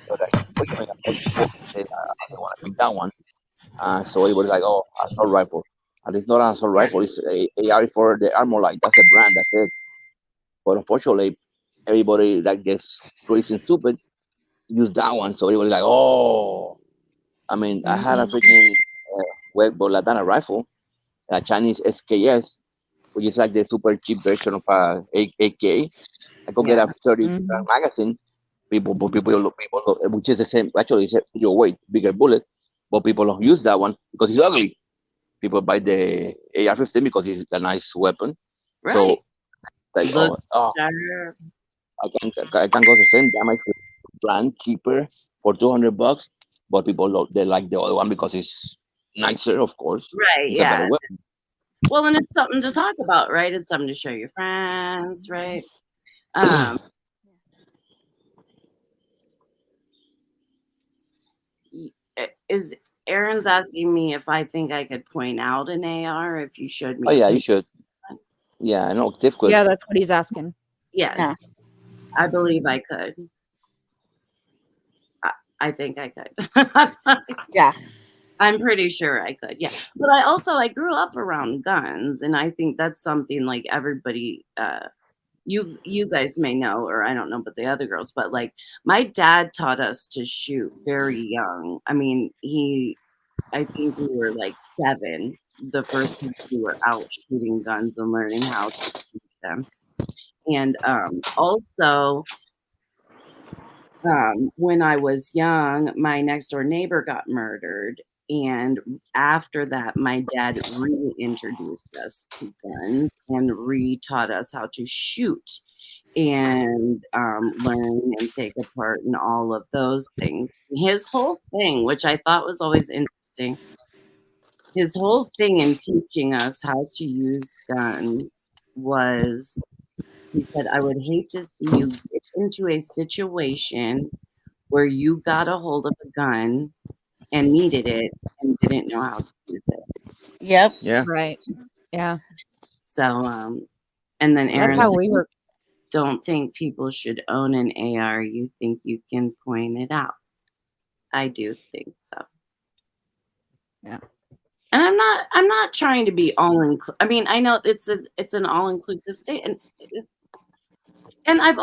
So like, wait a minute, I want to pick that one. So it was like, oh, assault rifle. And it's not an assault rifle, it's a AR for the armor. Like that's a brand, that's it. But unfortunately, everybody that gets crazy and stupid use that one. So it was like, oh, I mean, I had a freaking web Boladana rifle, a Chinese SKS, which is like the super cheap version of a AK. I could get a 30 Mhm. magazine. People, which is the same. Actually, it's your weight, bigger bullet, but people don't use that one because it's ugly. People buy the AR-15 because it's a nice weapon. Right. So like, Looks oh, better. I can go the same damage with brand cheaper for $200, but people they like the other one because it's nicer, of course. Right, It's a better yeah. weapon. Well, and it's something to talk about, right? It's something to show your friends, right? Um, is Aaron's asking me if I think I could point out an AR if you showed me Oh a yeah, you picture. should. Yeah, I know. Tiff could. Yeah, that's what he's asking. Yes, I believe I could. I think I could. Yeah. I'm pretty sure I could. Yeah, but I grew up around guns, and I think that's something like everybody. You guys may know, or I don't know, but the other girls, but like my dad taught us to shoot very young. I mean, I think we were like 7 the first time we were out shooting guns and learning how to shoot them. And also, when I was young, my next door neighbor got murdered. And after that, my dad reintroduced us to guns and re-taught us how to shoot and learn and take apart and all of those things. His whole thing, which I thought was always interesting, his whole thing in teaching us how to use guns was he said, I would hate to see you get into a situation where you got a hold of a gun and needed it and didn't know how to use it. Yep. Yeah. Right. Yeah. So, and then Aaron That's how said, we were. don't think people should own an AR. You think you can point it out. I do think so. Yeah. And I'm not trying to be all inclusive. I mean, I know it's an all inclusive state, and I have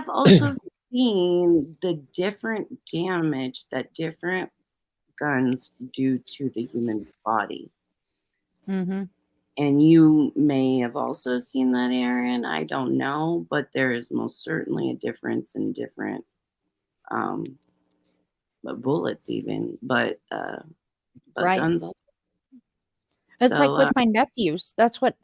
also seen the different damage that different guns do to the human body. Mm-hmm. And you may have also seen that, Aaron. I don't know, but there is most certainly a difference in different bullets, even, but Right. guns also. It's like So, with my nephews. That's what.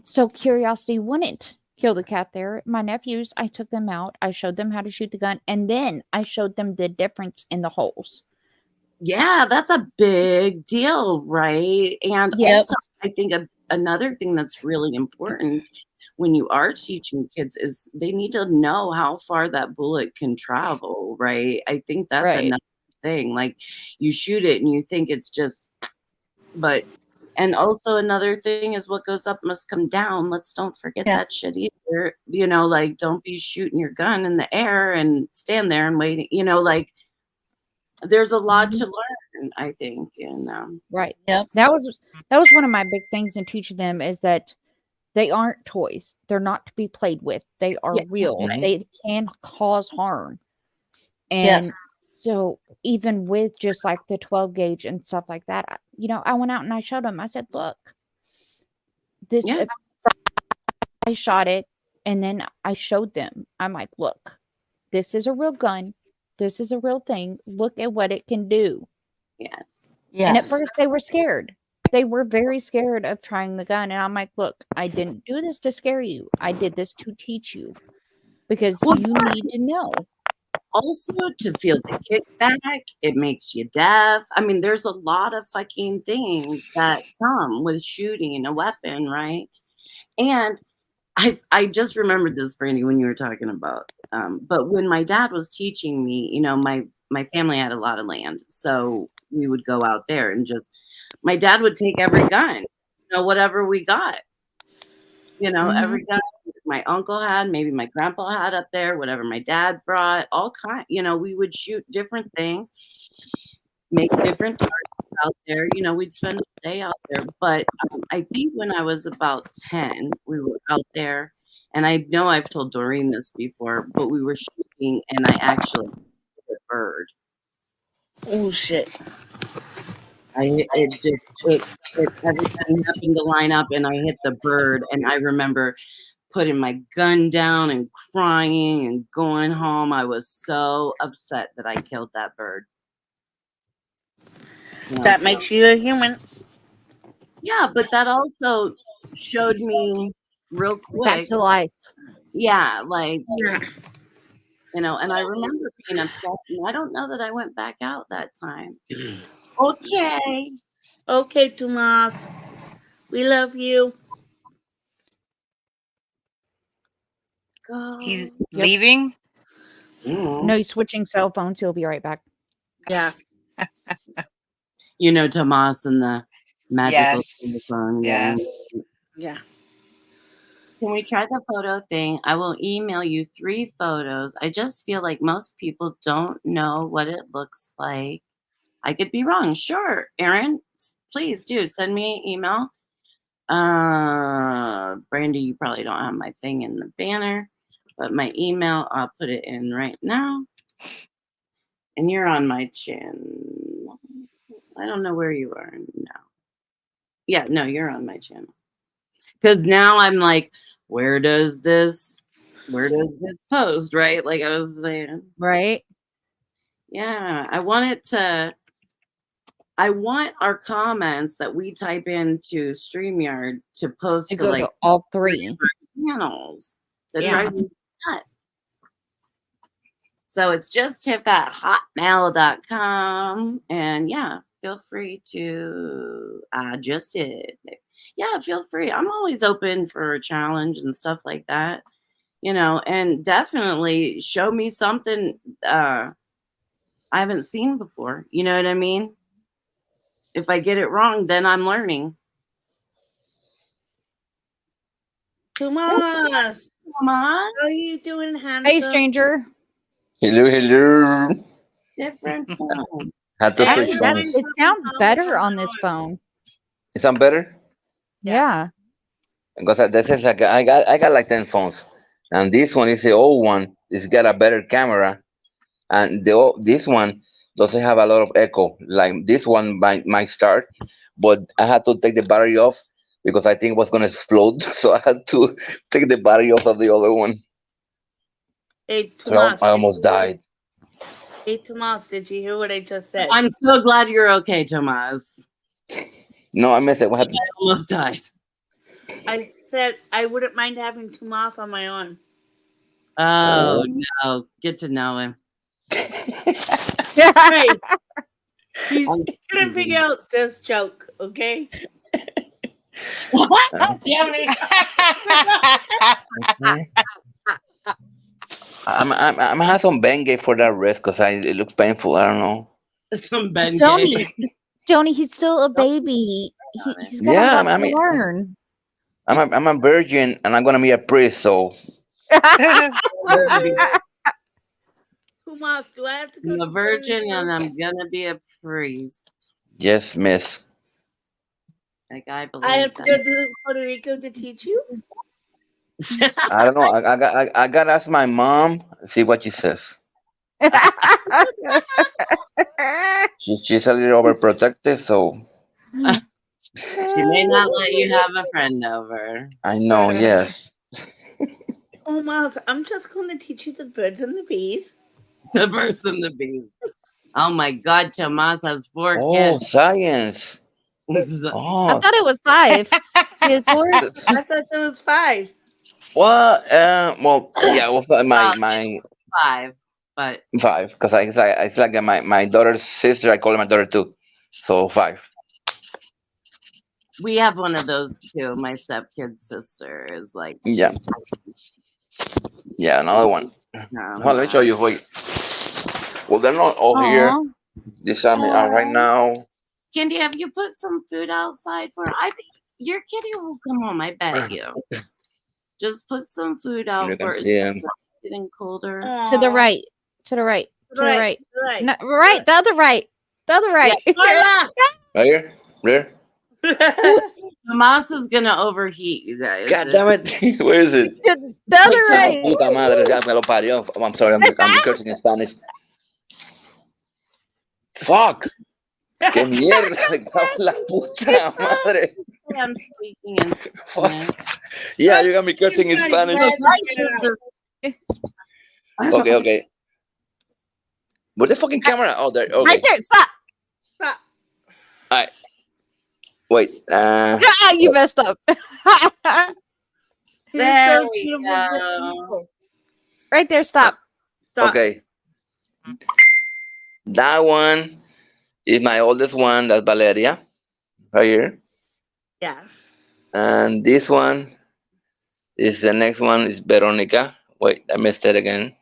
So curiosity wouldn't kill the cat there. My nephews, I took them out. I showed them how to shoot the gun, and then I showed them the difference in the holes. yeah, that's a big deal, right? And Yep. also, I think another thing that's really important when you are teaching kids is they need to know how far that bullet can travel, right? I think that's Right. another thing. Like, you shoot it and you think it's just, but, and also another thing is what goes up must come down. Let's don't forget Yeah. that shit either. You know, like, don't be shooting your gun in the air and stand there and waiting. You know, like, there's a lot to learn, I think. And Right. Yep. That was one of my big things in teaching them is that they aren't toys. They're not to be played with. They are Yeah, real. right. They can cause harm. And Yes. so even with just like the 12 gauge and stuff like that, I went out and I showed them. I said, look, this, Yeah. I shot it and then I showed them. I'm like, look, this is a real gun. This is a real thing. Look at what it can do. Yes. And at Yes. first they were scared. They were very scared of trying the gun. And I'm like, look, I didn't do this to scare you. I did this to teach you because Well, you need to know. Also, to feel the kickback, it makes you deaf. I mean, there's a lot of fucking things that come with shooting a weapon, right? And I just remembered this, Brandy, when you were talking about. But when my dad was teaching me, you know, my family had a lot of land, so we would go out there and just. My dad would take every gun, whatever we got. Every gun my uncle had, maybe my grandpa had up there, whatever my dad brought, all kind. We would shoot different things, make different targets out there. We'd spend a day out there. But I think when I was about 10, we were out there, and I know I've told Doreen this before, but we were shooting, and I actually hit a bird. Oh shit. Everything happened to line up, and I hit the bird, and I remember putting my gun down and crying and going home. I was so upset that I killed that bird. That makes you a human. Yeah, but that also showed me real quick. Back to life. Yeah, like, Yeah. and I remember being upset, and I don't know that I went back out that time. Okay. Okay, Tomas. We love you. Go. He's leaving. No, he's switching cell phones. He'll be right back. Yeah. Tomas and the magical phone. Yes. Yeah. Can we try the photo thing? I will email you 3 photos. I just feel like most people don't know what it looks like. I could be wrong. Sure, Aaron, please do send me an email. Brandy, you probably don't have my thing in the banner, but my email, I'll put it in right now. And you're on my channel. I don't know where you are now. Yeah, no, you're on my channel. Because now I'm like, where does this post, right? Like I was saying. Right? Yeah, I want our comments that we type into StreamYard to post To to go like to all 3 channels. That Yeah. drives me nuts. So it's just tiff@hotmail.com. And yeah, feel free to, I just did. Yeah, feel free. I'm always open for a challenge and stuff like that, and definitely show me something I haven't seen before. You know what I mean? If I get it wrong, then I'm learning. Tomas. Come on, How are you doing, handsome? Hey, stranger. Hello, hello. different phone. Had to Hey, switch Actually, that phones. it sounds better on this phone. Is that better? Yeah. Because this is like I got like 10 phones, and this one is the old one. It's got a better camera, and this one doesn't have a lot of echo. Like this one might start, but I had to take the battery off because I think it was gonna explode. So I had to take the battery off of the other one. hey, So I, Tomas. I almost died. Hey, Tomas, did you hear what I just said? I'm so glad you're okay, Tomas. No, I missed it. What happened? I almost died. I said I wouldn't mind having Tomas on my arm. Oh no, get to know him. Hey, he's I'm couldn't figure out this joke, okay? Jimmy. I'm have some Bengay for that wrist because it looks painful. I don't know. Some Ben Joni, Joni, he's still a baby. He's got Yeah, a lot I to mean- learn. I'm a virgin and I'm gonna be a priest. So Tomas, do I have to go I'm a to virgin Puerto and Rico? I'm gonna be a priest. yes, miss. Like I believe I have to go that. to Puerto Rico to teach you? I don't know. I gotta ask my mom. See what she says. She's a little overprotective, so She may not let you have a friend over. I know. Yes. Tomas, I'm just going to teach you the birds and the bees. The birds and the bees. Oh my God, Tomas has 4 Oh, kids. science. I Oh, thought it was 5. His Lord. I thought there was 5. what? Well, yeah. Well, my 5, but 5, because it's like my daughter's sister. I call her my daughter too. So 5. we have one of those too. My stepkid's sister is like, Yeah. Yeah, another one. Well, let me show you. Wait. Well, they're not all here. Aw. These are right now. Candy, have you put some food outside for? Your kitty will come home. I bet you. Just put some food out You can for. see him. Getting colder. To the right. To the right. To the right. Right. No, right. The other right. The other right. Right here. There. Tomas is gonna overheat, you guys. God damn it! Where is it? The other right. Puta madre, ya me lo parió. I'm sorry, I'm cursing in Spanish. Fuck. ¡Qué mierda! Me cago en la puta madre. I'm speaking in Spanish. Yeah, you got me cursing in Spanish. Okay. Where's the fucking camera? Oh, there. Okay. Right there. Stop. Alright. Wait. Ah, you messed up. There we go. Right there. Stop. Stop. Okay. That one is my oldest one. That's Valeria. Right here. Yeah. And this one is the next one is Veronica. Wait, I missed it again.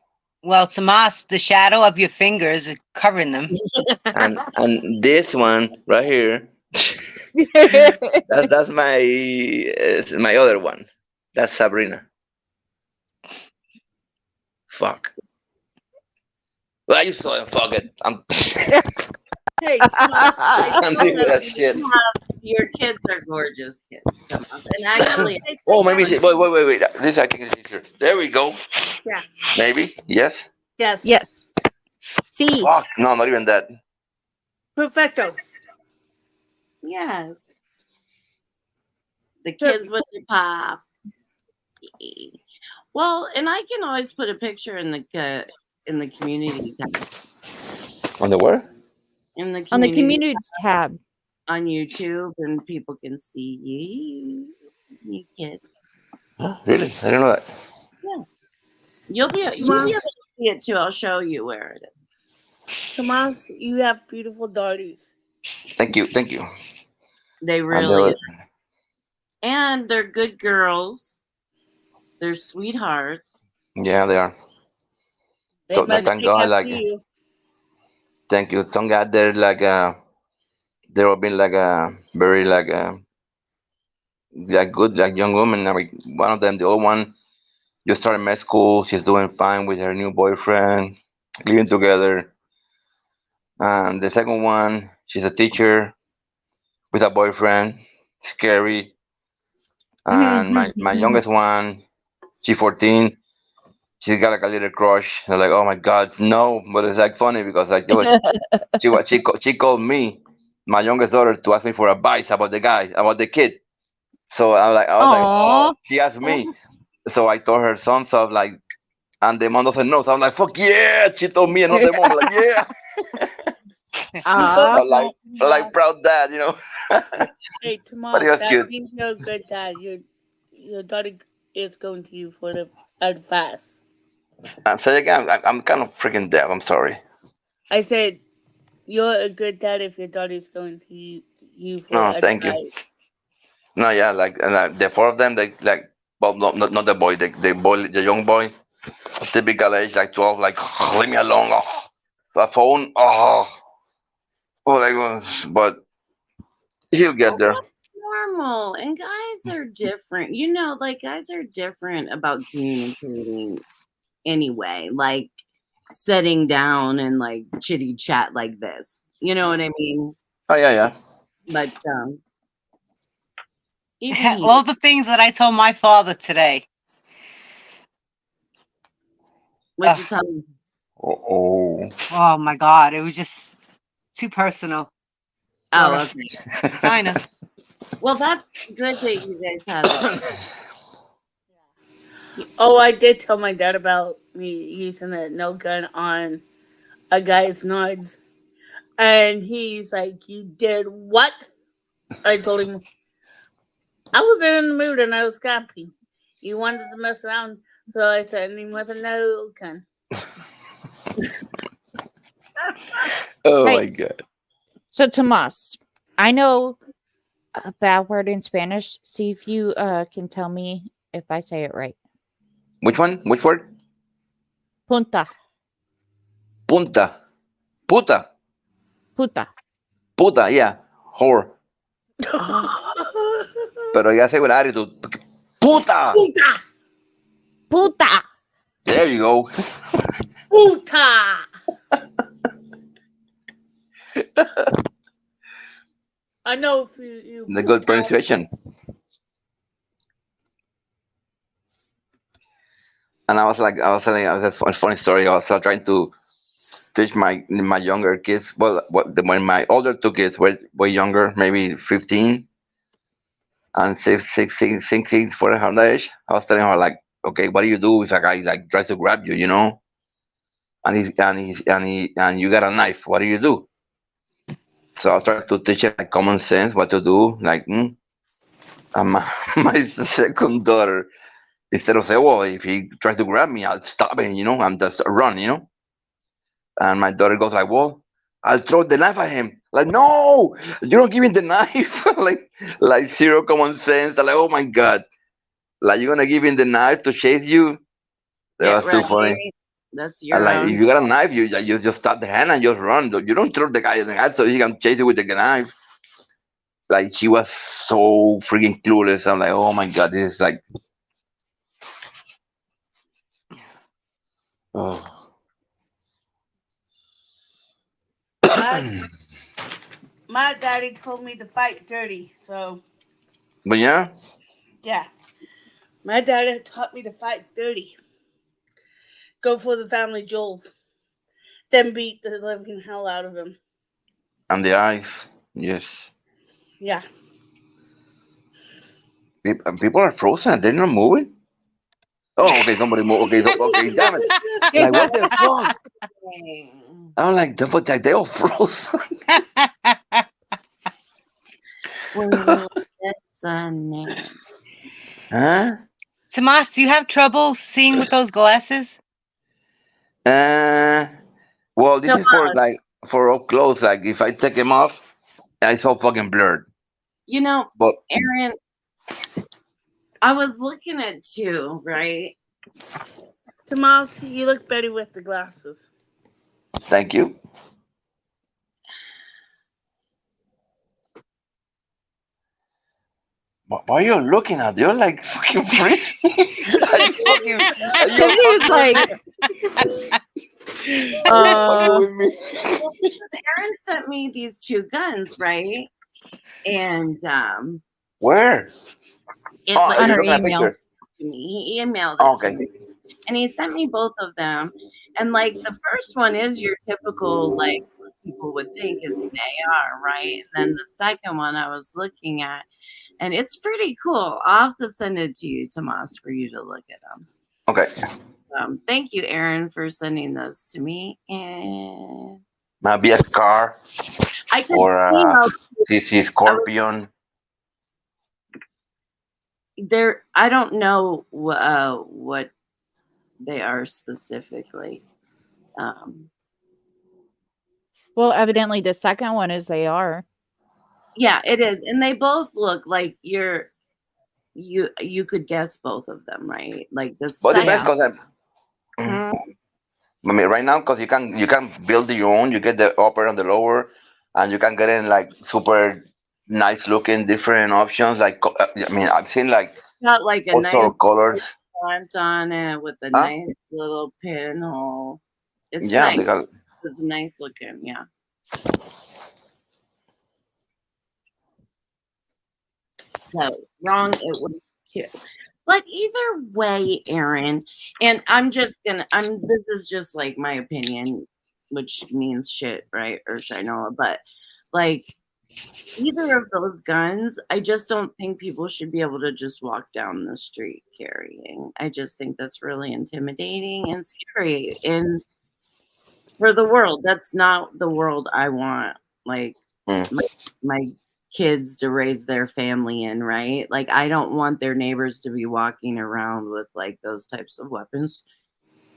Well, Tomas, the shadow of your fingers is covering them. And this one right here. That's my other one. That's Sabrina. Fuck. Well, you saw it. Fuck it. I'm Hey, I'm dealing with that shit. Your kids are gorgeous kids, Tomas. And actually, Oh, maybe. Wait. This I think is easier. There we go. Yeah. Maybe. Yes. Yes. Yes. See. Fuck. No, not even that. Perfecto. yes. The kids with the pop. Well, and I can always put a picture in the community tab. On the where? In the On the communities tab. on YouTube, and people can see you kids. Oh, really? I didn't know that. You'll be able to see it too. I'll show you where it is. Tomas, you have beautiful daughters. Thank you. They I'll do really it. and they're good girls. They're sweethearts. Yeah, they are. They So, must thank take God, after like- you. Thank you. Thank God they're like they've all been like very like good like young women. I mean, one of them, the old one, just started med school. She's doing fine with her new boyfriend, living together. And the second one, she's a teacher with a boyfriend, scary. And my youngest one, she's 14. She's got like a little crush. I'm like, oh my god, no! But it's like funny because like she called me, my youngest daughter, to ask me for advice about the guy, about the kid. So I was like, Aw. oh, she asked me. So I told her some stuff like, and the mom doesn't know. So I'm like, fuck yeah, she told me, and not the mom. Like, yeah, Aw. I'm like proud dad, you know. Hey, But it Tomas, was that cute. means you're a good dad. Your daughter is going to you for the advice. Say again, I'm kind of freaking deaf. I'm sorry. I said you're a good dad if your daughter is going to you for No, thank you. advice. No, yeah, like and, the four of them, they like, well, not the boy, the boy, the young boy, typical age like 12, like leave me alone. Oh, the phone. Oh, like, but he'll get But there. that's normal. And guys are different. You know, like guys are different about communicating anyway. Like sitting down and like chitty chat like this. You know what I mean? Oh yeah, yeah. But even All the things that I told my father today. what you tell me? Oh. Oh my God, it was just too personal. Oh, Or- okay. Kinda. Well, that's good that you guys had it. Oh, I did tell my dad about me using a no gun on a guy's nuts, and he's like, "You did what?" I told him I was in the mood and I was camping. You wanted to mess around, so I said him with a no gun. Oh Hey. my god. So, Tomas, I know a bad word in Spanish. See if you can tell me if I say it right. Which one? Which word? Punta. Punta. Puta. Puta. Puta. Yeah. Whore. Pero ya say with attitude. Puta. Puta! Puta. There you go. Puta! I know if you The good pronunciation. And I was telling, I was a funny story. I was trying to teach my younger kids. Well, when my older two kids were younger, maybe 15 and 16 for her age, I was telling her like, okay, what do you do if a guy like tries to grab you, you know, and you got a knife? What do you do? So I started to teach her like common sense, what to do. Like, and my, my second daughter, instead of say, well, if he tries to grab me, I'll stop him, you know, and just run, you know. And my daughter goes like, well, I'll throw the knife at him. Like, no, you don't give him the knife. like zero common sense. I'm like, oh my god, like you're gonna give him the knife to chase you? That Yeah, was too funny. right. That's And your like, if own. you got a knife, you just stop the hand and just run. You don't throw the guy the knife so he can chase you with the knife. Like she was so freaking clueless. I'm like, oh my god, this is like, oh. My daddy told me to fight dirty, so But yeah, yeah. My daddy taught me to fight dirty. Go for the family jewels. Then beat the living hell out of him. and the eyes, yes. Yeah. People are frozen. They're not moving. Oh, okay, somebody move. Okay, okay, damn it. Like, what the fuck? I'm like, they all frozen. Listening. Huh? Tomas, do you have trouble seeing with those glasses? Well, this is for Tomas. like for up close. Like, if I take them off, it's all fucking blurred. You know, But Aaron, I was looking at two, right? Tomas, you look better with the glasses. thank you. Why are you looking at? You're like fucking freezing. He was like, Fucking with me. Well, because Aaron sent me these 2 guns, right? And Where? it Oh, like On you're our looking at email. picture. to me. He emailed Oh, it to okay. me, and he sent me both of them. And like the first one is your typical like what people would think is an AR, right? And then the second one I was looking at, and it's pretty cool. I'll have to send it to you, Tomas, for you to look at them. Okay. Thank you, Aaron, for sending those to me. And Maybe a Scar I could or see a how CC Scorpion. there. I don't know what they are specifically. Well, evidently the second one is they are. Yeah, it is, and they both look like you could guess both of them, right? Like the But second. depends because Mhm. I mean, right now, because you can build your own. You get the upper and the lower, and you can get in like super nice looking different options. Like I mean, I've seen like Got like a all sort nice of colors. font on it with a Huh? nice little pinhole. It's Yeah, nice. they got. It's nice looking, yeah. So wrong it was too. But either way, Aaron, and this is just like my opinion, which means shit, right? Or Shinola, but like either of those guns, I just don't think people should be able to just walk down the street carrying. I just think that's really intimidating and scary. And for the world, that's not the world I want. Like Mm. my kids to raise their family in, right? Like I don't want their neighbors to be walking around with like those types of weapons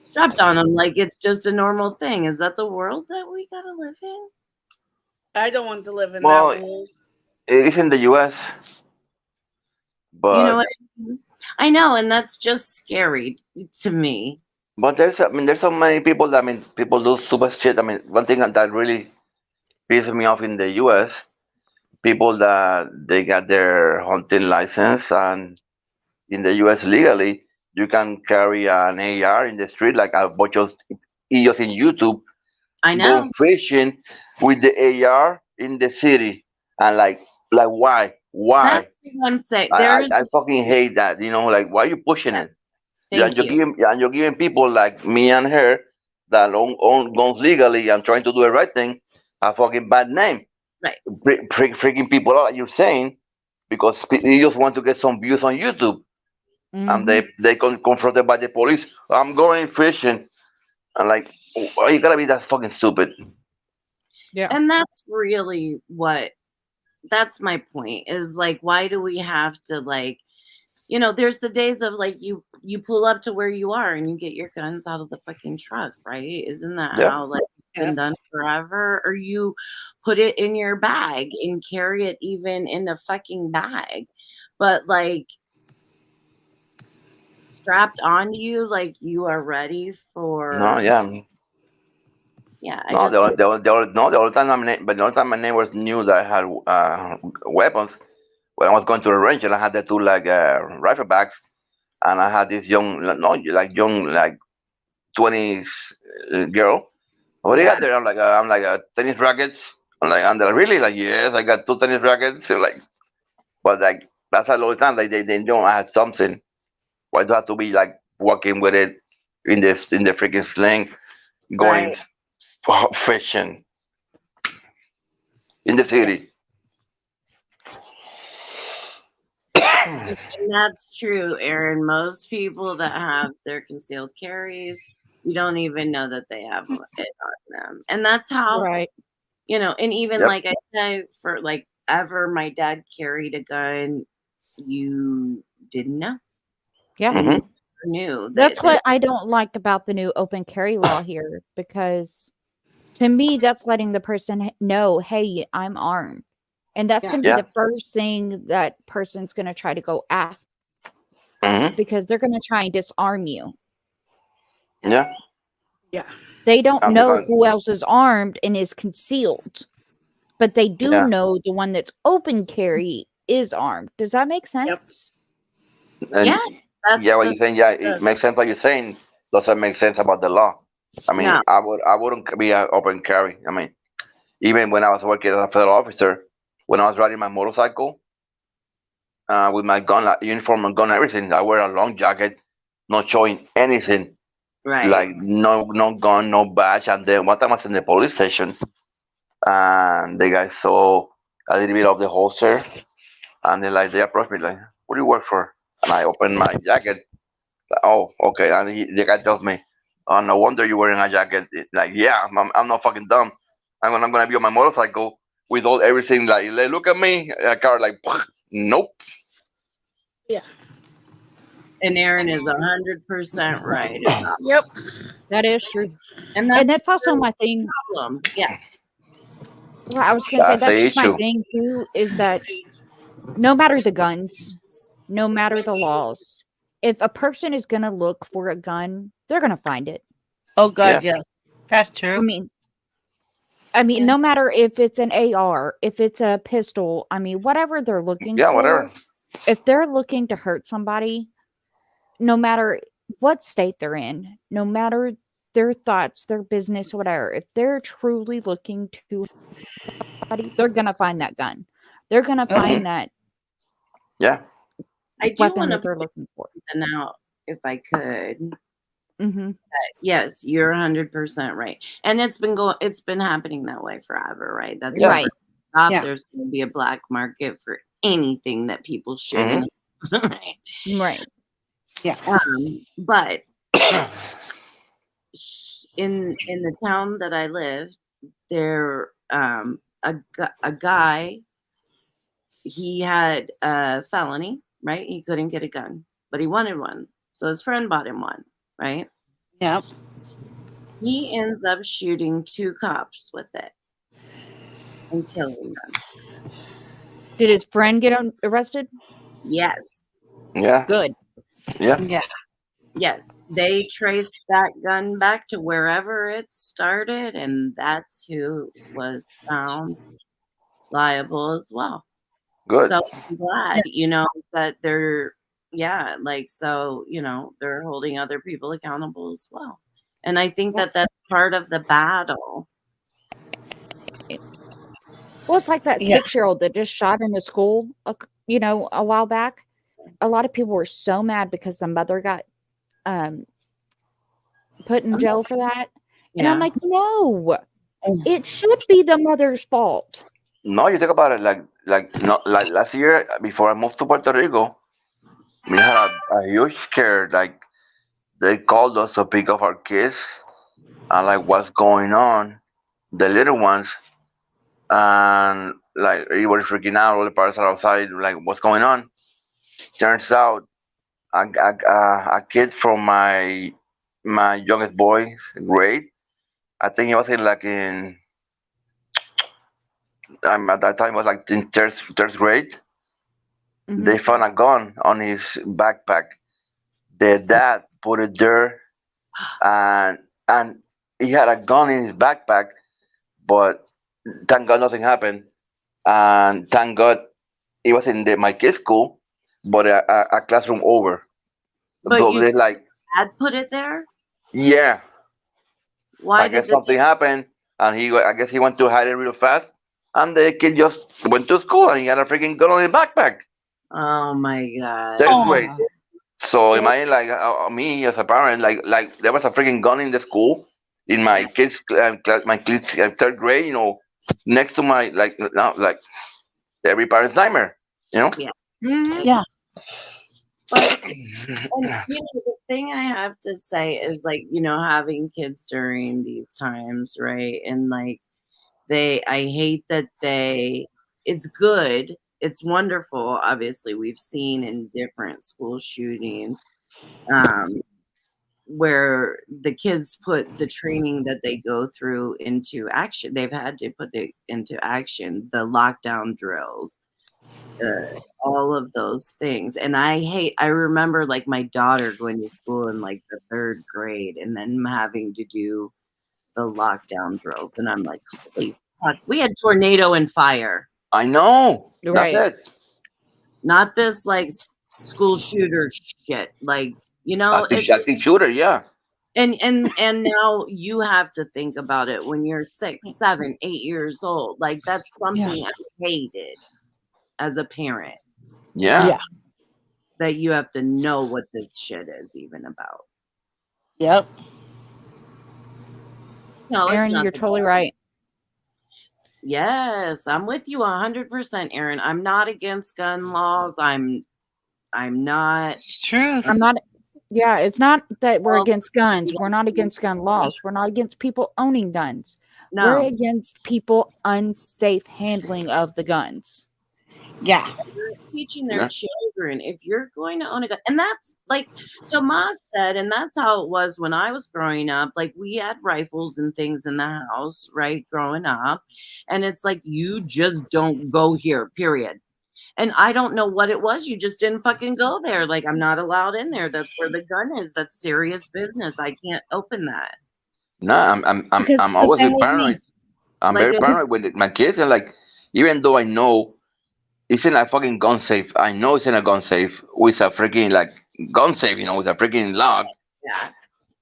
strapped on them like it's just a normal thing. Is that the world that we gotta live in? I don't want to live in Well, that world. it is in the U.S., You know but what I mean? I know, and that's just scary to me. there's so many people that people do super shit. I mean, one thing that really pisses me off in the U.S. people that they got their hunting license and in the U.S. legally you can carry an AR in the street like a bunch of idiots in YouTube I going know. fishing with the AR in the city and like why That's what I'm saying. I, I There's I fucking hate that, like why are you pushing yes, it. thank you. And you're giving people like me and her that own guns legally and trying to do the right thing a fucking bad name. Right. Freaking people out, like you're saying, because you just want to get some views on YouTube, and Mhm. they confronted by the police. I'm going fishing, and like, why you gotta be that fucking stupid? Yeah. And that's really that's my point is like why do we have to like there's the days of like you pull up to where you are and you get your guns out of the fucking truck, right? Isn't that Yeah. how like it's been Yeah. done forever? Or you put it in your bag and carry it even in a fucking bag, but like strapped onto you like you are ready No, for yeah. I No, just no, the only time but the only time my neighbors knew that I had weapons when I was going to the range and I had the two like rifle bags, and I had this young, no, like young, like 20s girl. What do you yeah. got there? I'm like tennis rackets. I'm like really like yes, I got two tennis rackets. So, like, but like that's a lot of time. Like they know I had something. Why do I have to be like walking with it in the freaking sling, going Right. fishing in the city? And that's true, Aaron. Most people that have their concealed carries, you don't even know that they have it on them. And that's how, Right. and even Yep. like I say, for like ever my dad carried a gun, you didn't know. Yeah. Hmm. You never knew. That's what I don't like about the new open carry law here, because to me, that's letting the person know, hey, I'm armed. And that's Yeah. going to be Yeah. the first thing that person's going to try to go after, Hmm. because they're going to try and disarm you. Yeah. Yeah. They don't know Because who else is armed and is concealed, but they do yeah, know the one that's open carry is armed. Does that make sense? and Yes, that's yeah, what the you're saying, yeah, it makes sense. What you're saying doesn't make sense about the law. I mean, No. I wouldn't be an open carry. I mean, even when I was working as a federal officer, when I was riding my motorcycle, with my gun, like, uniform and gun, everything, I wear a long jacket, not showing anything, Right. like no gun, no badge. And then one time I was in the police station, and the guy saw a little bit of the holster, and they approached me like, "What do you work for?" And I opened my jacket. Like, oh, okay. And the guy tells me, "Oh, no wonder you're wearing a jacket." Like, yeah, I'm not fucking dumb. I'm gonna be on my motorcycle with all everything. Like, look at me, a car. Like, nope. Yeah. And Aaron is 100% right about Yep. That is true. and And that's that's also my thing. the problem. Yeah. Well, I was going to say, That's that's the just my issue. thing too, is that no matter the guns, no matter the laws, if a person is going to look for a gun, they're going to find it. Oh God, Yeah. yes. That's I true. mean, Yeah. no matter if it's an AR, if it's a pistol, I mean, whatever they're looking Yeah, for, whatever. if they're looking to hurt somebody, no matter what state they're in, no matter their thoughts, their business, whatever, if they're truly looking to somebody, they're gonna find that gun. They're gonna Okay. find that Yeah. I do weapon want to that they're point looking for. something out if I could. Hmm. Yes, you're 100% right. And it's been happening that way forever, right? That's Yeah. Right. stop. Yeah. There's going to be a black market for anything that people shouldn't. Right. Right. But in the town that I lived, there a guy, he had a felony, right? He couldn't get a gun, but he wanted one. So his friend bought him one, right? Yep. He ends up shooting 2 cops with it and killing them. Did his friend get arrested? Yes. Yeah. Good. Yeah. Yeah. Yes. They traced that gun back to wherever it started, and that's who was found liable as well. Good. So I'm glad, that they're, so, they're holding other people accountable as well. And I think that that's part of the battle. Well, it's like that Yeah. 6-year-old that just shot in the school, a while back. A lot of people were so mad because the mother got put in jail for that. And I'm like, no, it should be the mother's fault. No, you think about it. Like last year before I moved to Puerto Rico, we had a huge scare. Like, they called us to pick up our kids, and like, what's going on, the little ones, and like, everybody's freaking out. All the parents are outside. Like, what's going on? Turns out a kid from my youngest boy's grade. I think he was at that time was like in third grade. Mhm. They found a gun on his backpack. The dad put it there, and he had a gun in his backpack, but thank God nothing happened, and thank God it was in my kid's school, but a classroom over. But So you they like, had put it there? yeah, Why I did guess something happened, and I guess he went to hide it real fast, and the kid just went to school, and he had a freaking gun on his backpack. Oh my God. Third grade. Oh. So Yeah. imagine, like, me as a parent, like there was a freaking gun in the school in my kids my kids third grade, next to my, like, now, like, every parent's nightmare, you know. Mhm. Yeah. But and the thing I have to say is, like, having kids during these times, right? And like, I hate that it's good. It's wonderful. Obviously, we've seen in different school shootings, where the kids put the training that they go through into action. They've had to put it into action, the lockdown drills, all of those things. And I remember, like, my daughter going to school in like the 3rd grade and then having to do the lockdown drills. And I'm like, holy fuck, we had tornado and fire, I know. Right. That's it. not this like school shooter shit. Like, Active shooter, yeah. And now you have to think about it when you're 6, 7, 8 years old. Like that's something I hated as a parent. Yeah. Yeah. That you have to know what this shit is even about. Yep. No, it's Aaron, not you're the totally best. right. Yes, I'm with you 100%, Aaron. I'm not against gun laws. I'm not. It's truth. I'm not. Yeah, it's not that we're Well, against guns. We're not against gun laws. We're not against people owning guns. We're no. against people unsafe handling of the guns. Yeah. They're teaching their Yeah. children if you're going to own a gun, and that's like Tomas said, and that's how it was when I was growing up. Like we had rifles and things in the house, right, growing up, and it's like you just don't go here, period. And I don't know what it was. You just didn't fucking go there. Like I'm not allowed in there. That's where the gun is. That's serious business. I can't open that. No, Because I'm the always same with paranoid. me. I'm Like very it's paranoid with my kids, and like, even though I know it's in a fucking gun safe, I know it's in a gun safe with a freaking like gun safe, with a freaking lock. yeah.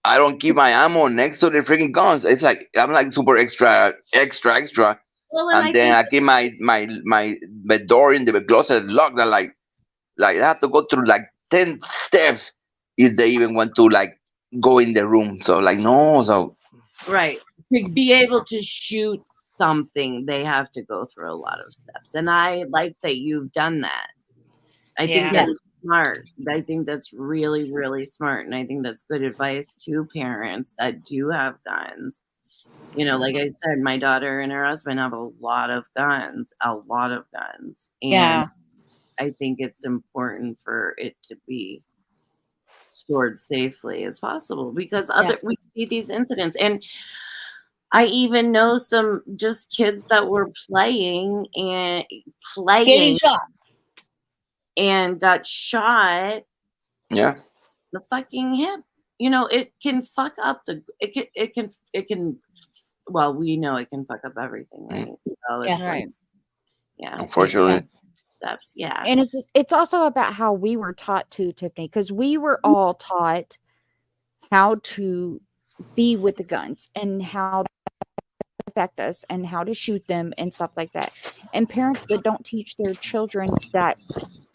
I don't keep my ammo next to the freaking guns. It's like I'm like super extra, extra, extra, Well, and I and then think I keep my door in the closet locked. That like I have to go through like 10 steps if they even want to like go in the room. So like no, so right to be able to shoot something, they have to go through a lot of steps, and I like that you've done that. I think Yeah. that's smart. I think that's really, really smart. And I think that's good advice to parents that do have guns. Like I said, my daughter and her husband have a lot of guns, a lot of guns. And Yeah. I think it's important for it to be stored safely as possible because we see these incidents. And I even know some just kids that were playing Getting shot. and got shot yeah. the fucking hip. It can fuck up well, we know it can fuck up everything, right? So it's Yeah. like, yeah, take Unfortunately, steps. Yeah. And it's also about how we were taught to, Tiffany, because we were all taught how to be with the guns and how to affect us and how to shoot them and stuff like that. And parents that don't teach their children that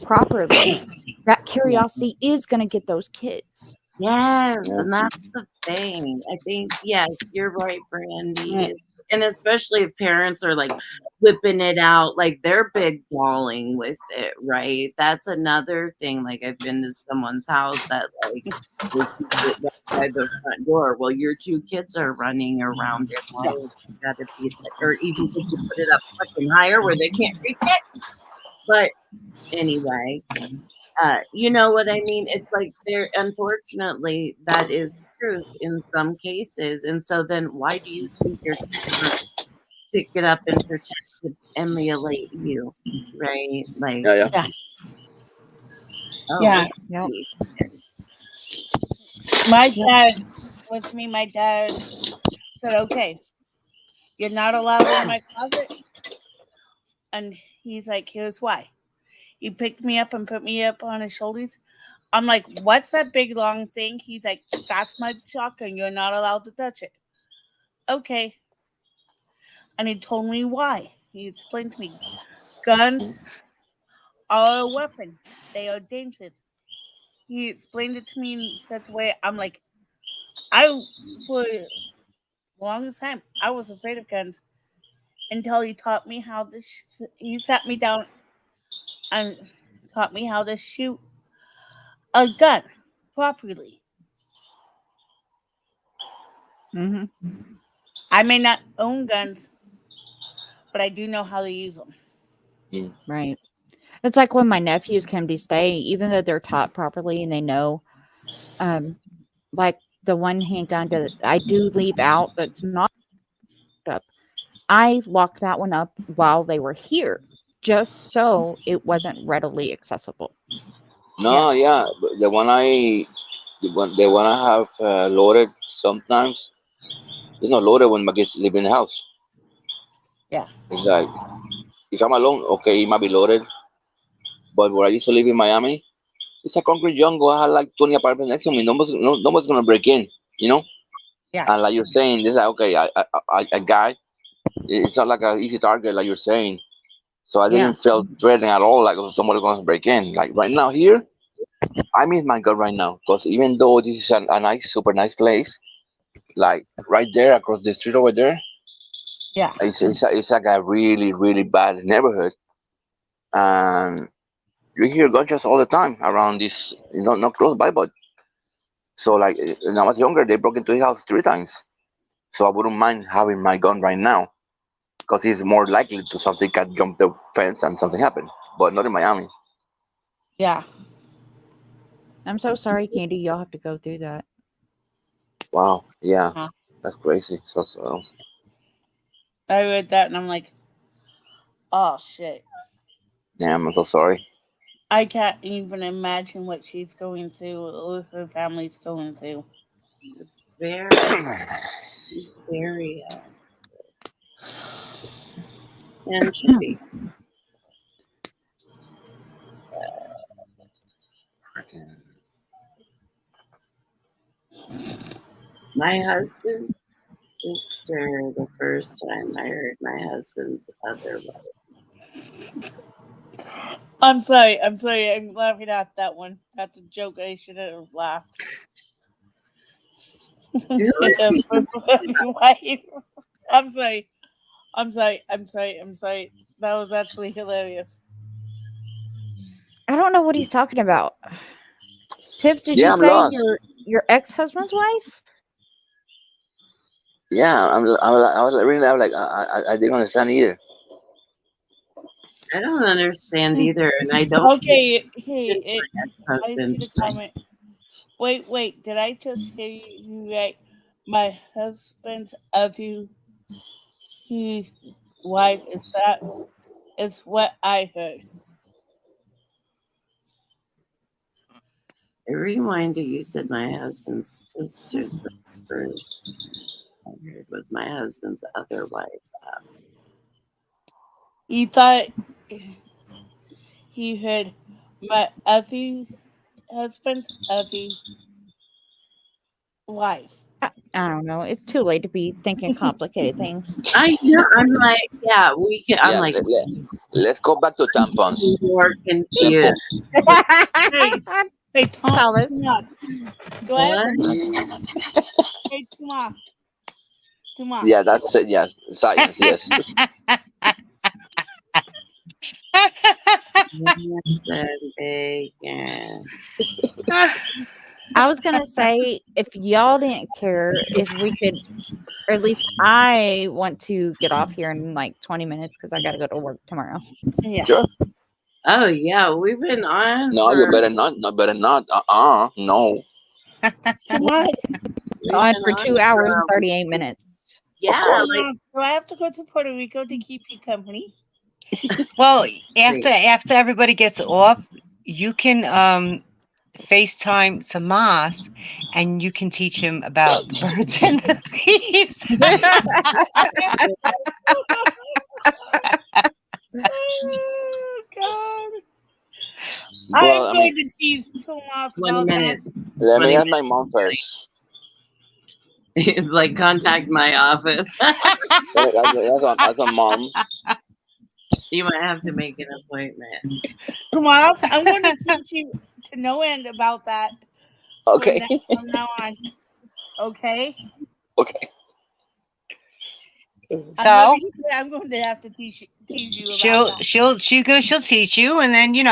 properly, that curiosity is going to get those kids. Yes, Yeah. and that's the thing. I think, yes, you're right, Brandy. Yeah. And especially if parents are like whipping it out, like they're big balling with it, right? That's another thing. Like I've been to someone's house that like they keep it by the front door. Well, your two kids are running around it. Why is it gotta be that? Or even could you put it up fucking higher where they can't reach it? But anyway. You know what I mean? It's like unfortunately, that is truth in some cases. And so then why do you think your kids are pick it up and protect to emulate you? Right? Like, yeah, Yeah. oh, Yeah. Yep. My dad, with me, my dad said, okay, you're not allowed in my closet. And he's like, here's why. He picked me up and put me up on his shoulders. I'm like, what's that big long thing? He's like, that's my shotgun. You're not allowed to touch it. Okay. And he told me why. He explained to me, guns are a weapon. They are dangerous. He explained it to me in such a way. I'm like, for the longest time, I was afraid of guns until he taught me how to. He sat me down and taught me how to shoot a gun properly. Mm-hmm. I may not own guns, but I do know how to use them. Right. It's like when my nephews come to stay, even though they're taught properly and they know, like the one handgun that I do leave out that's not up. I locked that one up while they were here, just so it wasn't readily accessible. No, yeah, but the one I have loaded sometimes. It's not loaded when my kids live in the house. Yeah. It's like if I'm alone, okay, it might be loaded. But where I used to live in Miami, it's a concrete jungle. I had like 20 apartments next to me. Nobody's gonna break in. you know. Yeah. And like you're saying, this like okay, a guy, it's not like an easy target, like you're saying. So I Yeah. didn't feel threatened at all, like somebody going to break in. Like right now here, I miss my God right now, because even though this is a nice, super nice place, like right there across the street over there, Yeah. it's like a really, really bad neighborhood, and you hear gunshots all the time around this, not close by, but so like when I was younger, they broke into his house 3 times. So I wouldn't mind having my gun right now, because it's more likely to something can jump the fence and something happen, but not in Miami. Yeah. I'm so sorry, Candy. Y'all have to go through that. Wow, yeah, Yeah. that's crazy. So I read that and I'm like, oh shit. damn, I'm so sorry. I can't even imagine what she's going through or her family's going through. It's very, and should be. My husband's sister, the first time I heard my husband's other wife. I'm sorry. I'm laughing at that one. That's a joke. I should have laughed. I'm sorry. That was actually hilarious. I don't know what he's talking about. Tiff, did Yeah, you I'm say lost. your ex-husband's wife? Yeah, I was really, I was like, I didn't understand either. I don't understand either, and I don't. Okay, hey, I see Husband's the comment. Wait, did I just hear you right? My husband's other his wife is what I heard. A reminder, you said my husband's sister's first. I heard was my husband's other wife. He thought he heard my other husband's other wife. I don't know. It's too late to be thinking complicated things. I know. I'm like, yeah, we can. I'm Yeah, like, let's go back to tampons. more confused. Hey, Thomas. Tomas. Go ahead. What? Hey, Tomas. Yeah, that's it. Yes, science. Yes. Bacon. I was gonna say, if y'all didn't care, if we could, or at least I want to get off here in like 20 minutes because I gotta go to work tomorrow. Yeah. Sure. Oh yeah, we've been on. No, you better not. No, better not. No. Tomas. On for 2 hours and 38 minutes. Yeah, course. like Do I have to go to Puerto Rico to keep you company? Well, after everybody gets off, you can FaceTime Tomas, and you can teach him about the birds and the bees. Oh God! Well, I'm going to tease Tomas 1 about minute. let me 20 ask my mom first. It's like contact my office. That's a mom. You might have to make an appointment. Tomas, I'm going to teach you to no end about that. Okay. From now on. Okay. Okay. So I'm going to have to teach you about that. she'll teach you, and then you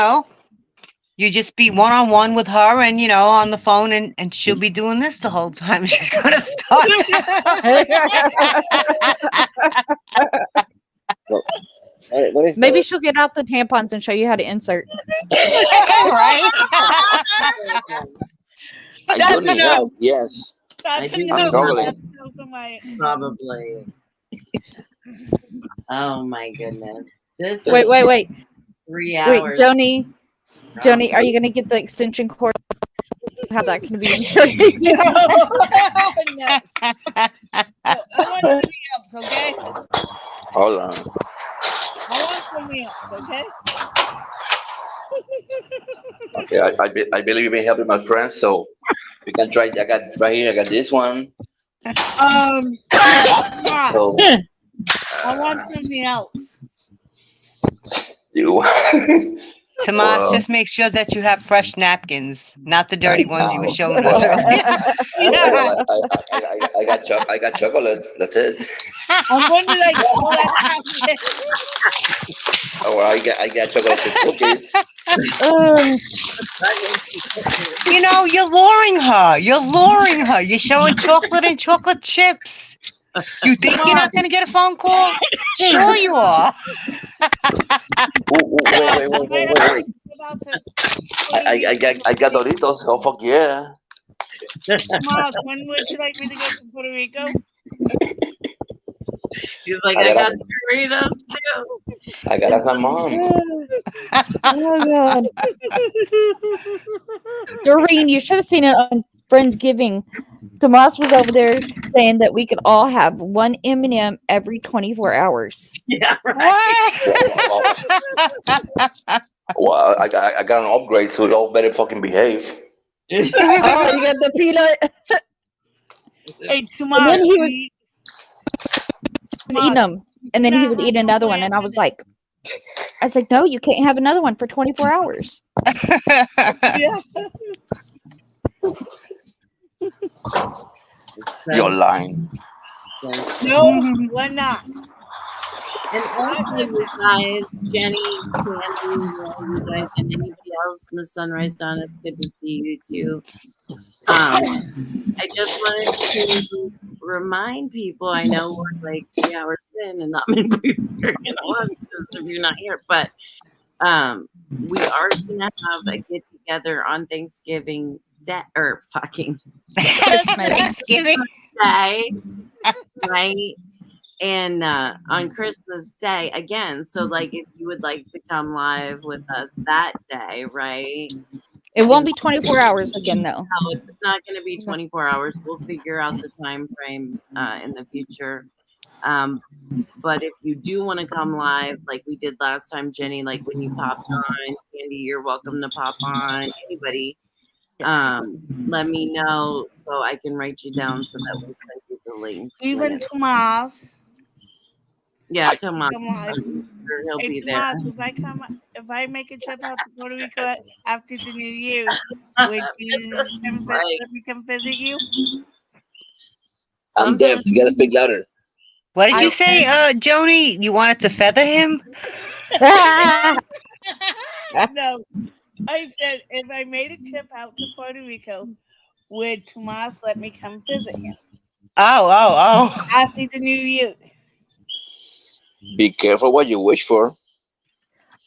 just be one-on-one with her, and on the phone, and she'll be doing this the whole time. She's gonna start. What is Maybe that? she'll get out the tampons and show you how to insert. Right? I That's do need enough. help. Yes. That's I do enough. I'm struggling. That's enough of my- Probably. Oh my goodness. This Wait, is wait, wait. 3 Wait, hours. Joni, are you going to get the extension cord? How that can be inserted? No. No. I want something else, okay? Hold on. I want something else, okay? Okay, I believe you've been helping my friends, so We can try. I got right here. I got this one. Tomas, So I want something else. you. Tomas, Wow. just make sure that you have fresh napkins, not the dirty Right ones you were now. showing us earlier. Yeah, I got chocolates. That's it. I'm going to like all that chocolate. Oh, well, I got chocolates and cookies. Ugh. You know, you're luring her. You're luring her. You're showing chocolate and chocolate chips. You think you're not going to get a phone call? Sure you are. Ooh, wait. I got Doritos. Oh fuck yeah! Tomas, when would you like me to go to Puerto Rico? He's like, I I got got Doritos too. I got a salmon. Oh god. Doreen, you should have seen it on Friendsgiving. Tomas was over there saying that we could all have one M&M every 24 hours. Yeah, right. What? Well, I got an upgrade, so y'all better fucking behave. Oh, you got the peanut. Hey, And Tomas, then he was we- eating them, and then he would eat another one, and I was like, no, you can't have another one for 24 hours. Yeah. You're lying. No, we're not. And also, you guys, Jenny, Candy, you guys, and anybody else, Miss Sunrise Dawn, it's good to see you too. I just wanted to remind people, I know we're like 3 hours in and not many people are going to watch this if you're not here, but we are going to have a get together on Thanksgiving or fucking Thanksgiving. Day, right? And on Christmas Day again. So, like, if you would like to come live with us that day, right? It won't be 24 hours again, though. No, it's not going to be 24 hours. We'll figure out the time frame in the future. But if you do want to come live, like we did last time, Jenny, like when you popped on, Candy, you're welcome to pop on. Anybody, let me know so I can write you down so that we send you the link. Even Tomas. Yeah, Tomas. Come on. I'm sure he'll Hey, be there. Tomas, if I make a trip out to Puerto Rico after the New Year, would you let me come visit you? I'm deaf. You gotta speak louder. What did you say, Joni? You wanted to feather him? No, I said if I made a trip out to Puerto Rico, would Tomas let me come visit him Oh. after the New Year? Be careful what you wish for.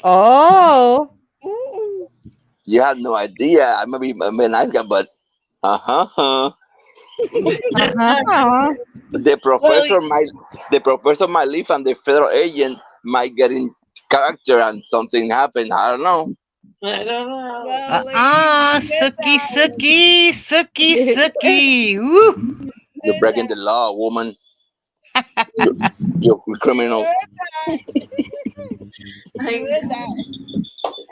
Oh. Ooh. You have no idea. I may be a nice guy, but Uh-huh. the professor might leave, and the federal agent might get in character, and something happen. I don't know. I don't know. Well, Suki. Woo. You're breaking the law, woman. You're a criminal. I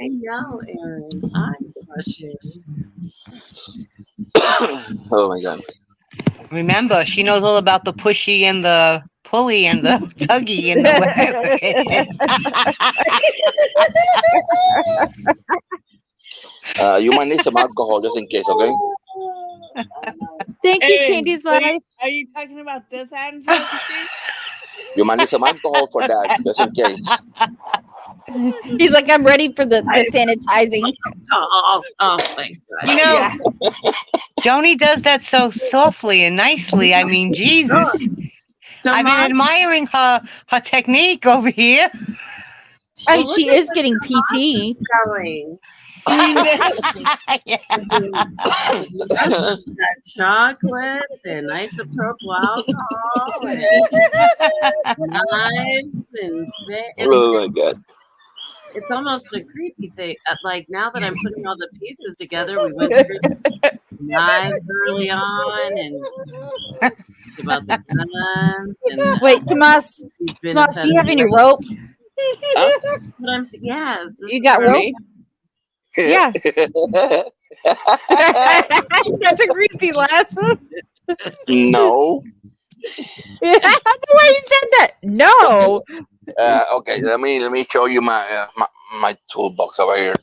know, Aaron. I'm crushing. Oh my god. Remember, she knows all about the pushy and the pulley and the tuggy and the. You might need some alcohol just in case, okay? Thank you, Aaron, Candy's Life. Are you talking about this Andrew? You might need some alcohol for that, just in case. He's like, I'm ready for the sanitizing. Oh my God. You know, Joni does that so softly and nicely. I mean, Jesus. I've been admiring her technique over here. I mean, she is getting PT. Going. Yeah. That chocolate and isopropyl alcohol and knives and Oh my god. it's almost a creepy thing. Like now that I'm putting all the pieces together, we went through the knives early on and about the guns. And Wait, Tomas, do you have any rope? Huh? But yes. You got rope? Yeah. That's That's a creepy laugh. No. That's why you said that. No. Okay. Let me show you my toolbox over here.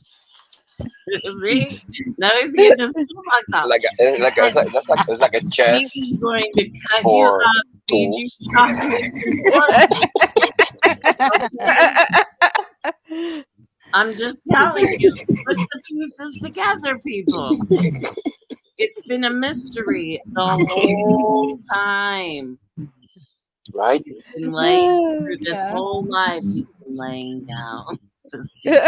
See? Now he's getting his toolbox out. It's like a chest He's going to cut you for up, feed you chocolates. I'm just telling you, put the pieces together, people. It's been a mystery the whole time. right. He's been laying through this Yeah. whole life. He's been laying down to see.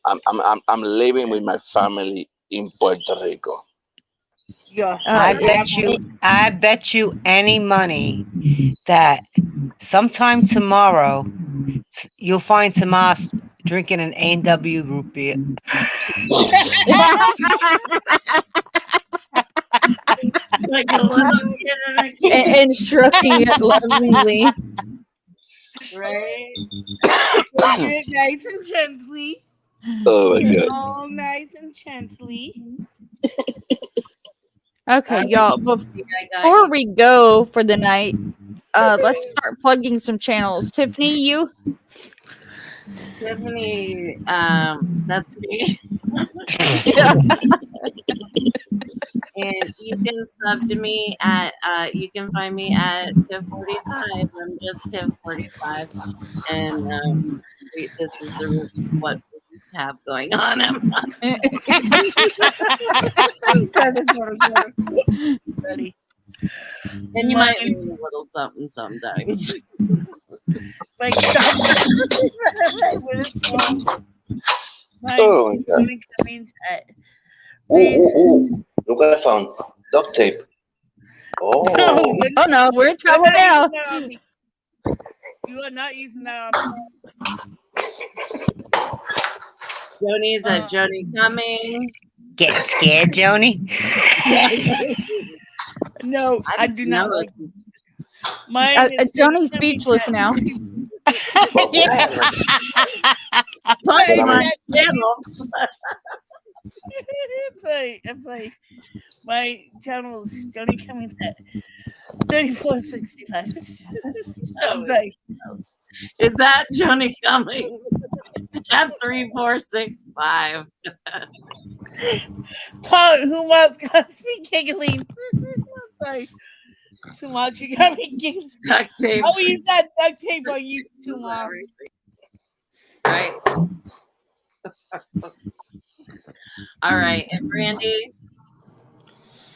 I'm living with my family in Puerto Rico. Yeah. I bet you any money that sometime tomorrow you'll find Tomas drinking an A&W root beer. Like a little kid in a kid, and stroking it lovingly. right? Get it nice and gently. Oh my god. All nice and gently. Okay, y'all. I got Before we go for the night, let's start plugging some channels. Tiffany, you? Tiffany, that's me. And you can sub to me at you can find me at Tiff45. I'm just Tiff45, and this is what we have going on. I'm not Ready. and you might learn a little something sometimes. Like Oh my god. Ooh. Look what I found. Duct tape. Oh. Oh no, we're in trouble now. You are not using that on Joni's at Joni Cummings. Getting scared, Joni? No, I do not know. like mine. is Johnny's Joni speechless now. Yeah. Plug my channel. It's like my channel is Joni Cummings at 3465. I was like, Is that Joni Cummings at 3465? Tom, who was got me giggling? Like, too much. You got me giggling. Duct tape. Oh, you said duct tape on you too much. Right. All right. And Brandy?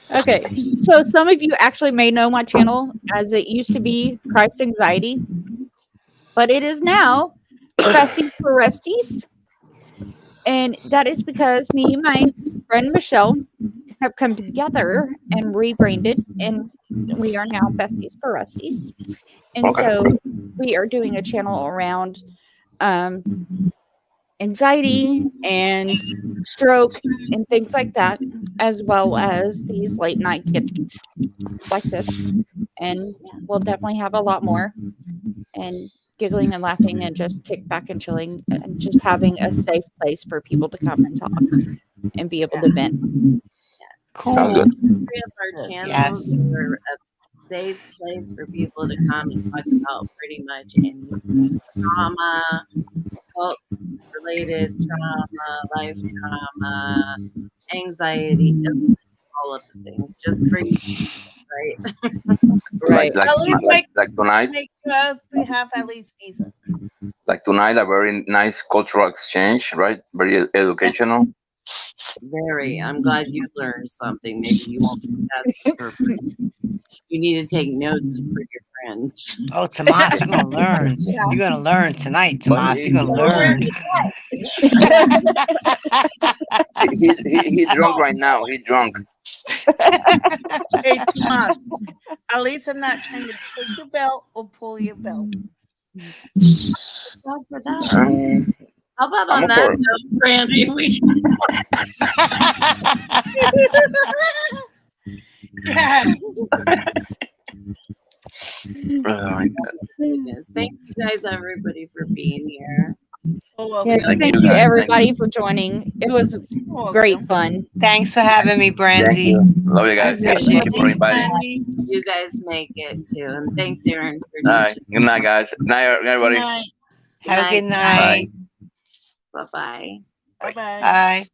Okay, so some of you actually may know my channel as it used to be Christ Anxiety, but it is now Besties for Resties. And that is because me and my friend Michelle have come together and rebranded, and we are now Besties for Resties. And Okay. so we are doing a channel around anxiety and stroke and things like that, as well as these late night gifts like this. And we'll definitely have a lot more. And giggling and laughing and just kick back and chilling and just having a safe place for people to come and talk and be able to vent. Cool. Sounds good. Three of our channels are a safe place for people to come and talk about pretty much any trauma, cult related trauma, life trauma, anxiety, all of the things. Just for you, right? Right. Like tonight. Make us have at least decent. Like tonight, a very nice cultural exchange, right? Very educational. Very. I'm glad you learned something. Maybe you won't be tested for free. You need to take notes for your friends. Oh, Tomas, you're gonna learn. You're gonna learn tonight, Tomas. You're gonna learn. He's drunk right now. He's drunk. Hey, Tomas, at least I'm not trying to take your belt or pull your belt. God for that. How about I'm on a that for it. note, Brandy? We Yeah. Oh my God. goodness. Thank you guys, everybody, for being here. Oh, welcome. Yes, Thank thank you, you, guys. everybody, for joining. It was Welcome. great fun. Thanks for having me, Thank Brandy. you. Love you guys. appreciate Thank you it. for inviting. Brandy. You guys make it too. And thanks, Aaron, for All right. teaching. Good night, guys. Night, Good everybody. night. Have a good Night. night. Bye-bye. Bye bye. Bye.